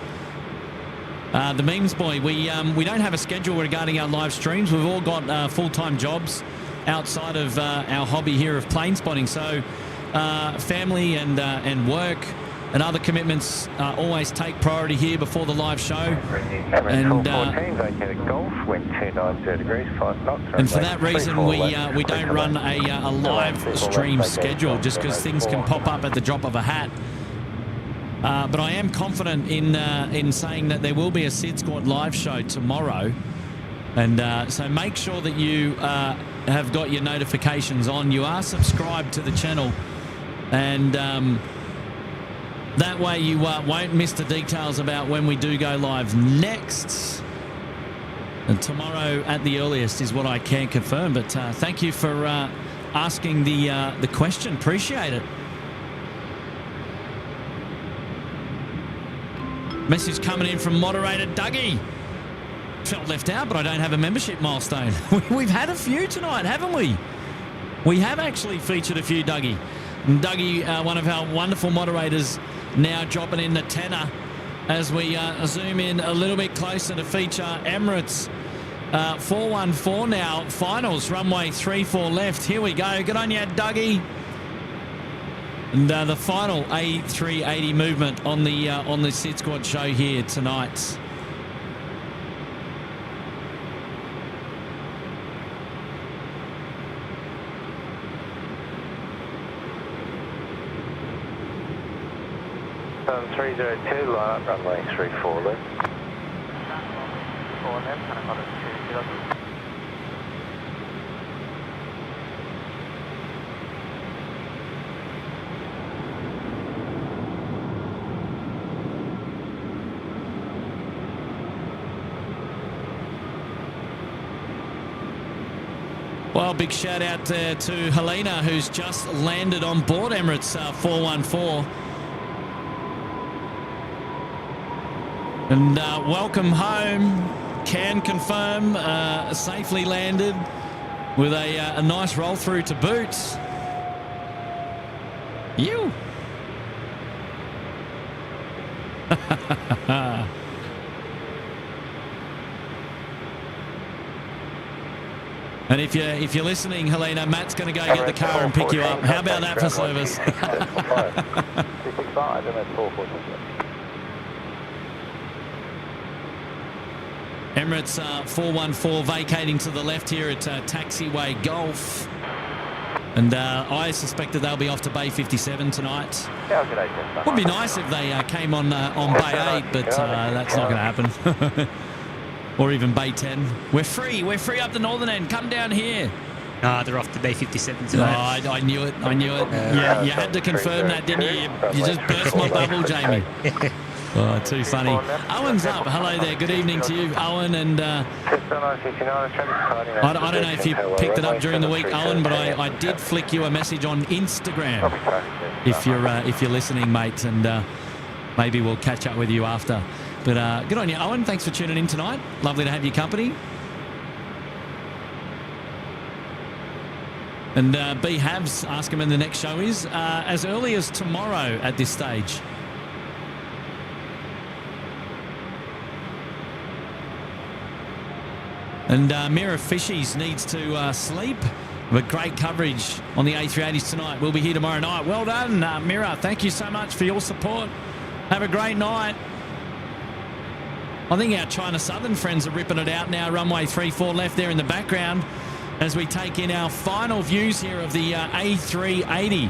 The Memes Boy, we don't have a schedule regarding our live streams. We've all got full-time jobs outside of our hobby here of plane spotting. So family and work and other commitments always take priority here before the live show. And for that reason, we don't run a live stream schedule just because things can pop up at the drop of a hat. But I am confident in saying that there will be a SydSquad live show tomorrow. And so make sure that you have got your notifications on. You are subscribed to the channel, and that way you won't miss the details about when we do go live next. And tomorrow at the earliest is what I can confirm. But thank you for asking the question. Appreciate it. Message coming in from moderator Dougie. Felt left out, but I don't have a membership milestone. We've had a few tonight, haven't we? We have actually featured a few, Dougie. And Dougie, one of our wonderful moderators, now dropping in the tenner as we zoom in a little bit closer to feature Emirates 414 now. Finals, runway 34 left. Here we go. Good on you, Dougie. And the final A380 movement on the SydSquad show here tonight. Sun 302, line up runway 34 left. Well, big shout out to Helena, who's just landed on board Emirates 414. And welcome home. Can confirm safely landed with a nice roll through to boot. You. And if you're listening, Helena, Matt's going to go get the car and pick you up. How about that for service? Emirates 414 vacating to the left here at Taxiway Golf. And I suspect that they'll be off to Bay 57 tonight. Would be nice if they came on Bay 8, but that's not going to happen. Or even Bay 10. We're free up the northern end. Come down here. They're off to Bay 57 tonight. I knew it. Yeah, you had to confirm that, didn't you? You just burst my bubble, Jamie. Oh, too funny. Owen's up. Hello there. Good evening to you, Owen. And I don't know if you picked it up during the week, Owen, but I did flick you a message on Instagram. If you're listening, mate, and maybe we'll catch up with you after. But good on you, Owen. Thanks for tuning in tonight. Lovely to have your company. And B Habs, ask him when the next show is. As early as tomorrow at this stage. And Mira Fishies needs to sleep. But great coverage on the A380s tonight. We'll be here tomorrow night. Well done, Mira. Thank you so much for your support. Have a great night. I think our China Southern friends are ripping it out now. Runway 34 left there in the background as we take in our final views here of the A380.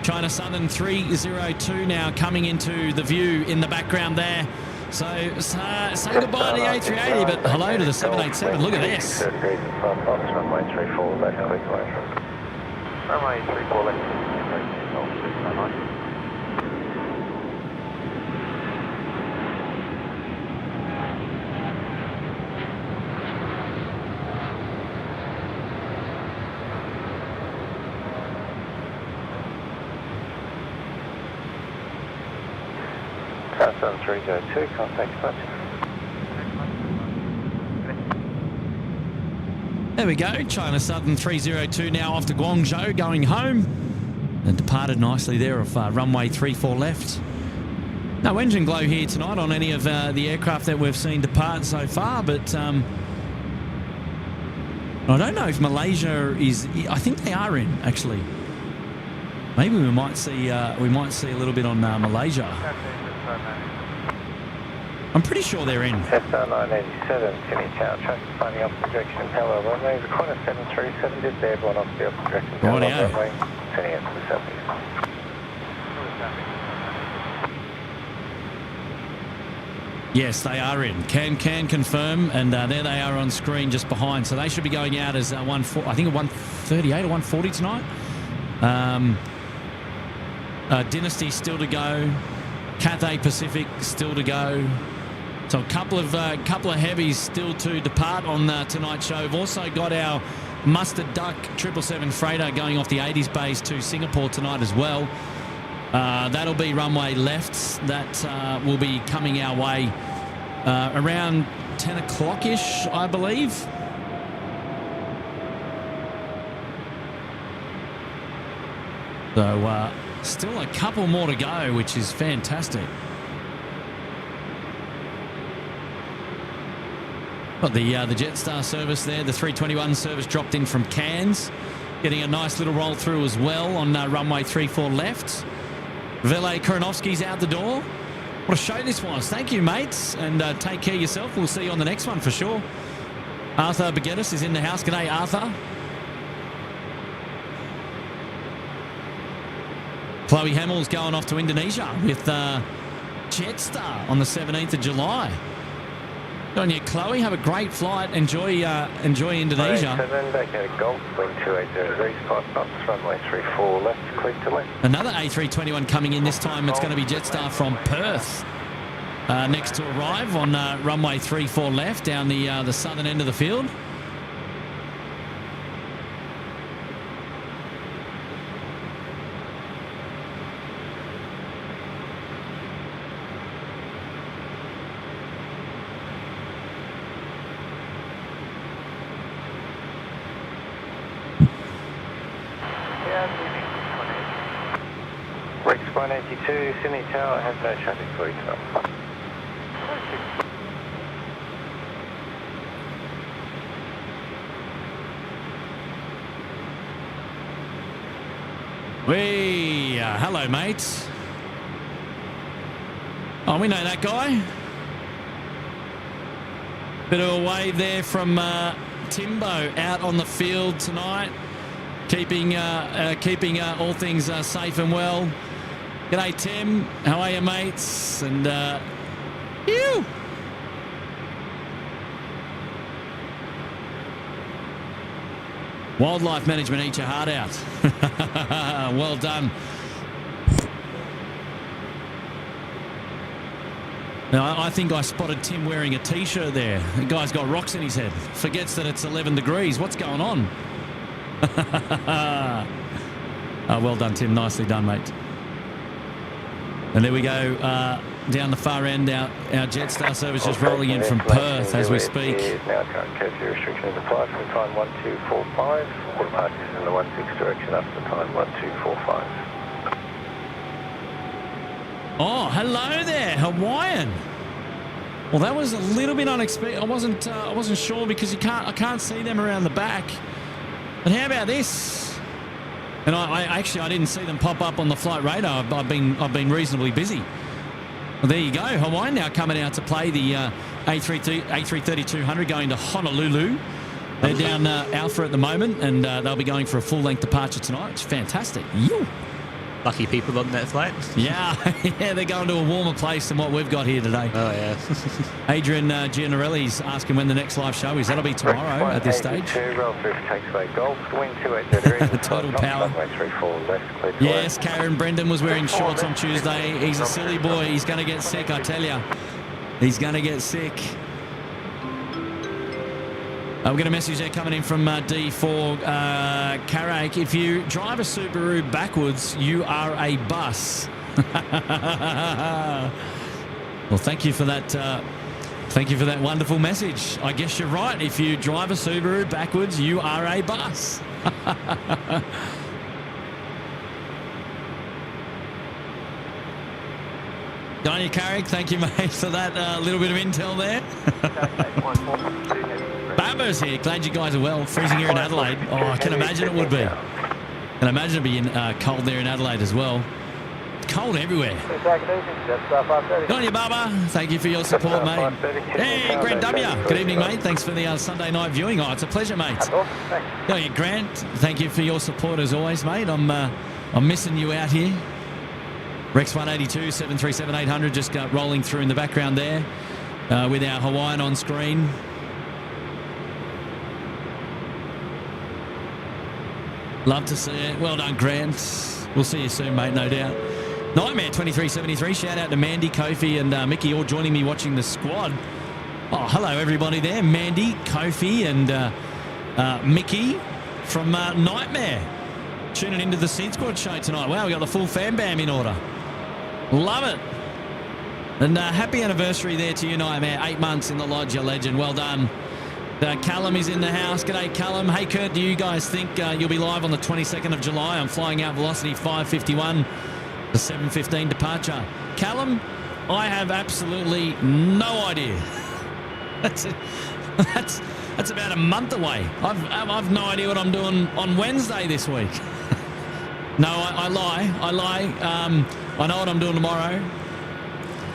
China Southern 302 now coming into the view in the background there. So say goodbye to the A380, but hello to the 787. Look at this. Runway 34 left, Runway 34 left. Sun 302, contact departure. There we go. China Southern 302 now off to Guangzhou, going home. And departed nicely there off runway 34 left. No engine glow here tonight on any of the aircraft that we've seen depart so far, but I don't know if Malaysia is. I think they are in, actually. Maybe we might see a little bit on Malaysia. I'm pretty sure they're in. Jetstar 987, Sydney Tower, traffic finding opposite direction, parallel runway. The Qantas 737 did the airborne off the opposite direction, parallel runway, turning out to the southeast. Yes, they are in. Can confirm, and there they are on screen just behind. So they should be going out as I think 138 or 140 tonight. Dynasty still to go. Cathay Pacific still to go. So a couple of heavies still to depart on tonight's show. We've also got our Mustard Duck 777 freighter going off the 80s base to Singapore tonight as well. That'll be runway left. That will be coming our way around 10 o'clock-ish, I believe. So still a couple more to go, which is fantastic. Got the Jetstar service there. The 321 service dropped in from Cairns, getting a nice little roll through as well on runway 34 left. Vele Koronovsky's out the door. What a show this was. Thank you, mates, and take care of yourself. We'll see you on the next one for sure. Arthur Baguettis is in the house. G'day, Arthur. Chloe Hamill's going off to Indonesia with Jetstar on the 17th of July. Good on you, Chloe. Have a great flight. Enjoy Indonesia. 7, back at Golf, wind 280 5 knots, runway 34 left, clear to left. Another A321 coming in this time. It's going to be Jetstar from Perth. Next to arrive on runway 34 left down the southern end of the field. Rex 182, Sydney Tower has no traffic for you tonight. Hello, mates. Oh, we know that guy. Bit of a wave there from Timbo out on the field tonight, keeping all things safe and well. G'day, Tim. How are you, mates? And you. Wildlife management, eat your heart out. Well done. Now, I think I spotted Tim wearing a T-shirt there. The guy's got rocks in his head. Forgets that it's 11 degrees. What's going on? Well done, Tim. Nicely done, mate. And there we go. Down the far end, our Jetstar service just rolling in from Perth as we speak. Now current curfew restriction is applied from time 1245. All departures in the 16 direction up to time 1245. Oh, hello there, Hawaiian. Well, that was a little bit unexpected. I wasn't sure because I can't see them around the back. But how about this? And I didn't see them pop up on the flight radar. I've been reasonably busy. Well, there you go. Hawaiian now coming out to play the A330-200 going to Honolulu. They're down Alpha at the moment, and they'll be going for a full-length departure tonight. It's fantastic. Yoo. Lucky people on that flight. Yeah, they're going to a warmer place than what we've got here today. Oh, yeah. Adrian Gianarelli's asking when the next live show is. That'll be tomorrow at this stage. Roll through taxiway Golf, wind 280 Total power. Yes, Karen Brendan was wearing shorts on Tuesday. He's a silly boy. He's going to get sick, I tell you. He's going to get sick. We've got a message there coming in from D4 Carrick. If you drive a Subaru backwards, you are a bus. Well, thank you for that. Thank you for that wonderful message. I guess you're right. If you drive a Subaru backwards, you are a bus. Donnie Carrick, thank you, mate, for that little bit of intel there. Bambo's here. Glad you guys are well. Freezing here in Adelaide. Oh, I can imagine it would be. Can imagine it being cold there in Adelaide as well. It's cold everywhere. Good on you, Baba. Thank you for your support, mate. Hey, Grant W. Good evening, mate. Thanks for the Sunday night viewing. Oh, it's a pleasure, mate. Good on you, Grant. Thank you for your support as always, mate. I'm missing you out here. Rex 182, 737-800 just rolling through in the background there with our Hawaiian on screen. Love to see it. Well done, Grant. We'll see you soon, mate, no doubt. Nightmare 2373. Shout out to Mandy, Kofi, and Mickey, all joining me watching the squad. Oh, hello, everybody there. Mandy, Kofi, and Mickey from Nightmare. Tuning into the SydSquad show tonight. Wow, we got the full fan bam in order. Love it. And happy anniversary there to you, Nightmare. 8 months in the lodge, you legend. Well done. Callum is in the house. G'day, Callum. Hey, Kurt, do you guys think you'll be live on the 22nd of July? I'm flying out Velocity 551, the 7:15 departure. Callum, I have absolutely no idea. That's about a month away. I've no idea what I'm doing on Wednesday this week. No, I lie. I know what I'm doing tomorrow.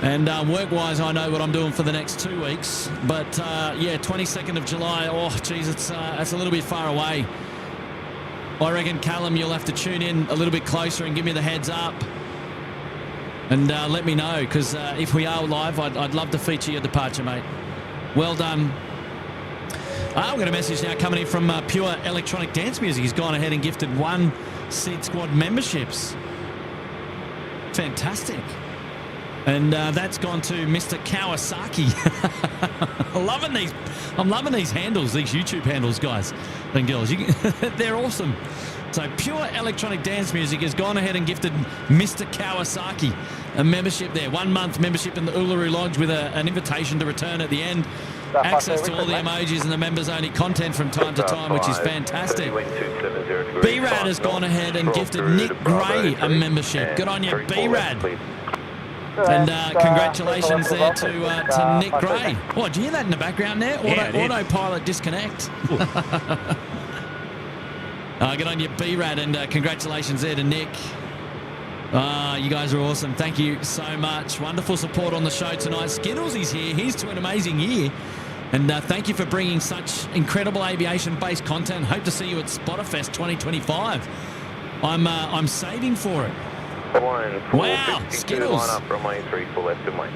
And work-wise, I know what I'm doing for the next 2 weeks. But, yeah, 22nd of July, oh, geez, it's a little bit far away. I reckon, Callum, you'll have to tune in a little bit closer and give me the heads up. And let me know, because if we are live, I'd love to feature your departure, mate. Well done. I've got a message now coming in from Pure Electronic Dance Music. He's gone ahead and gifted 1 SydSquad memberships. Fantastic. And that's gone to Mr. Kawasaki. I'm loving these handles, these YouTube handles, guys and girls. They're awesome. So Pure Electronic Dance Music has gone ahead and gifted Mr. Kawasaki a membership there. 1 month membership in the Uluru Lodge with an invitation to return at the end. Access to all the emojis and the members-only content from time to time, which is fantastic. B-Rad has gone ahead and gifted Nick Gray a membership. Good on you, B-Rad. And congratulations there to Nick Gray. Oh, did you hear that in the background there? Autopilot disconnect. Good on you, B-Rad, and congratulations there to Nick. You guys are awesome. Thank you so much. Wonderful support on the show tonight. Skittles is here. Here's to an amazing year. And thank you for bringing such incredible aviation-based content. Hope to see you at Spotterfest 2025. I'm saving for it. Wow, Skittles.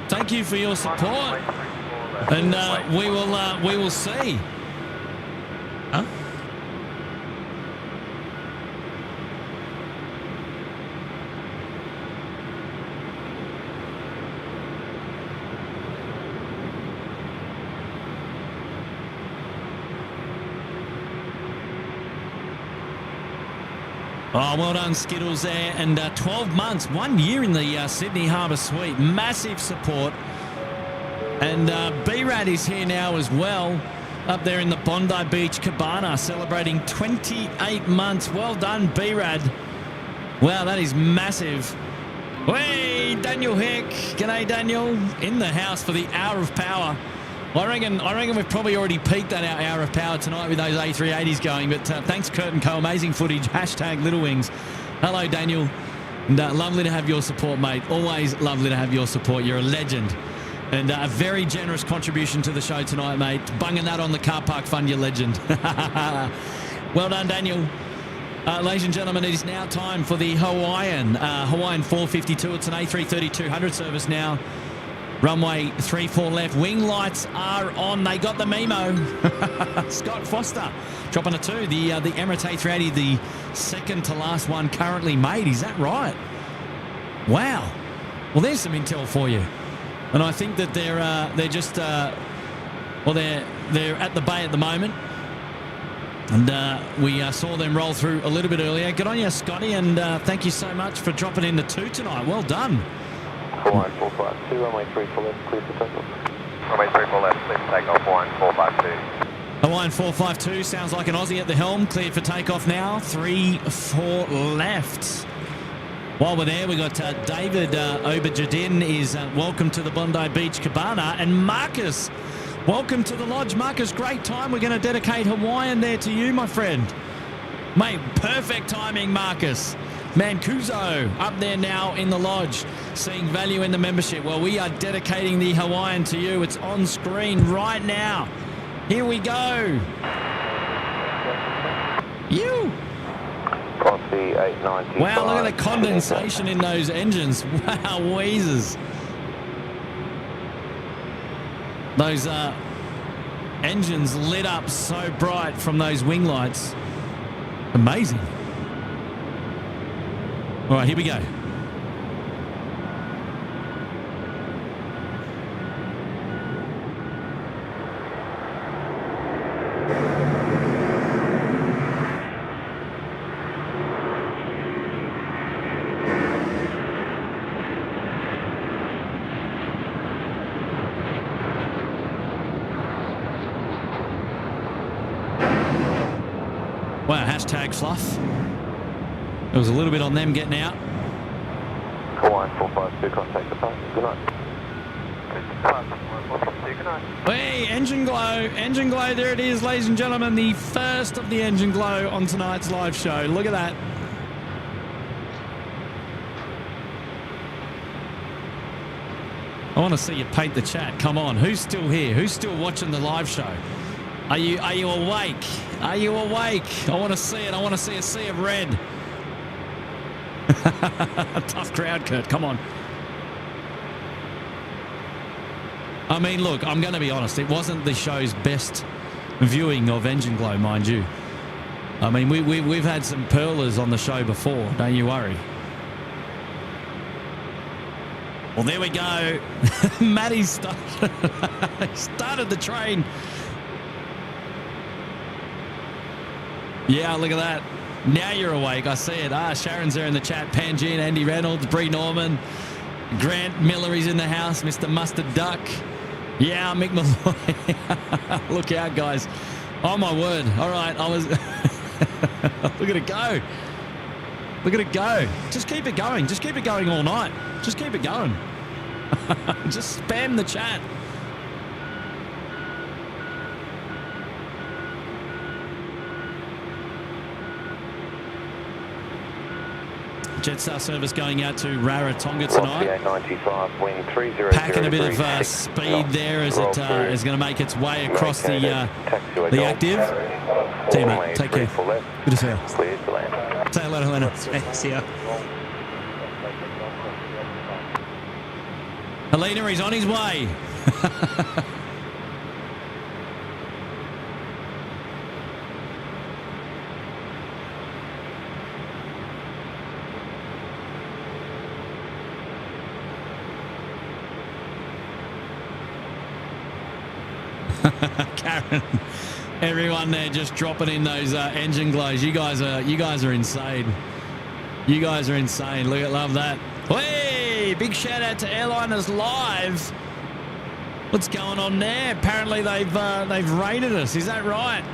Thank you for your support. And we will see. Huh? Oh, well done, Skittles there. And 12 months, 1 year in the Sydney Harbour Suite. Massive support. And B-Rad is here now as well, up there in the Bondi Beach Cabana, celebrating 28 months. Well done, B-Rad. Wow, that is massive. Hey, Daniel Hick. G'day, Daniel. In the house for the Hour of Power. I reckon we've probably already peaked that hour of power tonight with those A380s going. But thanks, Kurt and Co. Amazing footage. Hashtag Little Wings. Hello, Daniel. And lovely to have your support, mate. Always lovely to have your support. You're a legend. And a very generous contribution to the show tonight, mate. Bunging that on the car park fund, you legend. Well done, Daniel. Ladies and gentlemen, it is now time for the Hawaiian 452. It's an A330-200 service now. Runway 34 left. Wing lights are on. They got the memo. Scott Foster dropping a 2. The Emirates A380, the second to last one currently made. Is that right? Wow. Well, there's some intel for you. And I think that they're just they're at the bay at the moment. And we saw them roll through a little bit earlier. Good on you, Scotty, and thank you so much for dropping in the 2 tonight. Well done. Hawaiian 452, runway 34 left, clear for takeoff. Runway 34 left, clear for takeoff, Hawaiian 452. Hawaiian 452 sounds like an Aussie at the helm. Cleared for takeoff now. 3-4 left. While we're there, we got David Obajadin is welcome to the Bondi Beach Cabana. And Marcus, welcome to the lodge. Marcus, great time. We're going to dedicate Hawaiian there to you, my friend. Mate, perfect timing, Marcus. Mancuso up there now in the lodge, seeing value in the membership. Well, we are dedicating the Hawaiian to you. It's on screen right now. Here we go. You. LC 895. Wow, look at the condensation in those engines. Wow, wheezes. Those engines lit up so bright from those wing lights. Amazing. All right, here we go. Wow, hashtag fluff. There was a little bit on them getting out. Hawaiian 452, contact the pass. Good night. Good night. Hey, engine glow, engine glow. There it is, ladies and gentlemen. The first of the engine glow on tonight's live show. Look at that. I want to see you paint the chat. Come on, who's still here? Who's still watching the live show? Are you awake? Are you awake? I want to see it. I want to see a sea of red. Tough crowd, Kurt. Come on. I mean, look, I'm going to be honest. It wasn't the show's best viewing of engine glow, mind you. I mean, we've had some pearlers on the show before. Don't you worry. Well, there we go. Matty started the train. Yeah, look at that. Now you're awake. I see it. Sharon's there in the chat. Panjean, Andy Reynolds, Bree Norman, Grant Miller is in the house. Mr. Mustard Duck. Yeah, Mick Malloy. Look out, guys. Oh, my word. All right. I was... Look at it go. Look at it go. Just keep it going. Just keep it going all night. Just keep it going. Just spam the chat. Jetstar service going out to Rarotonga tonight. Packing a bit of speed there as it is going to make its way across the active. Teammate, take care. Good to see you. Say hello to Helena. Hey, see ya. Helena, he's on his way. Karen, everyone there just dropping in those engine glows. You guys are insane. You guys are insane. Look at, love that. Hey, big shout out to Airliners Live. What's going on there? Apparently they've raided us. Is that right?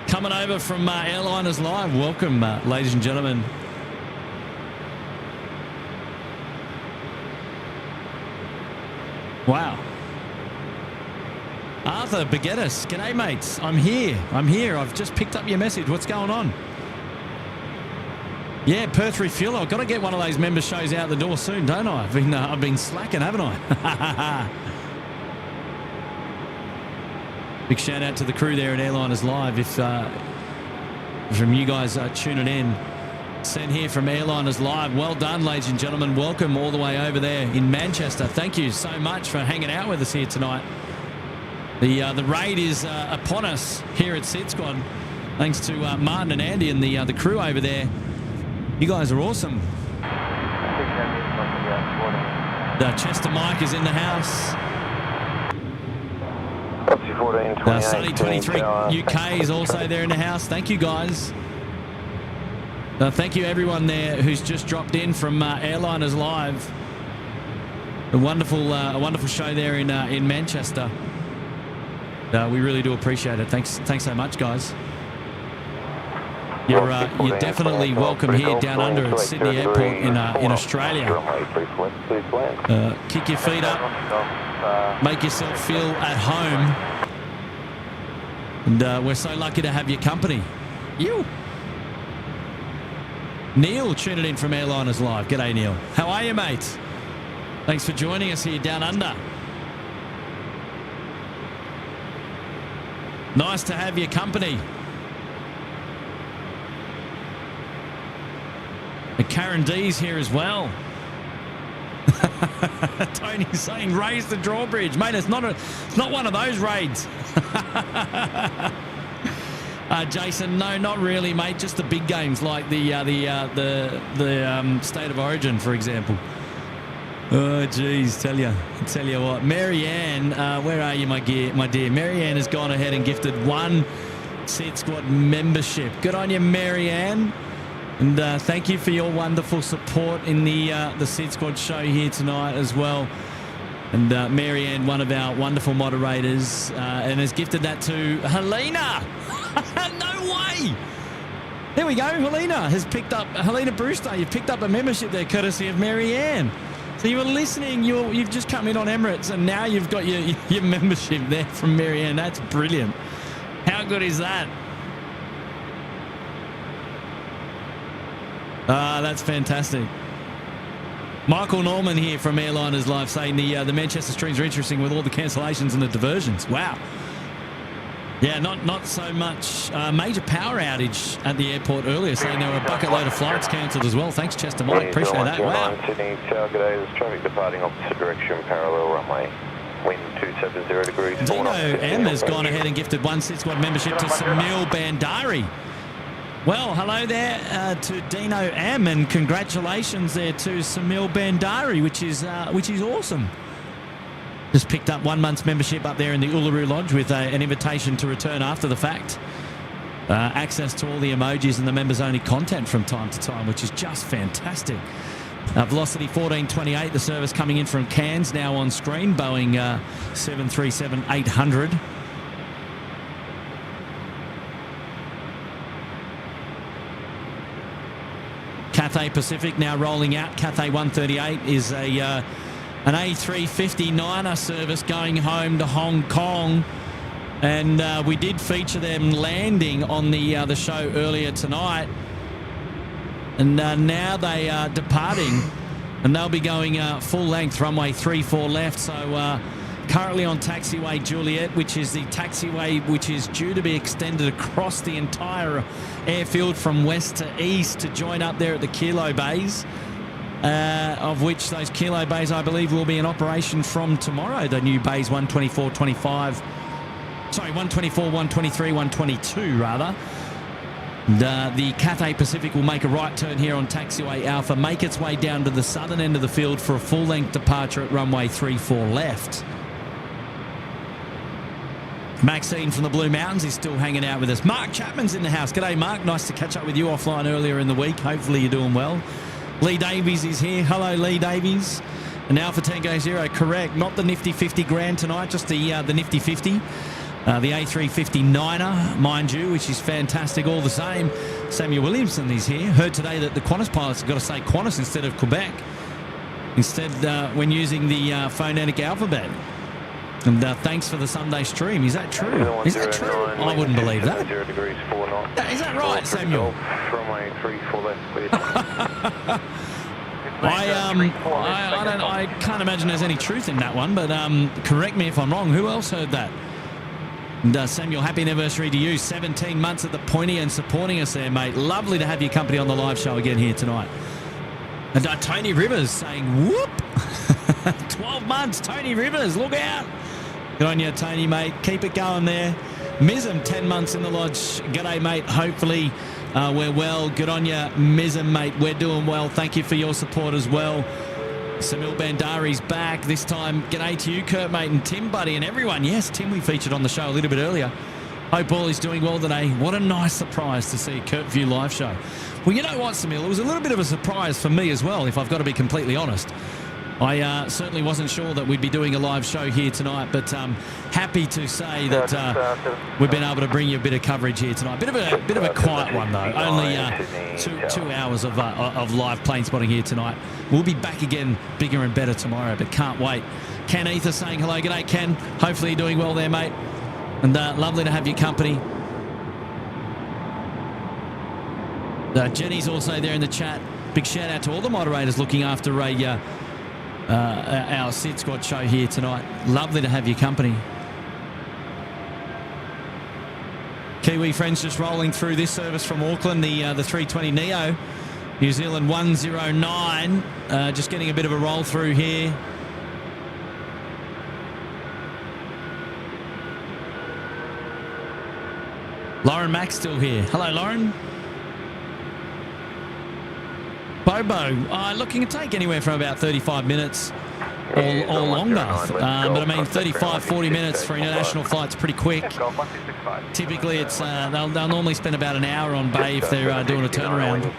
Coming over from Airliners Live. Welcome, ladies and gentlemen. Wow. Arthur Baguettis. G'day, mates. I'm here. I've just picked up your message. What's going on? Yeah, Perth refuel. I've got to get one of those member shows out the door soon, don't I? I've been slacking, haven't I? Big shout out to the crew there at Airliners Live. If from you guys tuning in, sent here from Airliners Live. Well done, ladies and gentlemen. Welcome all the way over there in Manchester. Thank you so much for hanging out with us here tonight. The raid is upon us here at SydSquad. Thanks to Martin and Andy and the crew over there. You guys are awesome. Chester Mike is in the house. Sunny 23 UK is also there in the house. Thank you, guys. Thank you, everyone there who's just dropped in from Airliners Live. A wonderful show there in Manchester. We really do appreciate it. Thanks so much, guys. You're definitely welcome here down under at Sydney Airport in Australia. Kick your feet up, make yourself feel at home, and we're so lucky to have your company. You. Neil tuning in from Airliners Live. G'day, Neil. How are you, mate? Thanks for joining us here down under. Nice to have your company. And Karen D's here as well. Tony's saying raise the drawbridge, mate. It's not one of those raids. Jason, no, not really, mate. Just the big games like the State of Origin, for example. Oh, geez, tell you what. Mary Ann, where are you, my dear? Mary Ann has gone ahead and gifted 1 SydSquad membership. Good on you, Mary Ann. And thank you for your wonderful support in the SydSquad show here tonight as well. And Mary Ann, one of our wonderful moderators, and has gifted that to Helena. No way. There we go. Helena Brewster, you've picked up a membership there courtesy of Mary Ann. So you were listening, you've just come in on Emirates, and now you've got your membership there from Mary Ann. That's brilliant. How good is that? That's fantastic. Michael Norman here from Airliners Live saying the Manchester streams are interesting with all the cancellations and the diversions. Wow. Yeah, not so much major power outage at the airport earlier, saying there were a bucket load of flights cancelled as well. Thanks, Chester Mike. Appreciate that. Wow. Sydney Tower, good day. There's traffic departing opposite direction, parallel runway. Wind 270 degrees. Dino M has gone ahead and gifted 1 SydSquad membership to Samil Bandari. Well, hello there to Dino M, and congratulations there to Samil Bandari, which is awesome. Just picked up 1 month's membership up there in the Uluru Lodge with an invitation to return after the fact. Access to all the emojis and the members-only content from time to time, which is just fantastic. Velocity 1428, the service coming in from Cairns, now on screen, Boeing 737-800. Cathay Pacific now rolling out. Cathay 138 is an A350 service going home to Hong Kong, and we did feature them landing on the show earlier tonight, and now they are departing, and they'll be going full length runway 34 left. So currently on taxiway Juliet, which is the taxiway which is due to be extended across the entire airfield from west to east to join up there at the Kilo Bays. Of which those Kilo Bays, I believe, will be in operation from tomorrow. The new bays 124, 25, sorry, 124, 123, 122 rather. The Cathay Pacific will make a right turn here on taxiway Alpha, make its way down to the southern end of the field for a full-length departure at runway 34 left. Maxine from the Blue Mountains is still hanging out with us. Mark Chapman's in the house. G'day, Mark. Nice to catch up with you offline earlier in the week. Hopefully you're doing well. Lee Davies is here. Hello, Lee Davies. And Alpha Tango Zero, correct. Not the Nifty 50 Grand tonight, just the Nifty 50. The A350 9er, mind you, which is fantastic all the same. Samuel Williamson is here. Heard today that the Qantas pilots have got to say Qantas instead of Quebec. Instead, when using the phonetic alphabet. And thanks for the Sunday stream. Is that true? Is that true? I wouldn't believe that. Is that right, Samuel? I can't imagine there's any truth in that one, but correct me if I'm wrong. Who else heard that? And Samuel, happy anniversary to you. 17 months at the pointy and supporting us there, mate. Lovely to have your company on the live show again here tonight. And Tony Rivers saying, whoop! 12 months, Tony Rivers, look out! Good on you, Tony, mate. Keep it going there. Mizem, 10 months in the lodge. G'day, mate. Hopefully we're well. Good on you, Mizem, mate. We're doing well. Thank you for your support as well. Samil Bandari's back. This time, g'day to you, Kurt, mate, and Tim, buddy, and everyone. Yes, Tim we featured on the show a little bit earlier. Hope all is doing well today. What a nice surprise to see Kurt View live show. Well, you know what, Samil? It was a little bit of a surprise for me as well, if I've got to be completely honest. I certainly wasn't sure that we'd be doing a live show here tonight, but happy to say that we've been able to bring you a bit of coverage here tonight. Bit of a quiet one though. Only 2 hours of live plane spotting here tonight. We'll be back again, bigger and better tomorrow, but can't wait. Ken Ether saying hello. G'day, Ken. Hopefully you're doing well there, mate. And lovely to have your company. Jenny's also there in the chat. Big shout out to all the moderators looking after our SydSquad show here tonight. Lovely to have your company. Kiwi friends just rolling through this service from Auckland, the 320neo. New Zealand 109, just getting a bit of a roll through here. Lauren Mack's still here. Hello, Lauren. Bobo, looking to take anywhere from about 35 minutes or longer. But I mean, 35, 40 minutes for international flights, pretty quick. Typically, it's they'll normally spend about an hour on bay if they're doing a turnaround.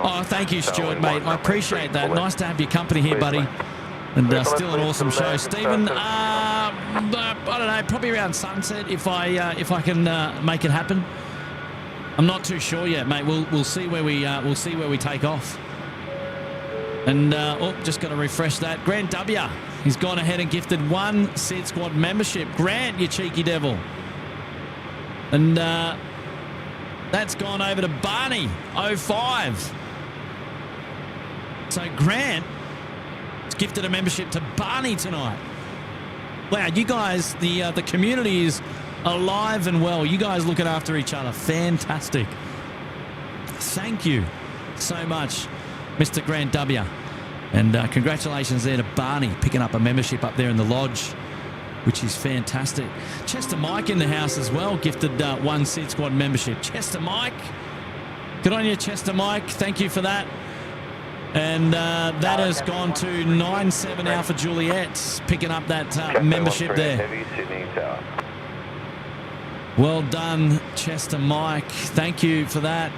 Oh, thank you, Stuart, mate. I appreciate that. Nice to have your company here, buddy. And still an awesome show. Stephen, I don't know, probably around sunset if I can make it happen. I'm not too sure yet, mate. We'll see where we take off. And just got to refresh that. Grant W. He's gone ahead and gifted 1 SydSquad membership. Grant, you cheeky devil. And that's gone over to Barney 05. So Grant has gifted a membership to Barney tonight. Wow, you guys, the community is alive and well. You guys looking after each other. Fantastic. Thank you so much, Mr. Grant W. And congratulations there to Barney picking up a membership up there in the lodge, which is fantastic. Chester Mike in the house as well, gifted 1 SydSquad membership. Chester Mike, good on you, Chester Mike. Thank you for that. And that has gone to 97 Alpha Juliet, picking up that membership there. Well done, Chester Mike. Thank you for that.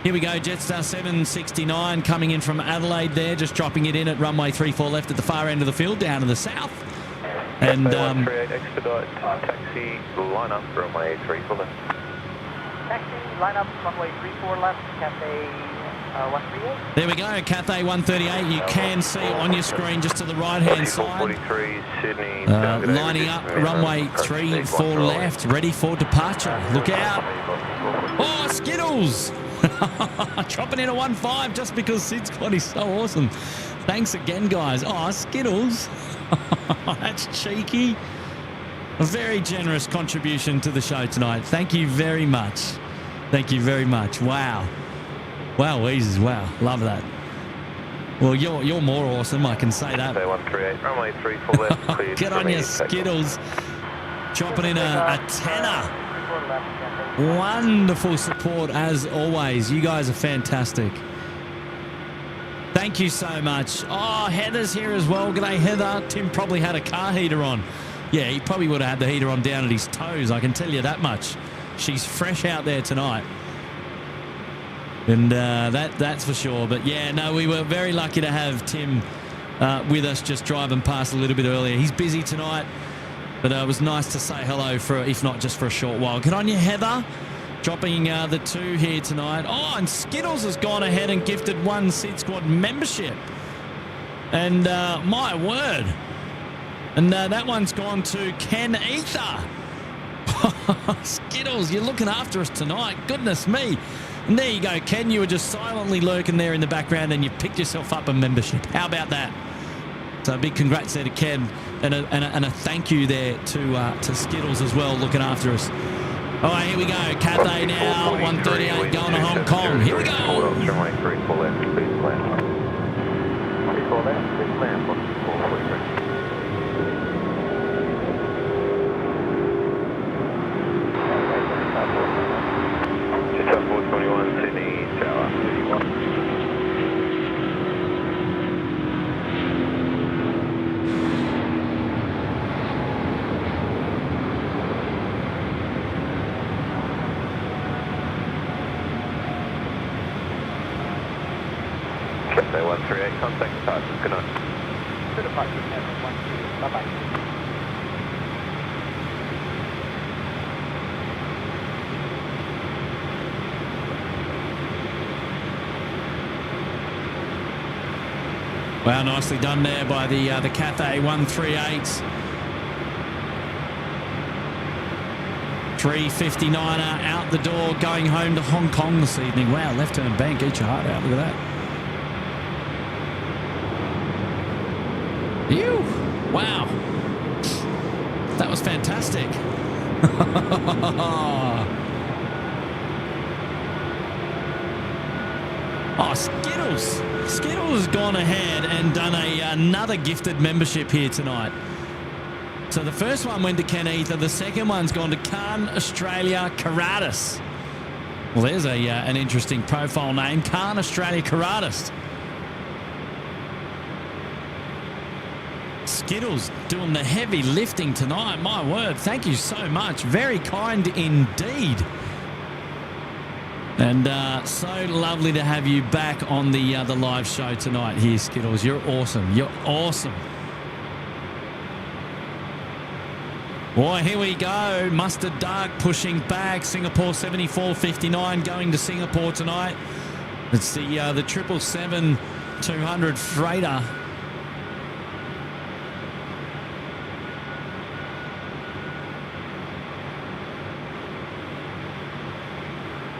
Here we go, Jetstar 769 coming in from Adelaide there, just dropping it in at runway 34 left at the far end of the field, down to the south. And expedite taxi line up runway 34 left. Taxi, line up, runway 34 left, Cathay 138. there we go, Cathay 138. You can see on your screen just to the right-hand side. Lining up, runway 34 left, ready for departure. Look out. Oh, Skittles! Dropping in a 1.5 just because SydSquad is so awesome. Thanks again, guys. Oh, Skittles. That's cheeky. A very generous contribution to the show tonight. Thank you very much. Thank you very much. Wow. Wow, Weezes. Wow. Love that. Well, you're more awesome, I can say that. 138, runway 34 left. Get on your Skittles. Dropping in a tenner. Wonderful support as always. You guys are fantastic. Thank you so much. Oh, Heather's here as well. G'day, Heather. Tim probably had a car heater on. Yeah, he probably would have had the heater on down at his toes. I can tell you that much. She's fresh out there tonight. And that's for sure. But yeah, no, we were very lucky to have Tim with us, just driving past a little bit earlier. He's busy tonight, but it was nice to say hello for, if not just for a short while. Good on you, Heather. Dropping the 2 here tonight. Oh, and Skittles has gone ahead and gifted 1 SydSquad membership. And my word. And that one's gone to Ken Ether. Skittles, you're looking after us tonight. Goodness me. And there you go, Ken. You were just silently lurking there in the background and you picked yourself up a membership. How about that? So a big congrats there to Ken and a thank you there to Skittles as well, looking after us. All right, here we go. Cathay now, 138 going to Hong Kong. Here we go. Runway 34 left, please land. 34 left, please land. 443. Jetstar 421, Sydney Tower 31. Cathay 138, contact departures. Good night. To departure, Cathay 12. Bye-bye. Wow, nicely done there by the Cathay 138. 359er out the door, going home to Hong Kong this evening. Wow, left-turn bank, eat your heart out. Look at that. Ew. Wow. That was fantastic. Oh, Skittles. Skittles has gone ahead and done another gifted membership here tonight. So the first one went to Ken Ether. The second one's gone to Khan Australia Karatis. Well, there's an interesting profile name. Khan Australia Karatis. Skittles doing the heavy lifting tonight. My word, thank you so much. Very kind indeed. And so lovely to have you back on the live show tonight here, Skittles. You're awesome. You're awesome. Boy, here we go. Mustard Dark pushing back. Singapore 74.59 going to Singapore tonight. It's the 777-200 freighter.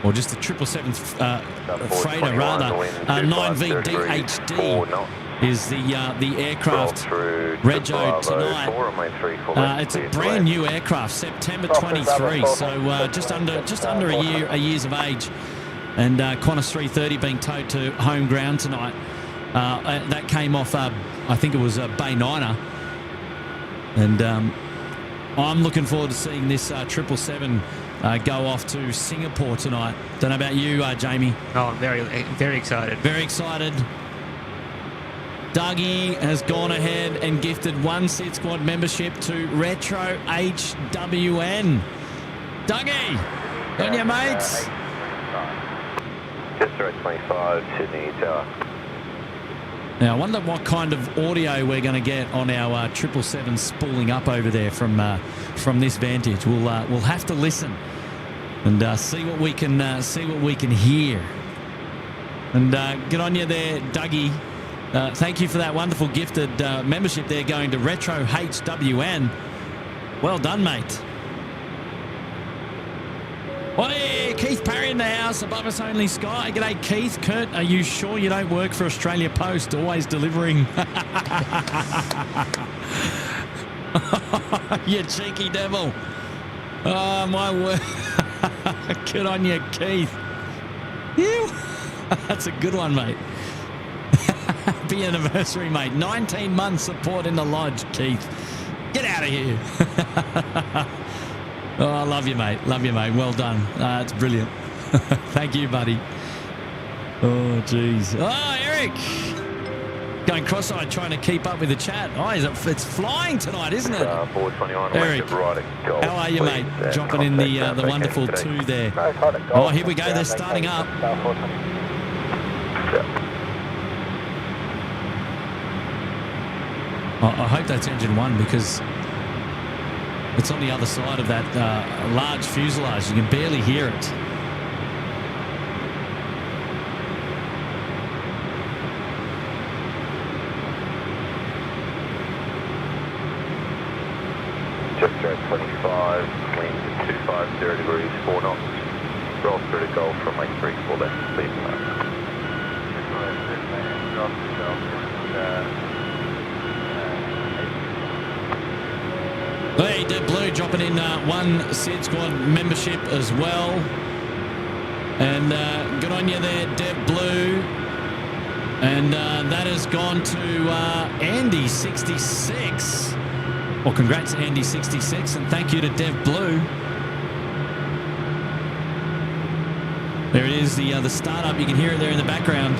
Or just the 777 freighter, rather. 9VDHD is the aircraft rego tonight. It's a brand new aircraft, September 23, so just under a year's of age. And Qantas 330 being towed to home ground tonight. That came off, I think it was Bay Niner. And I'm looking forward to seeing this 777 go off to Singapore tonight. Don't know about you, Jamie. Oh, very, very excited. Very excited. Dougie has gone ahead and gifted one SydSquad membership to Retro HWN. Dougie, on your mates. Jetstar 25, Sydney Tower. Now, I wonder what kind of audio we're going to get on our 777 spooling up over there from this vantage. We'll have to listen and see what we can hear. And good on you there, Dougie. Thank you for that wonderful gifted membership there going to Retro HWN. Well done, mate. Hey, Keith Parry in the house, above us only Sky. G'day, Keith. Kurt, are you sure you don't work for Australia Post? Always delivering. You cheeky devil. Oh, my word. Good on you, Keith. Ew. That's a good one, mate. Happy anniversary, mate. 19 months support in the lodge, Keith. Get out of here. Oh, I love you, mate. Love you, mate. Well done. It's brilliant. Thank you, buddy. Oh, jeez. Oh, Eric. Going cross-eyed trying to keep up with the chat. Oh, it's flying tonight, isn't it? Eric, how are you, mate? Dropping in the wonderful 2 there. Oh, here we go. They're starting up. I hope that's engine 1 because it's on the other side of that large fuselage. You can barely hear it. Jetstar 25, wind 250 degrees, 4 knots. Roll through to Gulf from 834 left, please. Hey, Deb Blue dropping in one SydSquad membership as well. And good on you there, Deb Blue. And that has gone to Andy66. Well, congrats, Andy66, and thank you to Deb Blue. There it is, the startup. You can hear it there in the background.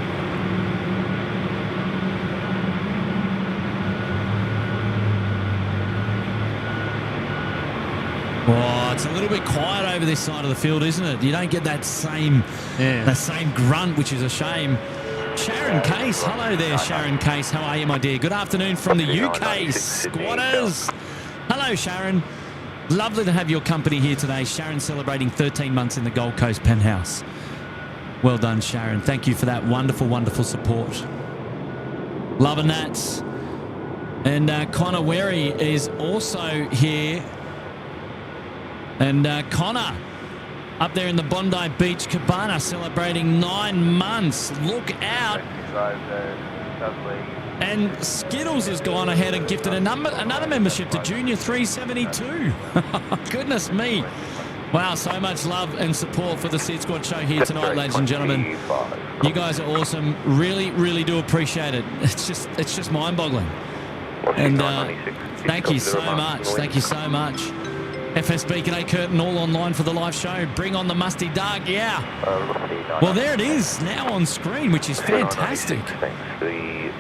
Oh, it's a little bit quiet over this side of the field, isn't it? You don't get that same grunt, which is a shame. Sharon Case, hello there, Sharon Case. How are you, my dear? Good afternoon from the UK, squatters. Hello, Sharon. Lovely to have your company here today. Sharon celebrating 13 months in the Gold Coast penthouse. Well done, Sharon. Thank you for that wonderful, wonderful support. Loving that. And Connor Wary is also here. And Connor, up there in the Bondi Beach Cabana, celebrating 9 months. Look out. And Skittles has gone ahead and gifted another membership to Junior 372. Goodness me. Wow, so much love and support for the SydSquad show here tonight, ladies and gentlemen. You guys are awesome. Really, really do appreciate it. It's just mind-boggling. And thank you so much. Thank you so much. FSB, g'day Curtin, all online for the live show. Bring on the musty duck, yeah. Well, there it is, now on screen, which is fantastic.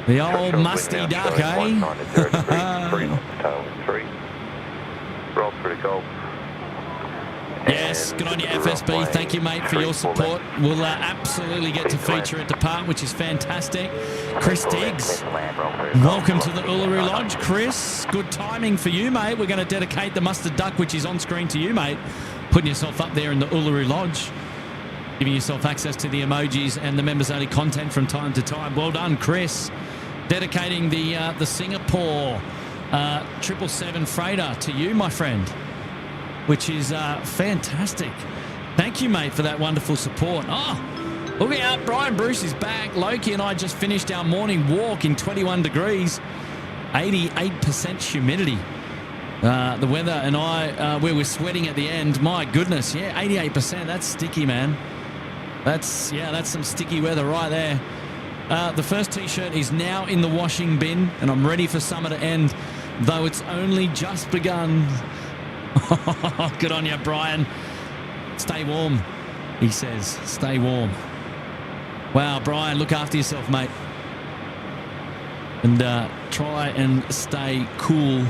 The old musty duck, eh? Roll pretty cold. Yes, good on you, FSB. Thank you, mate, for your support. We'll absolutely get to feature at the park, which is fantastic. Chris Diggs, welcome to the Uluru Lodge. Chris, good timing for you, mate. We're going to dedicate the mustard duck, which is on screen, to you, mate. Putting yourself up there in the Uluru Lodge, giving yourself access to the emojis and the members-only content from time to time. Well done, Chris. Dedicating the Singapore 777 freighter to you, my friend, which is fantastic. Thank you, mate, for that wonderful support. Oh, look out. Brian Bruce is back. Loki and I just finished our morning walk in 21 degrees, 88% humidity. The weather and I, we were sweating at the end. My goodness, yeah, 88%. That's sticky, man. That's some sticky weather right there. The first T-shirt is now in the washing bin, and I'm ready for summer to end, though it's only just begun. Good on you, Brian. Stay warm, he says. Stay warm. Wow, Brian, look after yourself, mate. And try and stay cool.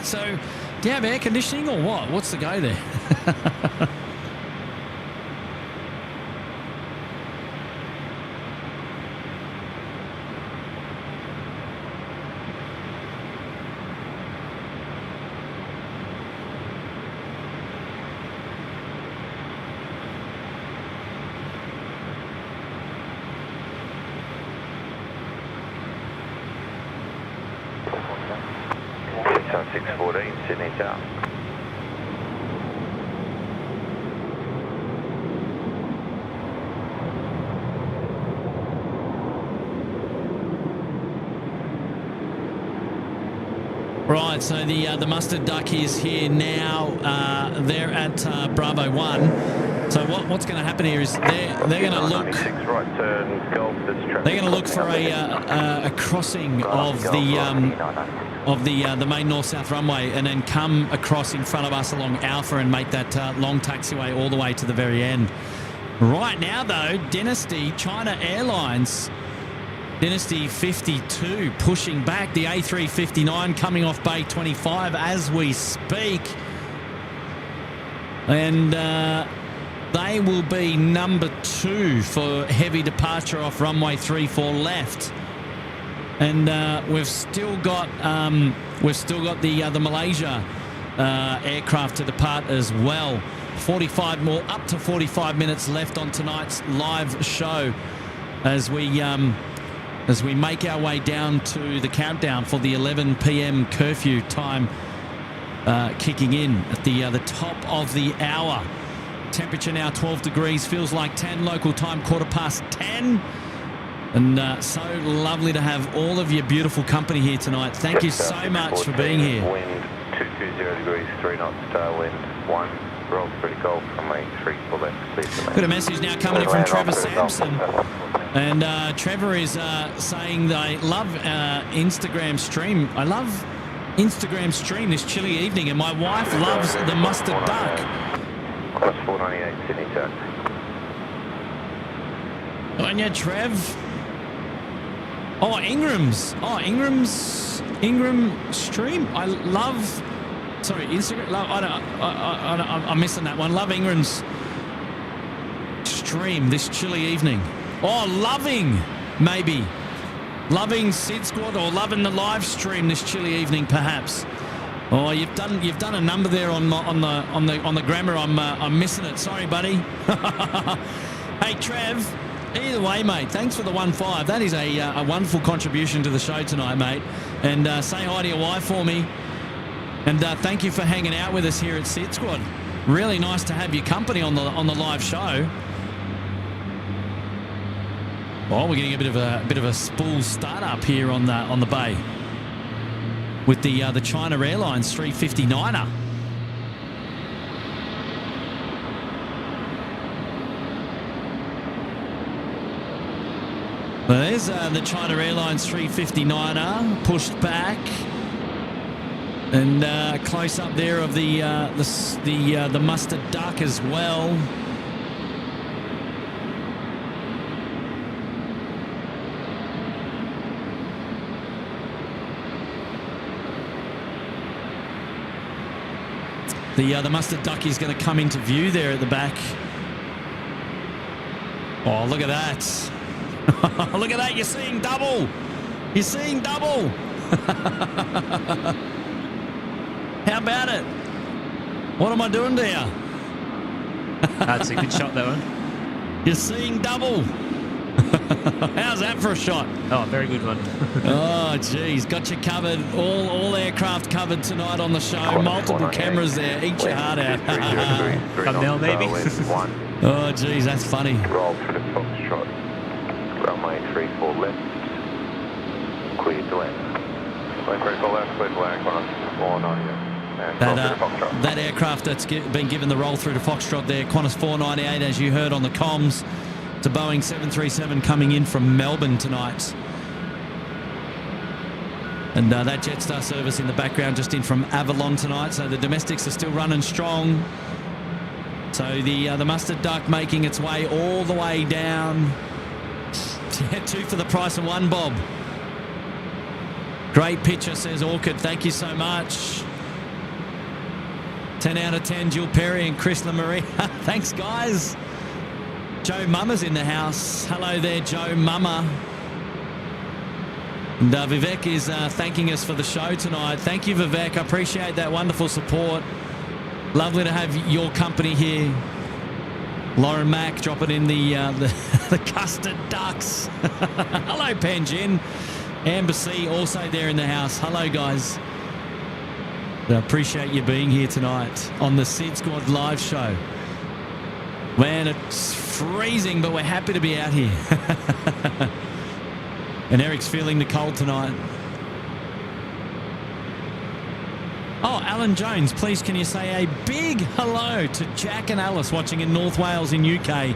So, do you have air conditioning or what? What's the go there? Sydney Town. Right, so the mustard duck is here now. They're at Bravo 1. So what's going to happen here is they're going to look. Right turn, Golf, they're going to look for a crossing of the main north-south runway, and then come across in front of us along Alpha and make that long taxiway all the way to the very end. Right now, though, Dynasty China Airlines. Dynasty 52 pushing back. The A359 coming off Bay 25 as we speak. And they will be number 2 for heavy departure off runway 34 left. And we've still got the Malaysia aircraft to depart as well. 45 more, up to 45 minutes left on tonight's live show as we make our way down to the countdown for the 11 p.m. curfew time kicking in at the top of the hour. Temperature now 12 degrees, feels like 10 local time, 10:15. And so lovely to have all of your beautiful company here tonight. Thank you so much for being here. Wind 220 degrees, 3 knots, tailwind 1. Rolls pretty cold from a 3 for left. Got a message now coming in from Trevor Sampson. And Trevor is saying that I love Instagram stream. I love Instagram stream this chilly evening, and my wife loves the mustard duck. Class 498 Sydney Town. On you, Trev. Oh, Ingram's. Oh, Ingram stream. I love. Sorry, Instagram. I'm missing that one. Love Ingram's stream this chilly evening. Oh, loving SydSquad, or loving the live stream this chilly evening, perhaps. Oh, you've done a number there on the grammar. I'm missing it. Sorry, buddy. Hey, Trev. Either way, mate, thanks for the 1.5. That is a wonderful contribution to the show tonight, mate. And say hi to your wife for me. And thank you for hanging out with us here at SydSquad. Really nice to have your company on the live show. Oh, we're getting a bit of a spool startup here on the bay with the China Airlines 359er. Well, there's the China Airlines 359er pushed back, and close up there of the mustard duck as well. The mustard duck is going to come into view there at the back. Oh, look at that. Look at that. You're seeing double. You're seeing double. How about it? What am I doing to you? That's a good shot, that one. You're seeing double. How's that for a shot? Oh, very good one. Oh, geez. Got you covered. All aircraft covered tonight on the show. Multiple cameras there. Eat your heart out. Thumbnail, maybe? Oh, geez. That's funny. Roll through the Foxtrot. Runway 34 left. Clear to land. Runway 34 left, clear to land. Qantas 490. That aircraft that's been given the roll through to Foxtrot there, Qantas 498, as you heard on the comms. It's a Boeing 737 coming in from Melbourne tonight. And that Jetstar service in the background just in from Avalon tonight. So the domestics are still running strong. So the mustard duck making its way all the way down. 2 for the price of 1, Bob. Great picture, says Orchid. Thank you so much. 10 out of 10, Jill Perry and Chris LaMarie. Thanks, guys. Joe Mama's in the house. Hello there, Joe Mama. And Vivek is thanking us for the show tonight. Thank you, Vivek. I appreciate that wonderful support. Lovely to have your company here. Lauren Mack dropping in the custard ducks. Hello, Panjin. Amber C also there in the house. Hello, guys. I appreciate you being here tonight on the SydSquad live show. Man, it's freezing, but we're happy to be out here. And Eric's feeling the cold tonight. Oh, Alan Jones, please can you say a big hello to Jack and Alice watching in North Wales in UK.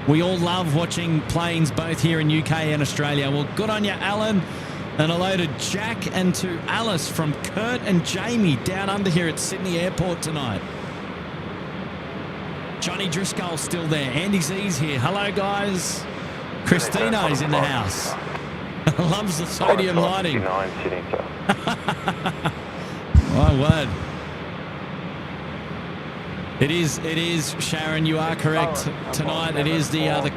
We all love watching planes both here in UK and Australia. Well, good on you, Alan. And hello to Jack and to Alice from Kurt and Jamie down under here at Sydney Airport tonight. Johnny Driscoll's still there. Andy Z's here. Hello, guys. Christino's in the house. Loves the sodium lighting. My word. It is, Sharon, you are correct. Tonight it is the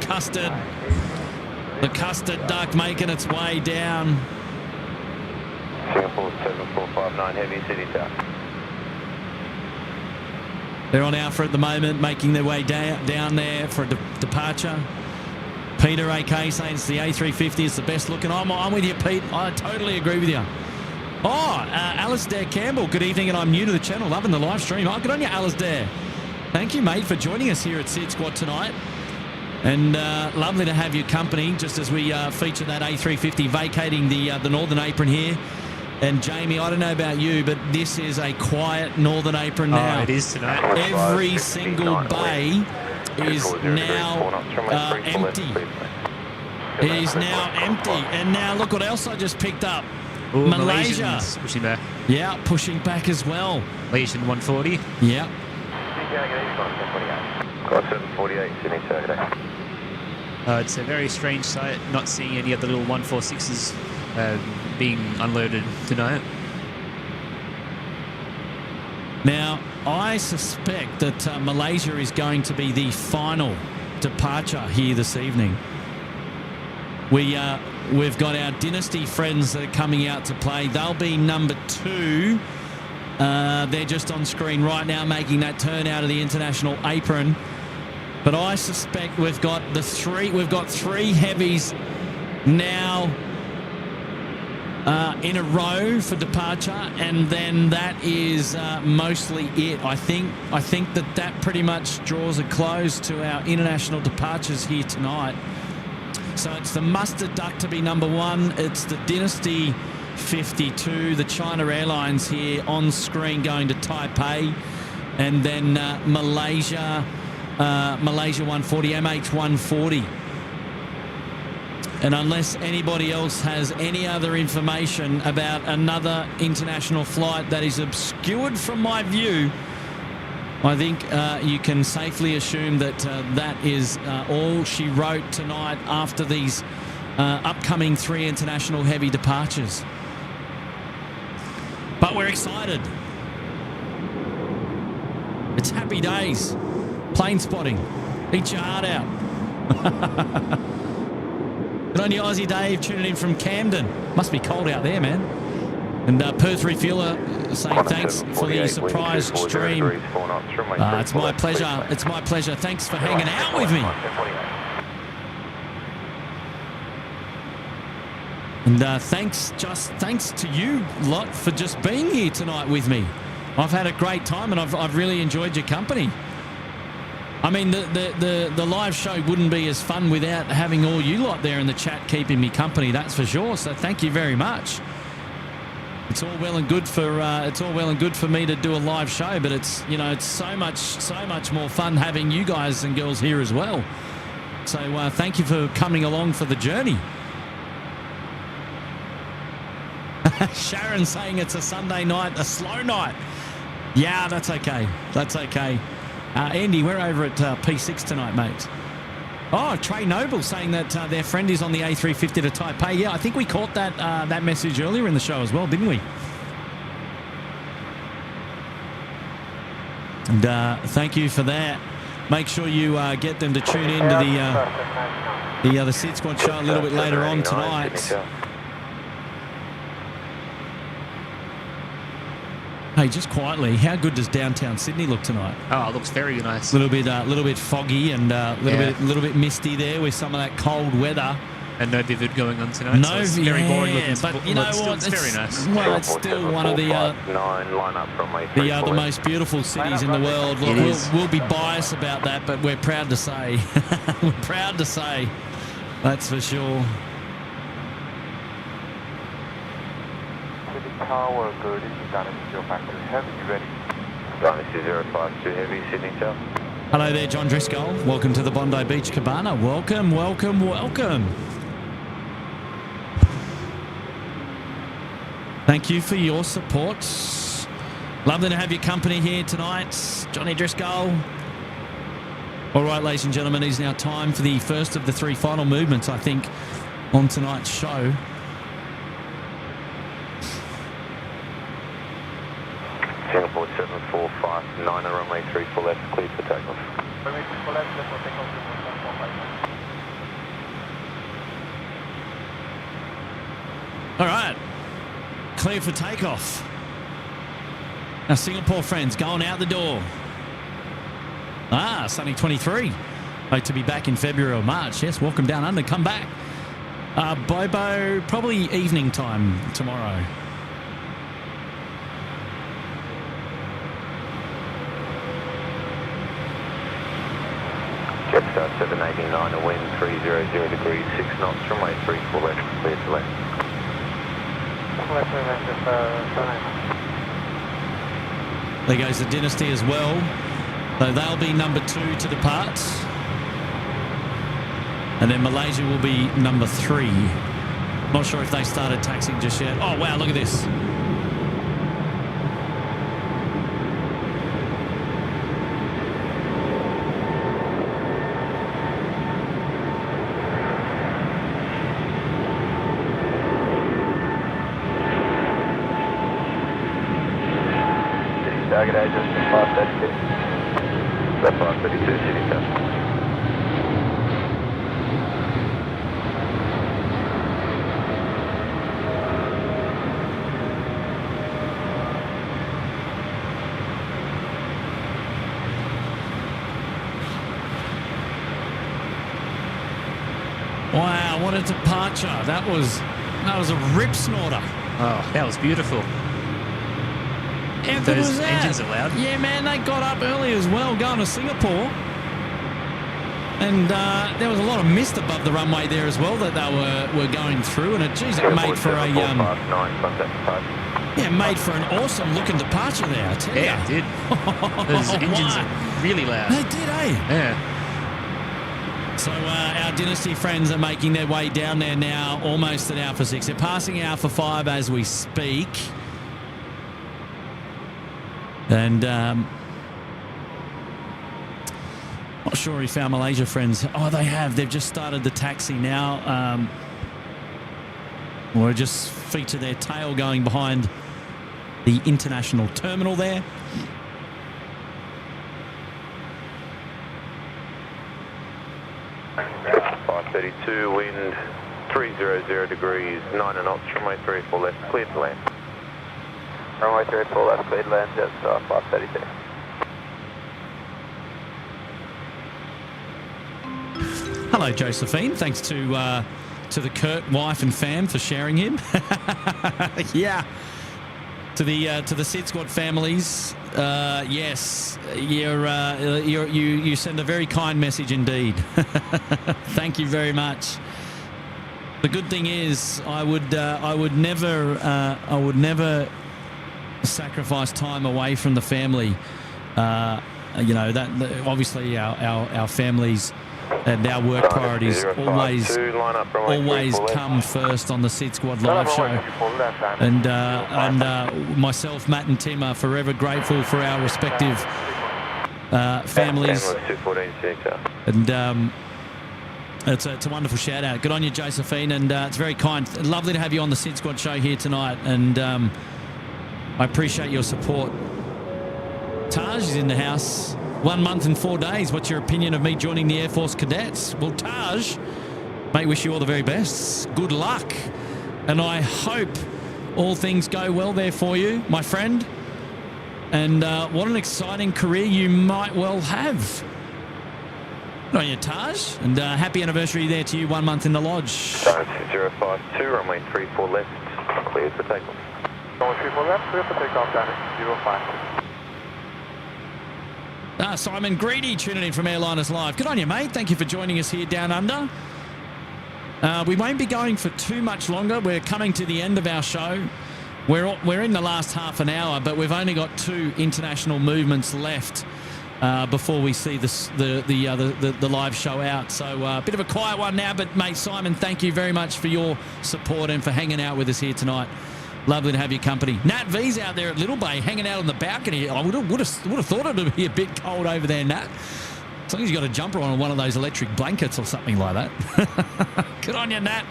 custard duck making its way down. Singapore 7459 Heavy City South. They're on Alpha at the moment, making their way down there for a departure. Peter AK saying it's the A350 is the best looking. I'm with you, Pete. I totally agree with you. Oh, Alistair Campbell, good evening, and I'm new to the channel, loving the live stream. Oh, good on you, Alistair. Thank you, mate, for joining us here at SydSquad tonight. And lovely to have your company, just as we feature that A350 vacating the Northern Apron here. And Jamie, I don't know about you, but this is a quiet Northern Apron now. Oh, it is tonight. Every single bay is now empty. It is now empty. And now look what else I just picked up. Ooh, Malaysia. Pushing back. Yeah, pushing back as well. Malaysian 140. Yeah. Got 748 Sydney Saturday. It's a very strange sight, not seeing any of the little 146s being unloaded tonight. Now, I suspect that Malaysia is going to be the final departure here this evening. We've got our Dynasty friends that are coming out to play. They'll be number 2. They're just on screen right now making that turn out of the international apron. But I suspect we've got 3 heavies now in a row for departure, and then that is mostly it. I think that pretty much draws a close to our international departures here tonight. So it's the Mustard Duck to be number 1. It's the Dynasty 52, the China Airlines here on screen going to Taipei. And then Malaysia 140, MH140. And unless anybody else has any other information about another international flight that is obscured from my view, I think you can safely assume that that is all she wrote tonight after these upcoming 3 international heavy departures. But we're excited. It's happy days. Plane spotting. Eat your heart out. Good on you, Aussie Dave, tuning in from Camden. Must be cold out there, man. And Perth Refueler saying thanks for the surprise stream. It's my pleasure. It's my pleasure. Thanks for hanging out with me. And thanks to you lot for just being here tonight with me. I've had a great time and I've really enjoyed your company. I mean, the live show wouldn't be as fun without having all you lot there in the chat keeping me company. That's for sure. So thank you very much. It's all well and good for me to do a live show, but it's so much more fun having you guys and girls here as well. So thank you for coming along for the journey. Sharon saying it's a Sunday night, a slow night. Yeah, that's okay. That's okay. Andy, we're over at P6 tonight, mate. Oh, Trey Noble saying that their friend is on the A350 to Taipei. Yeah, I think we caught that message earlier in the show as well, didn't we? And thank you for that. Make sure you get them to tune in to the SydSquad show a little bit later on tonight. Hey, just quietly, how good does downtown Sydney look tonight? Oh, it looks very nice. A little bit foggy and a little bit misty there with some of that cold weather. And no vivid going on tonight. No, so it's very boring looking. But you know what? It's very nice. Well, it's still one of the most beautiful cities in the world. Look, we'll be biased about that, but we're proud to say, that's for sure. Tower, good evening, Dynasty 05 to Heavy, ready? Dynasty 052 Heavy, Sydney Tower. Hello there, John Driscoll. Welcome to the Bondi Beach Cabana. Welcome. Thank you for your support. Lovely to have your company here tonight, Johnny Driscoll. All right, ladies and gentlemen, it is now time for the first of the 3 final movements, I think, on tonight's show. Singapore 7459, runway 34 left, cleared for takeoff. Runway 34 left, clear for takeoff, 145. All right, clear for takeoff. Our Singapore friends going out the door. Sunny 23. Hope to be back in February or March. Yes, welcome down under. Come back. Bobo, probably evening time tomorrow. Jetstar 789, a wind 300 degrees, 6 knots, runway 34 left, clear to left. There goes the Dynasty as well. So they'll be number 2 to depart. And then Malaysia will be number 3. Not sure if they started taxiing just yet. Oh, wow, look at this. Target agent 532. Left 532, Sydney Tower. Wow, what a departure. That was a rip snorter. Oh, that was beautiful. How good was Those that? engines are loud. Yeah, man, they got up early as well, going to Singapore. And there was a lot of mist above the runway there as well that they were going through, and it made for a made for an awesome looking departure there. I tell Yeah, it did. Those engines are really loud. They did, eh? Yeah. So our Dynasty friends are making their way down there now, almost at Alpha 6. They're passing Alpha 5 as we speak. And not sure if our Malaysia friends... Oh, they have. They've just started the taxi now. Or just feature their tail going behind the international terminal there. .32, wind 300 degrees, 9 knots, runway 34 left, cleared to land. Runway 34 left, cleared to land, Jetstar 532. Hello, Josephine. Thanks to the Kurt wife and fam for sharing him. Yeah. To the SydSquad families, yes, you send a very kind message indeed. Thank you very much. The good thing is, I would never sacrifice time away from the family. You know that obviously our families and our work priorities always come first on the SydSquad live show. And myself, Matt and Tim are forever grateful for our respective families. And it's a wonderful shout out. Good on you, Josephine, and it's very kind. Lovely to have you on the SydSquad show here tonight, and I appreciate your support. Taj is in the house. 1 month and 4 days. What's your opinion of me joining the Air Force Cadets? Well, Taj, mate, wish you all the very best. Good luck. And I hope all things go well there for you, my friend. And what an exciting career you might well have. Good on you, Taj. And happy anniversary there to you, 1 month in the lodge. 052, runway 34 left, cleared for takeoff. Runway 34 left, cleared for takeoff, down at 05. Simon Greedy tuning in from Airliners Live. Good on you, mate. Thank you for joining us here down under. We won't be going for too much longer. We're coming to the end of our show. We're in the last half an hour, but we've only got 2 international movements left before we see the live show out. So a bit of a quiet one now, but mate Simon, thank you very much for your support and for hanging out with us here tonight. Lovely to have your company. Nat V's out there at Little Bay hanging out on the balcony. I would have thought it would be a bit cold over there, Nat. As long as you've got a jumper on one of those electric blankets or something like that. Good on you, Nat.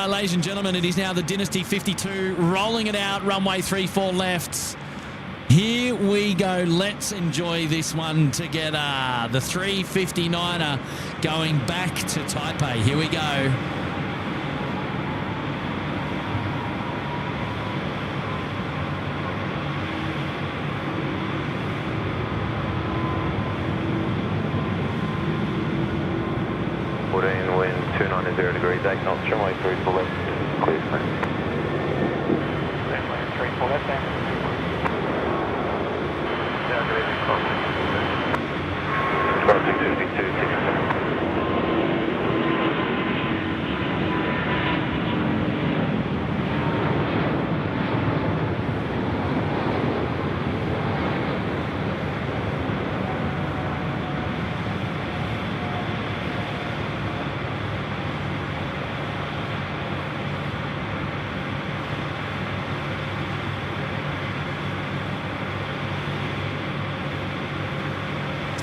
Ladies and gentlemen, it is now the Dynasty 52 rolling it out, runway 34 left. Here we go. Let's enjoy this one together. The 359er going back to Taipei. Here we go. Wind 290 degrees, 8 knots, runway 34 left, clear for land. Runway 34 left, down. Yeah, good evening, cross. 652, 67.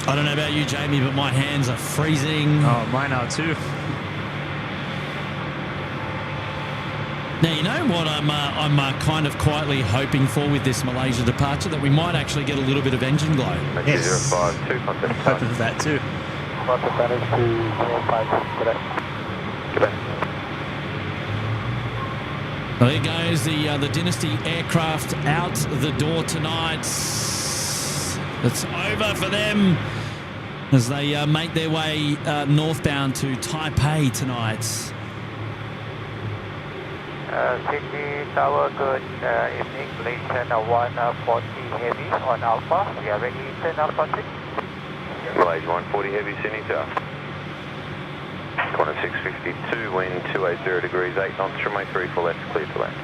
I don't know about you, Jamie, but my hands are freezing. Oh, mine are too. Now, you know what I'm kind of quietly hoping for with this Malaysia departure? That we might actually get a little bit of engine glow. Yes. 052, contact. Hoping for that too. Contact damage to 05, correct. Goodbye. Well, there goes the Dynasty aircraft out the door tonight. It's over for them as they make their way northbound to Taipei tonight. Sydney Tower, good evening. Please turn 140 heavy on Alpha. We are ready to turn Alpha 6. Malaysia 140 heavy, Sydney Tower. 1652, wind 280 degrees, 8 knots, runway 34 left, clear to land.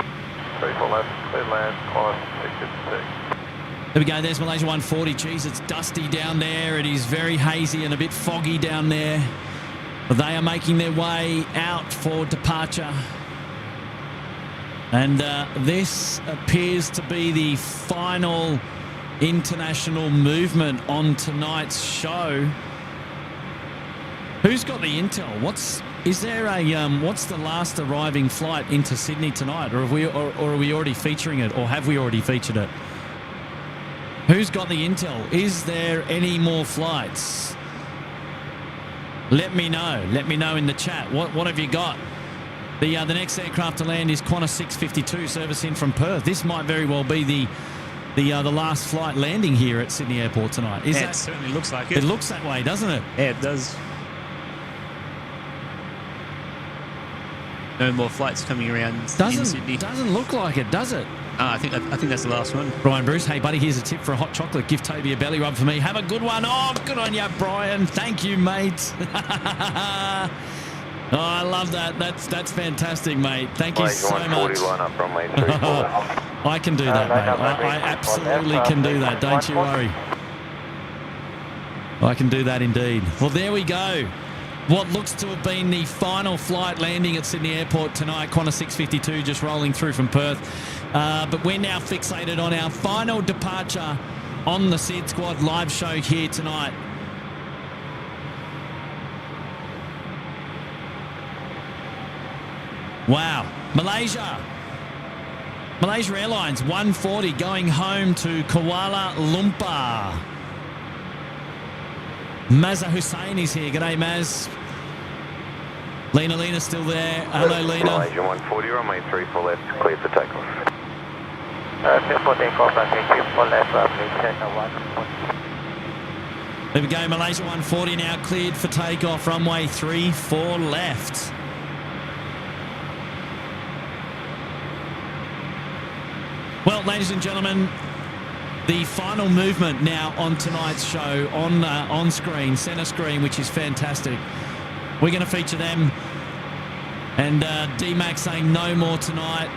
34 left, clear land, Qantas 656. There we go. There's Malaysia 140. Geez, it's dusty down there. It is very hazy and a bit foggy down there. They are making their way out for departure. And this appears to be the final international movement on tonight's show. Who's got the intel? What's the last arriving flight into Sydney tonight, or are we already featuring it, or have we already featured it? Who's got the intel? Is there any more flights? Let me know. Let me know in the chat. What have you got? The next aircraft to land is Qantas 652, service in from Perth. This might very well be the last flight landing here at Sydney Airport tonight. It certainly looks like it. It looks that way, doesn't it? Yeah, it does. No more flights coming around in Sydney. Doesn't look like it, does it? I think that's the last one. Brian Bruce, hey buddy, here's a tip for a hot chocolate. Give Toby a belly rub for me. Have a good one. Oh, good on you, Brian. Thank you, mate. Oh, I love that. That's fantastic, mate. Thank you so much. Line up, runway 34. I can do that, mate. I absolutely can do that. Don't you worry. I can do that indeed. Well, there we go. What looks to have been the final flight landing at Sydney Airport tonight. Qantas 652 just rolling through from Perth. But we're now fixated on our final departure on the SydSquad live show here tonight. Wow. Malaysia Airlines 140 going home to Kuala Lumpur. Mazza Hussein is here. G'day, Maz. Lena's still there. Hello, Lena. Malaysia 140, runway 34 left, clear for takeoff. Clear for takeoff, runway 34 left, please check 1. There we go. Malaysia 140 now cleared for takeoff. Runway 34 left. Well, ladies and gentlemen, the final movement now on tonight's show on screen, center screen, which is fantastic. We're going to feature them. And D-Mac saying no more tonight.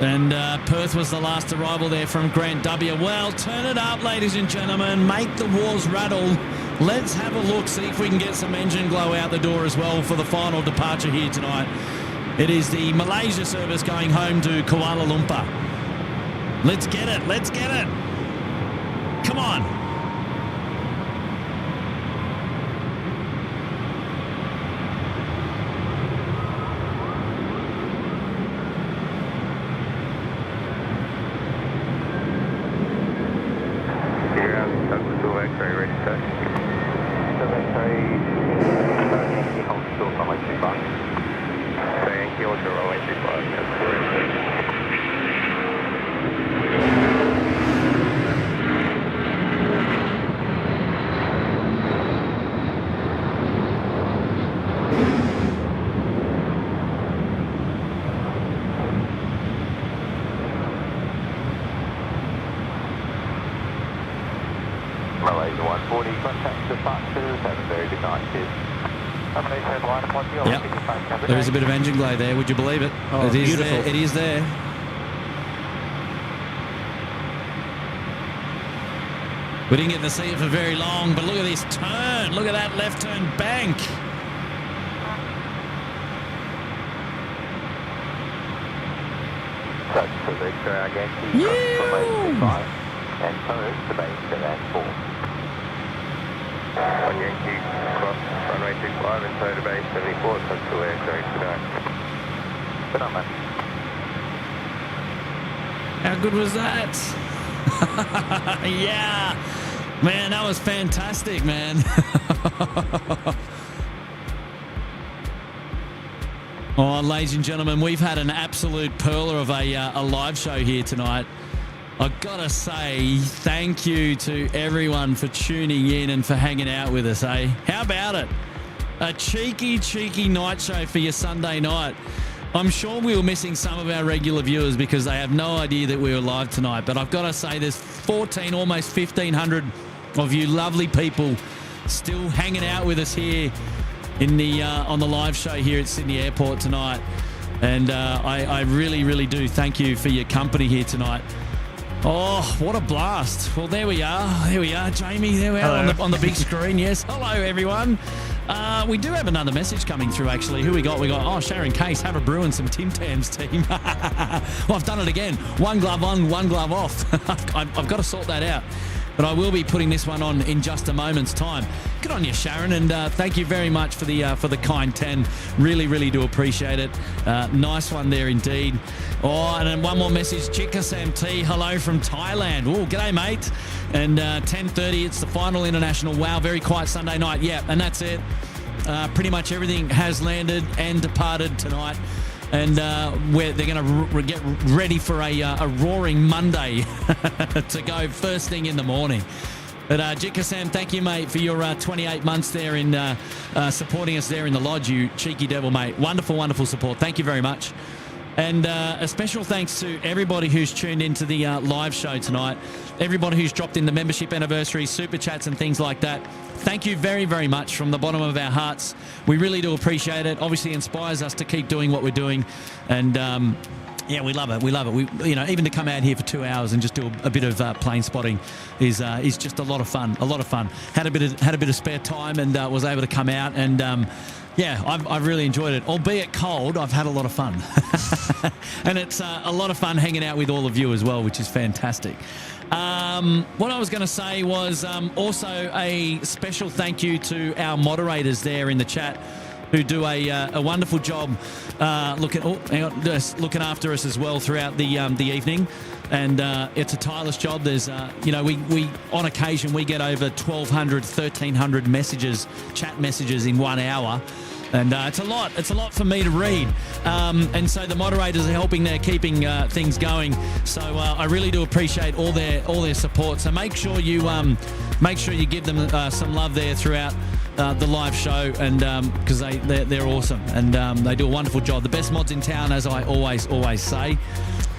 And Perth was the last arrival there from Grant W. Well, turn it up, ladies and gentlemen. Make the walls rattle. Let's have a look, see if we can get some engine glow out the door as well for the final departure here tonight. It is the Malaysia service going home to Kuala Lumpur. Let's get it. Let's get it. Come on. X-ray ready to go. X-ray, hold still from my 25. Thank you, Ultra Runway 25, that's correct. Malaysia 140, contact departures, have a very good night, cheers. Yep. There is a bit of engine glow there, would you believe it? Oh, it is beautiful. there. It is there. We didn't get to see it for very long, but look at this turn. Look at that left turn bank. That's the Victor Yankee from Malaysia 5 and Perth to base 7-4. On Yankee, cross runway 25 and Perth to base 74, that's the way, sorry, good night. Good night, man. How good was that? Yeah. Man, that was fantastic, man. Oh, ladies and gentlemen, we've had an absolute perler of a live show here tonight. I've got to say thank you to everyone for tuning in and for hanging out with us, eh? How about it? A cheeky night show for your Sunday night. I'm sure we were missing some of our regular viewers because they have no idea that we were live tonight. But I've got to say there's 14, almost 1,500 of you lovely people still hanging out with us here in the on the live show here at Sydney Airport tonight. And I really, really do thank you for your company here tonight. Oh, what a blast. Well, there we are. There we are, Jamie. There we are on the big screen. Yes. Hello, everyone. We do have another message coming through, actually. Who we got? We got, Sharon Case, have a brew and some Tim Tams, team. Well, I've done it again. One glove on, one glove off. I've got to sort that out. But I will be putting this one on in just a moment's time. Good on you, Sharon, and thank you very much for the kind 10. Really, really do appreciate it. Nice one there indeed. Oh, and then one more message. Chika Sam T, hello from Thailand. Oh, g'day, mate. And 10:30, it's the final international. Wow, very quiet Sunday night. Yeah, and that's it. Pretty much everything has landed and departed tonight. And they're going to get ready for a roaring Monday to go first thing in the morning. But Jika Sam, thank you, mate, for your 28 months there in supporting us there in the lodge, you cheeky devil, mate. Wonderful, wonderful support. Thank you very much. And a special thanks to everybody who's tuned into the live show tonight, everybody who's dropped in the membership anniversary, super chats and things like that. Thank you very, very much from the bottom of our hearts. We really do appreciate it. Obviously inspires us to keep doing what we're doing. And yeah, we love it. We love it. We, even to come out here for 2 hours and just do a bit of plane spotting is just a lot of fun. A lot of fun. Had a bit of spare time and was able to come out and. Yeah, I've really enjoyed it. Albeit cold, I've had a lot of fun. And it's a lot of fun hanging out with all of you as well, which is fantastic. What I was going to say was also a special thank you to our moderators there in the chat who do a wonderful job looking after us as well throughout the evening. And it's a tireless job. There's, we on occasion we get over 1,200, 1,300 messages, chat messages in 1 hour. And it's a lot. It's a lot for me to read. And so the moderators are helping there, keeping things going. So I really do appreciate all their support. So make sure you give them some love there throughout the live show, and because they're awesome and they do a wonderful job. The best mods in town, as I always say.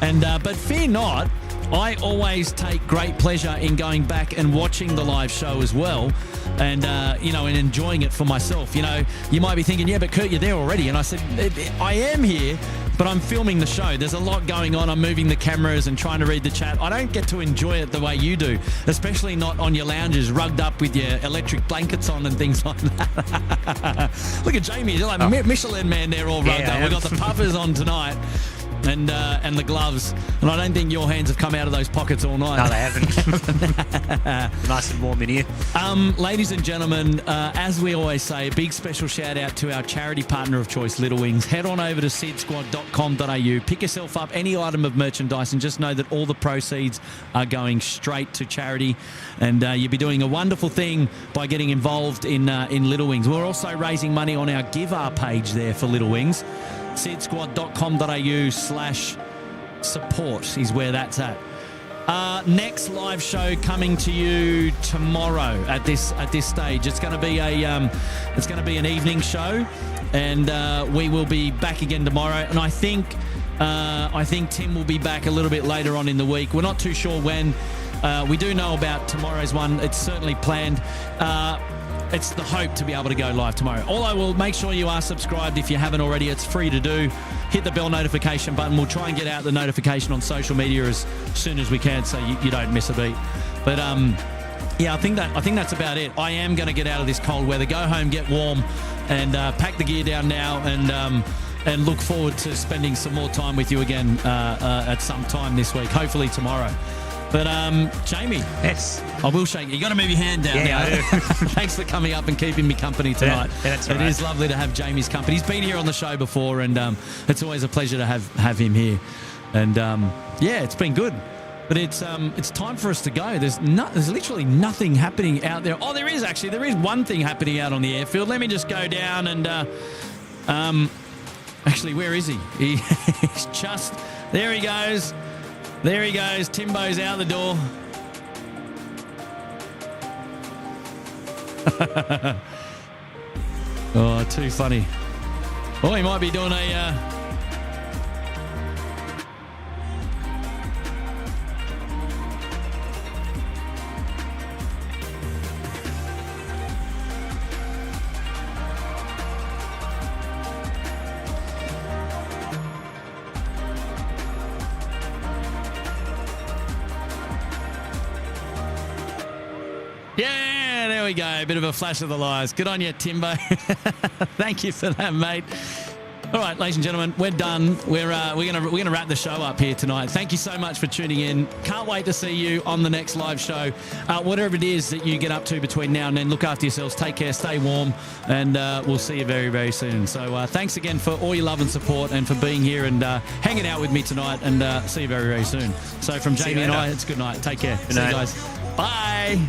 And but fear not, I always take great pleasure in going back and watching the live show as well, and and enjoying it for myself. You might be thinking, yeah, but Kurt, you're there already. And I said, I am here, but I'm filming the show. There's a lot going on. I'm moving the cameras and trying to read the chat. I don't get to enjoy it the way you do, especially not on your lounges, rugged up with your electric blankets on and things like that. Look at Jamie, you're like Michelin man there, all rugged up. We've got the puffers on tonight. And the gloves. And I don't think your hands have come out of those pockets all night. No, they haven't. Nice and warm in here. Ladies and gentlemen, as we always say, a big special shout out to our charity partner of choice, Little Wings. Head on over to SydSquad.com.au. Pick yourself up any item of merchandise and just know that all the proceeds are going straight to charity. And you'll be doing a wonderful thing by getting involved in Little Wings. We're also raising money on our Give Our page there for Little Wings. SydSquad.com.au/support is where that's at. Next live show coming to you tomorrow at this stage. It's going to be an evening show, and we will be back again tomorrow. And I think Tim will be back a little bit later on in the week. We're not too sure when. We do know about tomorrow's one. It's certainly planned. It's the hope to be able to go live tomorrow. All I will make sure you are subscribed if you haven't already. It's free to do. Hit the bell notification button. We'll try and get out the notification on social media as soon as we can, so you don't miss a beat. But yeah, I think that's about it. I am going to get out of this cold weather, go home, get warm, and pack the gear down now, and look forward to spending some more time with you again at some time this week. Hopefully tomorrow. But Jamie, yes, I will shake you. You got to move your hand down now. I do. Thanks for coming up and keeping me company tonight. Yeah, that's right. It is lovely to have Jamie's company. He's been here on the show before, and it's always a pleasure to have him here. And yeah, it's been good. But it's time for us to go. There's literally nothing happening out there. Oh, there is one thing happening out on the airfield. Let me just go down and actually, where is he? He's just there. He goes. There he goes. Timbo's out the door. Oh, too funny. Oh, he might be doing a... Yeah, there we go. A bit of a flash of the lights. Good on you, Timbo. Thank you for that, mate. All right, ladies and gentlemen, we're done. We're gonna wrap the show up here tonight. Thank you so much for tuning in. Can't wait to see you on the next live show. Whatever it is that you get up to between now and then, look after yourselves. Take care. Stay warm, and we'll see you very, very soon. So thanks again for all your love and support, and for being here and hanging out with me tonight. And see you very, very soon. So from Jamie and I, it's good night. Take care. See you guys. Bye.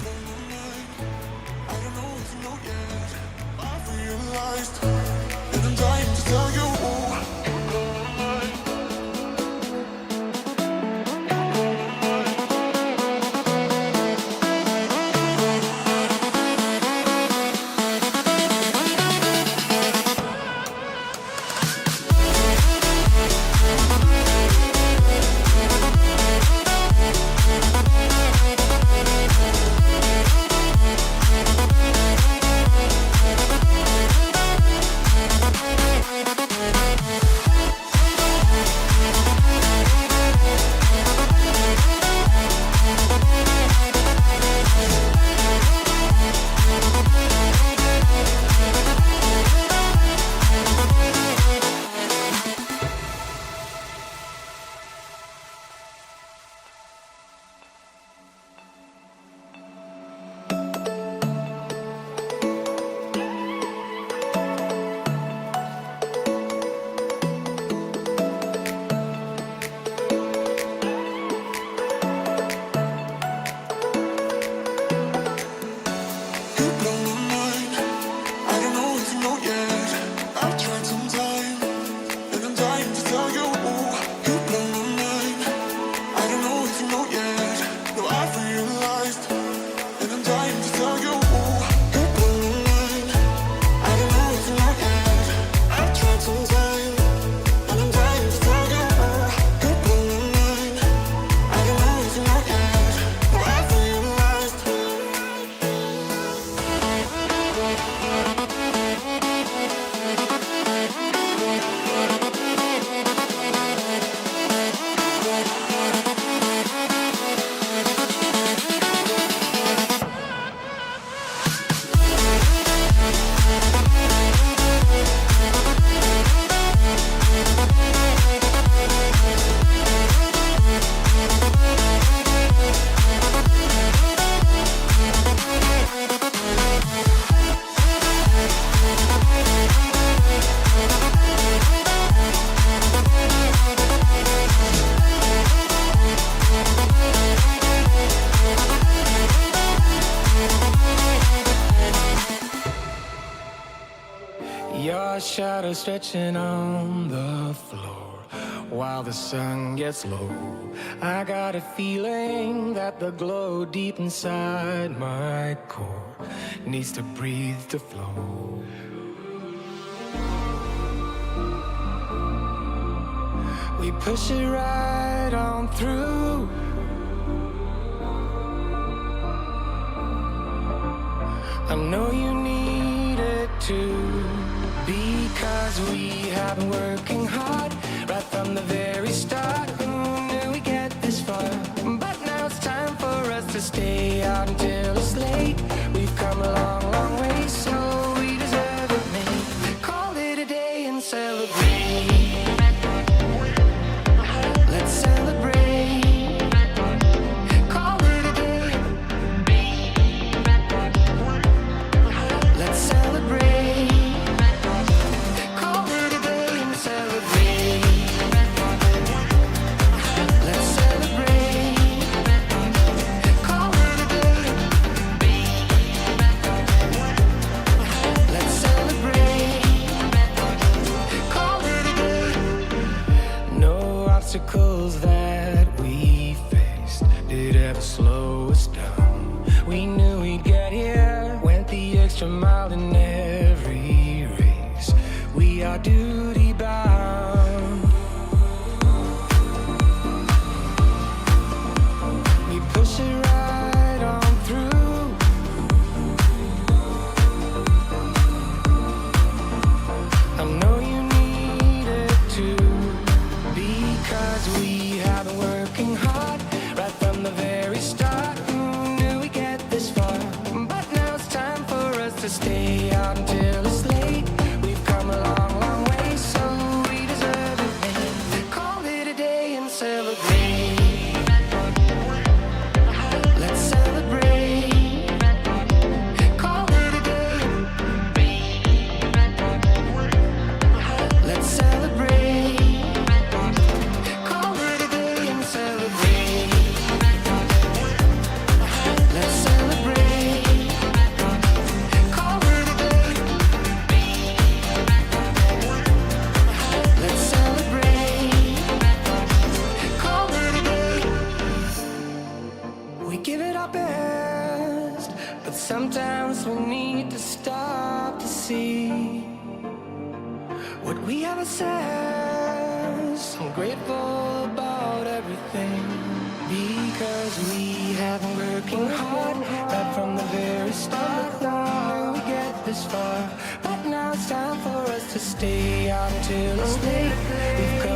Shadow stretching on the floor while the sun gets low. I got a feeling that the glow deep inside my core needs to breathe to flow. We push it right on through. I know you need it too, because we have been working hard right from the very start. Who knew we'd get this far? But now it's time for us to stay out until it's late. We've come a long, long way, so we deserve it, mate. Call it a day and celebrate. Let's celebrate. Call it a day. Let's celebrate. Call it a day and celebrate. Let's celebrate. Call it a day. Let's celebrate. Call it a day. No obstacles that we faced did ever slow us down. We knew we'd get here, went the extra mile in every race. We are duty bound. We push it right on through. I know you need it too, because we have been working hard right from the very start. Who knew we'd get this far? celebrate. Let's celebrate. Call it a day. Let's celebrate. Call it a day and celebrate. Let's celebrate. Call it a day. Let's celebrate. Call it a day. We give it our best, but sometimes we need to stop to see what we have assessed. I'm grateful about everything because we have been working hard right from the very start. Now we get this far, but now it's time for us to stay out until it's late. We've come